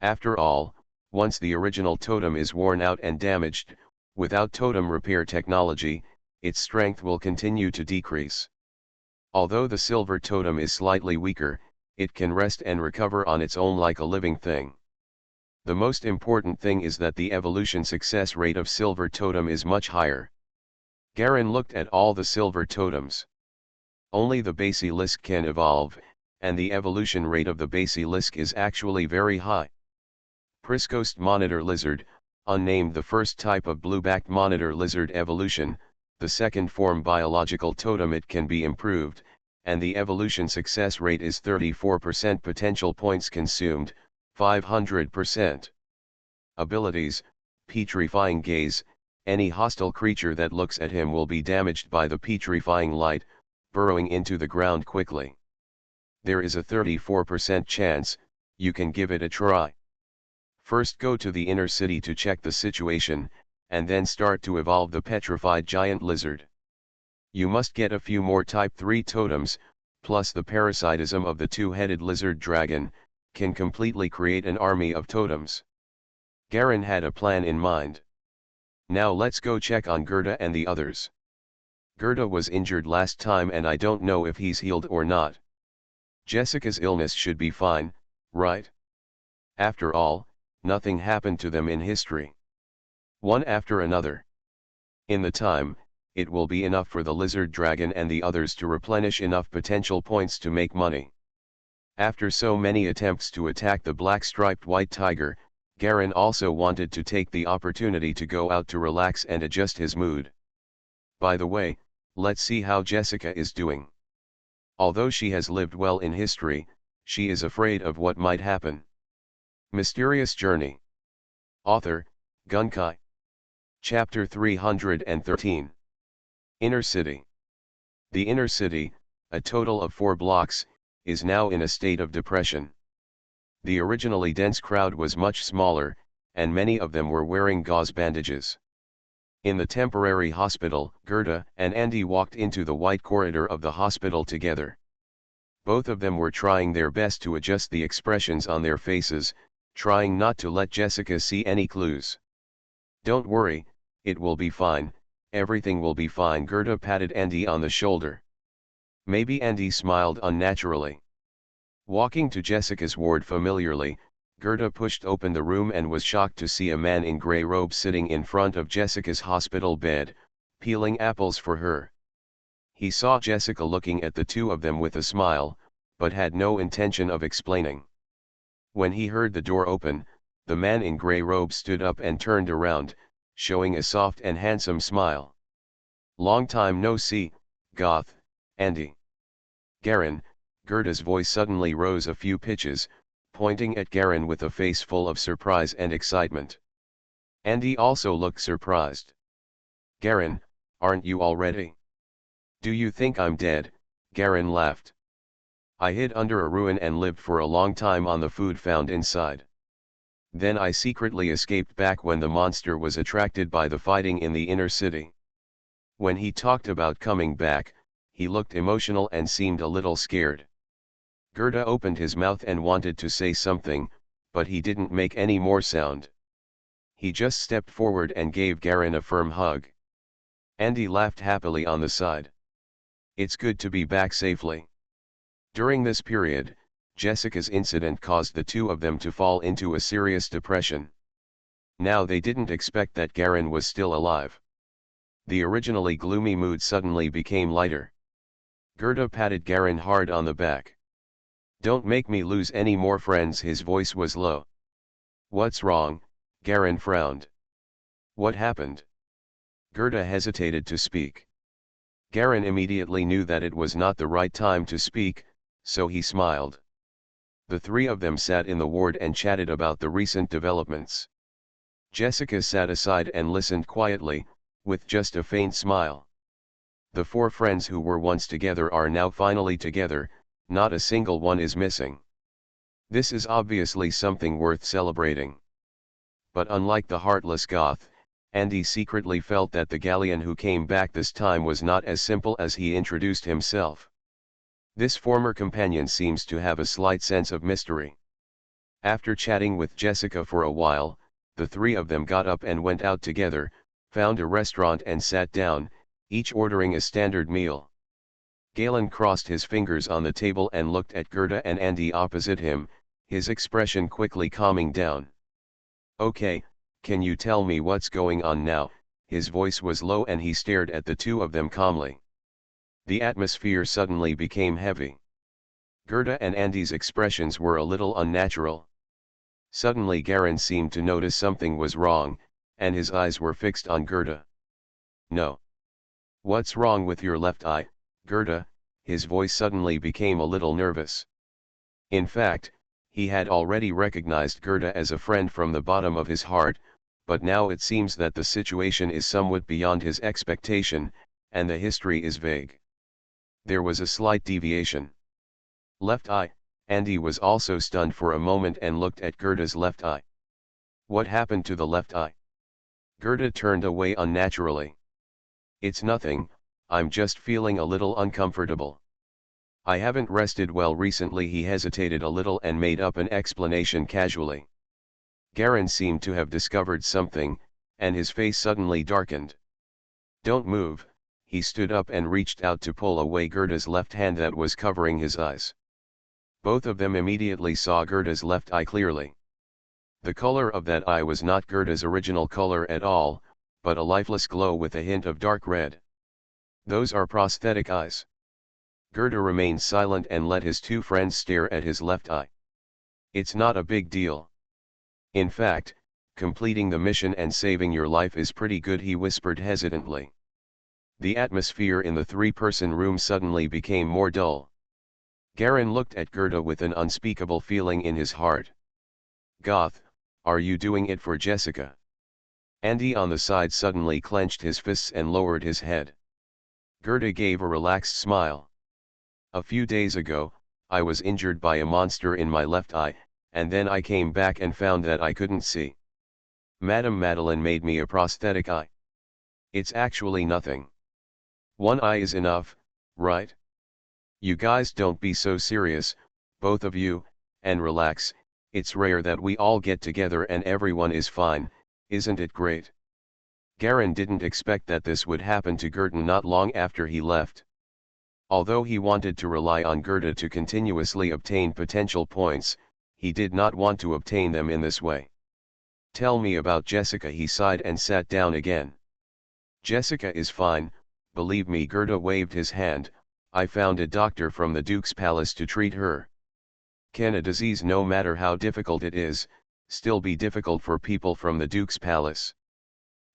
After all, once the original totem is worn out and damaged, without totem repair technology, its strength will continue to decrease. Although the silver totem is slightly weaker, it can rest and recover on its own like a living thing. The most important thing is that the evolution success rate of silver totem is much higher. Garen looked at all the silver totems. Only the basilisk can evolve, and the evolution rate of the basilisk is actually very high. Priscoast monitor lizard, unnamed, the first type of blue-backed monitor lizard evolution, the second form biological totem. It can be improved, and the evolution success rate is 34% potential points consumed, 500%. Abilities, petrifying gaze, any hostile creature that looks at him will be damaged by the petrifying light, burrowing into the ground quickly. There is a 34% chance, you can give it a try. First go to the inner city to check the situation, and then start to evolve the petrified giant lizard. You must get a few more Type 3 totems, plus the parasitism of the two-headed lizard dragon, can completely create an army of totems. Garen had a plan in mind. Now let's go check on Gerda and the others. Gerda was injured last time and I don't know if he's healed or not. Jessica's illness should be fine, right? After all, nothing happened to them in history. One after another. In the time, it will be enough for the lizard dragon and the others to replenish enough potential points to make money. After so many attempts to attack the black-striped white tiger, Garen also wanted to take the opportunity to go out to relax and adjust his mood. By the way, let's see how Jessica is doing. Although she has lived well in history, she is afraid of what might happen. Mysterious Journey. Author, Gunkai. Chapter 313. Inner City. The inner city, a total of 4 blocks, is now in a state of depression. The originally dense crowd was much smaller, and many of them were wearing gauze bandages. In the temporary hospital, Gerda and Andy walked into the white corridor of the hospital together. Both of them were trying their best to adjust the expressions on their faces, trying not to let Jessica see any clues. "Don't worry, it will be fine, everything will be fine." Gerda patted Andy on the shoulder. Maybe Andy smiled unnaturally. Walking to Jessica's ward familiarly, Gerda pushed open the room and was shocked to see a man in grey robes sitting in front of Jessica's hospital bed, peeling apples for her. He saw Jessica looking at the two of them with a smile, but had no intention of explaining. When he heard the door open, the man in grey robes stood up and turned around, showing a soft and handsome smile. "Long time no see, Goth, Andy." "Garen," Gerda's voice suddenly rose a few pitches, pointing at Garen with a face full of surprise and excitement. Andy also looked surprised. "Garen, aren't you already?" "Do you think I'm dead?" Garen laughed. "I hid under a ruin and lived for a long time on the food found inside. Then I secretly escaped back when the monster was attracted by the fighting in the inner city." When he talked about coming back, he looked emotional and seemed a little scared. Gerda opened his mouth and wanted to say something, but he didn't make any more sound. He just stepped forward and gave Garen a firm hug. Andy laughed happily on the side. "It's good to be back safely." During this period, Jessica's incident caused the two of them to fall into a serious depression. Now they didn't expect that Garen was still alive. The originally gloomy mood suddenly became lighter. Gerda patted Garen hard on the back. "Don't make me lose any more friends." His voice was low. "What's wrong?" Garen frowned. "What happened?" Gerda hesitated to speak. Garen immediately knew that it was not the right time to speak, so he smiled. The three of them sat in the ward and chatted about the recent developments. Jessica sat aside and listened quietly, with just a faint smile. The 4 friends who were once together are now finally together, not a single one is missing. This is obviously something worth celebrating. But unlike the heartless Goth, Andy secretly felt that the Galleon who came back this time was not as simple as he introduced himself. This former companion seems to have a slight sense of mystery. After chatting with Jessica for a while, the 3 of them got up and went out together, found a restaurant and sat down, each ordering a standard meal. Galen crossed his fingers on the table and looked at Gerda and Andy opposite him, his expression quickly calming down. "Okay, can you tell me what's going on now?" His voice was low and he stared at the two of them calmly. The atmosphere suddenly became heavy. Gerda and Andy's expressions were a little unnatural. Suddenly Garen seemed to notice something was wrong, and his eyes were fixed on Gerda. "No. What's wrong with your left eye, Gerda?" His voice suddenly became a little nervous. In fact, he had already recognized Gerda as a friend from the bottom of his heart, but now it seems that the situation is somewhat beyond his expectation, and the history is vague. There was a slight deviation. "Left eye." Andy was also stunned for a moment and looked at Gerda's left eye. "What happened to the left eye?" Gerda turned away unnaturally. "It's nothing, I'm just feeling a little uncomfortable. I haven't rested well recently." He hesitated a little and made up an explanation casually. Garen seemed to have discovered something, and his face suddenly darkened. "Don't move." He stood up and reached out to pull away Gerda's left hand that was covering his eyes. Both of them immediately saw Gerda's left eye clearly. The color of that eye was not Gerda's original color at all, but a lifeless glow with a hint of dark red. "Those are prosthetic eyes." Gerda remained silent and let his 2 friends stare at his left eye. "It's not a big deal. In fact, completing the mission and saving your life is pretty good," he whispered hesitantly. The atmosphere in the 3-person room suddenly became more dull. Garen looked at Gerda with an unspeakable feeling in his heart. Goth, are you doing it for Jessica? Andy on the side suddenly clenched his fists and lowered his head. Gerda gave a relaxed smile. A few days ago, I was injured by a monster in my left eye, and then I came back and found that I couldn't see. Madame Madeline made me a prosthetic eye. It's actually nothing. One eye is enough, right? You guys don't be so serious, both of you, and relax. It's rare that we all get together and everyone is fine, isn't it great? Garen didn't expect that this would happen to Gerda not long after he left. Although he wanted to rely on Gerda to continuously obtain potential points, he did not want to obtain them in this way. Tell me about Jessica, he sighed and sat down again. Jessica is fine, believe me. Gerda waved his hand. I found a doctor from the Duke's palace to treat her. Can a disease, no matter how difficult it is, still be difficult for people from the Duke's palace?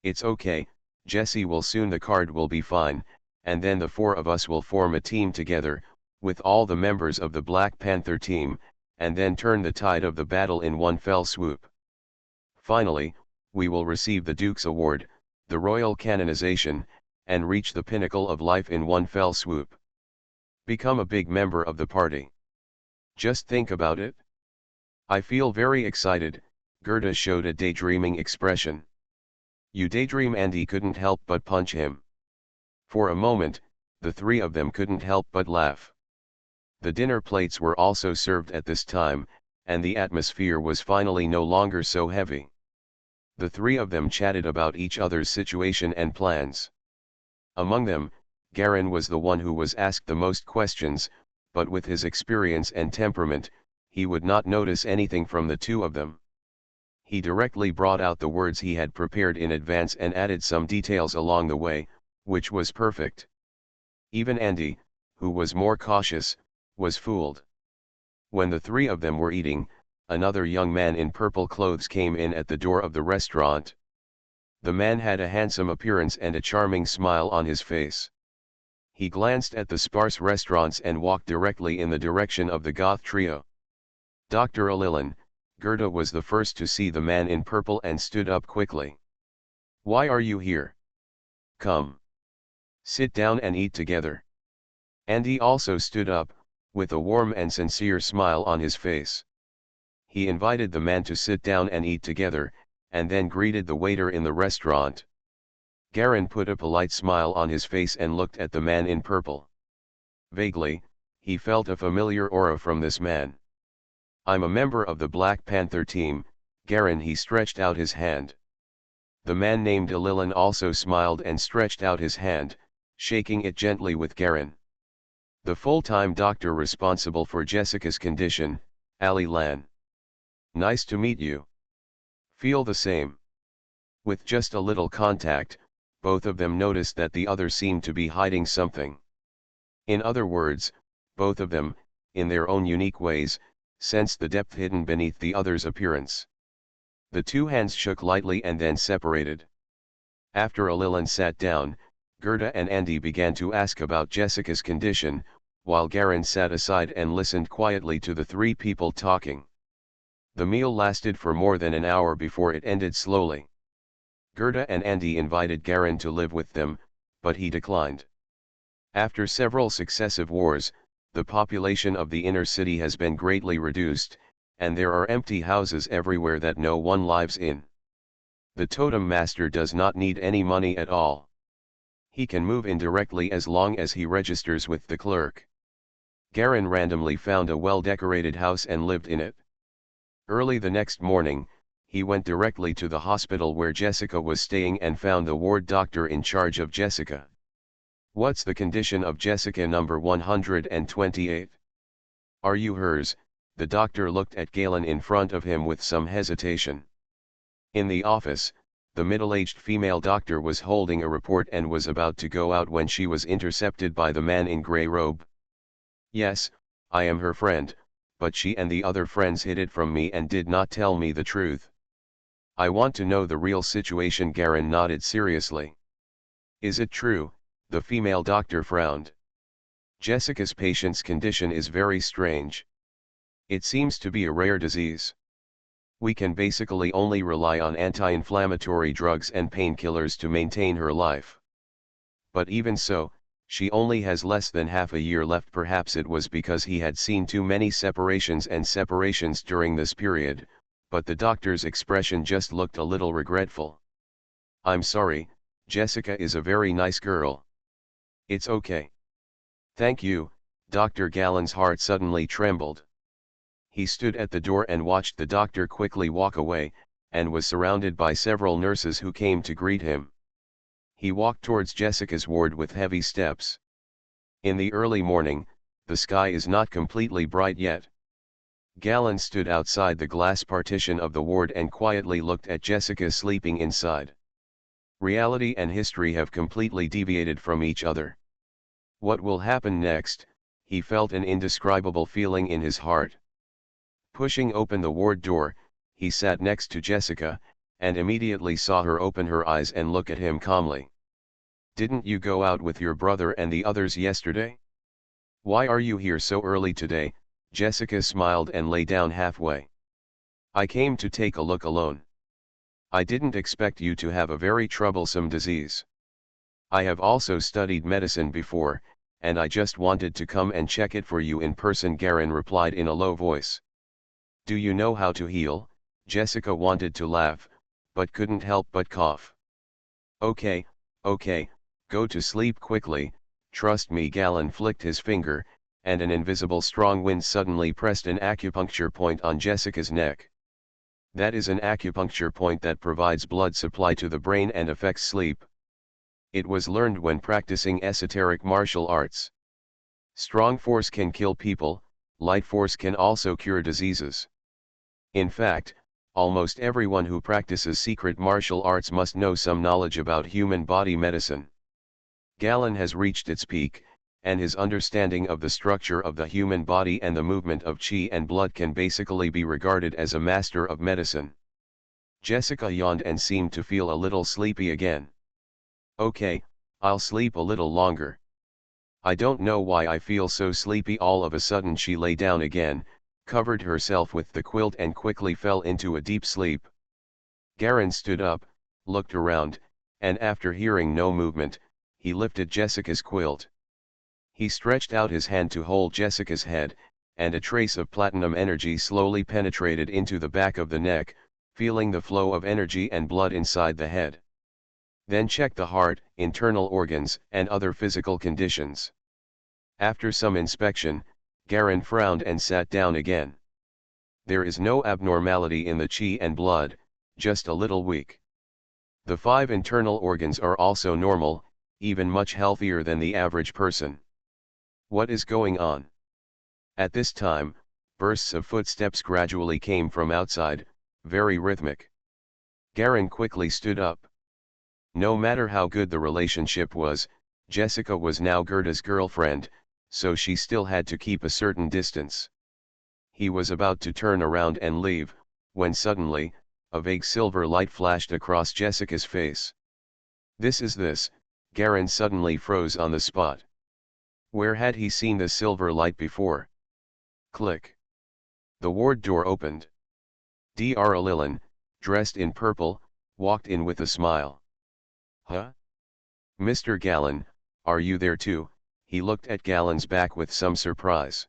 It's okay, Jessie will soon, the card will be fine, and then the four of us will form a team together, with all the members of the Black Panther team, and then turn the tide of the battle in one fell swoop. Finally, we will receive the Duke's Award, the royal canonization, and reach the pinnacle of life in one fell swoop. Become a big member of the party. Just think about it. I feel very excited. Gerda showed a daydreaming expression. You daydream? Andy couldn't help but punch him. For a moment, the three of them couldn't help but laugh. The dinner plates were also served at this time, and the atmosphere was finally no longer so heavy. The three of them chatted about each other's situation and plans. Among them, Garen was the one who was asked the most questions, but with his experience and temperament, he would not notice anything from the two of them. He directly brought out the words he had prepared in advance and added some details along the way, which was perfect. Even Andy, who was more cautious, was fooled. When the three of them were eating, another young man in purple clothes came in at the door of the restaurant. The man had a handsome appearance and a charming smile on his face. He glanced at the sparse restaurants and walked directly in the direction of the Goth trio. Dr. Alilin, Gerda was the first to see the man in purple and stood up quickly. Why are you here? Come. Sit down and eat together. Andy also stood up, with a warm and sincere smile on his face. He invited the man to sit down and eat together, and then greeted the waiter in the restaurant. Garen put a polite smile on his face and looked at the man in purple. Vaguely, he felt a familiar aura from this man. I'm a member of the Black Panther team, Garen. He stretched out his hand. The man named Alilin also smiled and stretched out his hand, shaking it gently with Garen. The full-time doctor responsible for Jessica's condition, Ali Lan. Nice to meet you. Feel the same. With just a little contact, both of them noticed that the other seemed to be hiding something. In other words, both of them, in their own unique ways, sensed the depth hidden beneath the other's appearance. The two hands shook lightly and then separated. After Alilin sat down, Gerda and Andy began to ask about Jessica's condition, while Garen sat aside and listened quietly to the three people talking. The meal lasted for more than an hour before it ended slowly. Gerda and Andy invited Garen to live with them, but he declined. After several successive wars, the population of the inner city has been greatly reduced, and there are empty houses everywhere that no one lives in. The totem master does not need any money at all. He can move in directly as long as he registers with the clerk. Garen randomly found a well-decorated house and lived in it. Early the next morning, he went directly to the hospital where Jessica was staying and found the ward doctor in charge of Jessica. What's the condition of Jessica number 128? Are you hers? The doctor looked at Galen in front of him with some hesitation. In the office, the middle-aged female doctor was holding a report and was about to go out when she was intercepted by the man in grey robe. Yes, I am her friend, but she and the other friends hid it from me and did not tell me the truth. I want to know the real situation. Garen nodded seriously. Is it true? The female doctor frowned. Jessica's patient's condition is very strange. It seems to be a rare disease. We can basically only rely on anti-inflammatory drugs and painkillers to maintain her life. But even so, she only has less than half a year left. Perhaps it was because he had seen too many separations during this period, but the doctor's expression just looked a little regretful. I'm sorry, Jessica is a very nice girl. It's okay. Thank you. Dr. Gallen's heart suddenly trembled. He stood at the door and watched the doctor quickly walk away, and was surrounded by several nurses who came to greet him. He walked towards Jessica's ward with heavy steps. In the early morning, the sky is not completely bright yet. Gallen stood outside the glass partition of the ward and quietly looked at Jessica sleeping inside. Reality and history have completely deviated from each other. What will happen next? He felt an indescribable feeling in his heart. Pushing open the ward door, he sat next to Jessica, and immediately saw her open her eyes and look at him calmly. Didn't you go out with your brother and the others yesterday? Why are you here so early today? Jessica smiled and lay down halfway. I came to take a look alone. I didn't expect you to have a very troublesome disease. I have also studied medicine before, and I just wanted to come and check it for you in person. Garen replied in a low voice. Do you know how to heal? Jessica wanted to laugh, but couldn't help but cough. Okay, go to sleep quickly, trust me. Gallen flicked his finger, and an invisible strong wind suddenly pressed an acupuncture point on Jessica's neck. That is an acupuncture point that provides blood supply to the brain and affects sleep. It was learned when practicing esoteric martial arts. Strong force can kill people, light force can also cure diseases. In fact, almost everyone who practices secret martial arts must know some knowledge about human body medicine. Gallen has reached its peak, and his understanding of the structure of the human body and the movement of chi and blood can basically be regarded as a master of medicine. Jessica yawned and seemed to feel a little sleepy again. Okay, I'll sleep a little longer. I don't know why I feel so sleepy all of a sudden. She lay down again, covered herself with the quilt and quickly fell into a deep sleep. Garen stood up, looked around, and after hearing no movement, he lifted Jessica's quilt. He stretched out his hand to hold Jessica's head, and a trace of platinum energy slowly penetrated into the back of the neck, feeling the flow of energy and blood inside the head. Then checked the heart, internal organs, and other physical conditions. After some inspection, Garen frowned and sat down again. There is no abnormality in the chi and blood, just a little weak. The 5 internal organs are also normal, even much healthier than the average person. What is going on? At this time, bursts of footsteps gradually came from outside, very rhythmic. Garen quickly stood up. No matter how good the relationship was, Jessica was now Gerda's girlfriend, so she still had to keep a certain distance. He was about to turn around and leave, when suddenly, a vague silver light flashed across Jessica's face. This, Garen suddenly froze on the spot. Where had he seen the silver light before? Click. The ward door opened. Dr. Lilin, dressed in purple, walked in with a smile. Huh? Mr. Gallen, are you there too? He looked at Gallen's back with some surprise.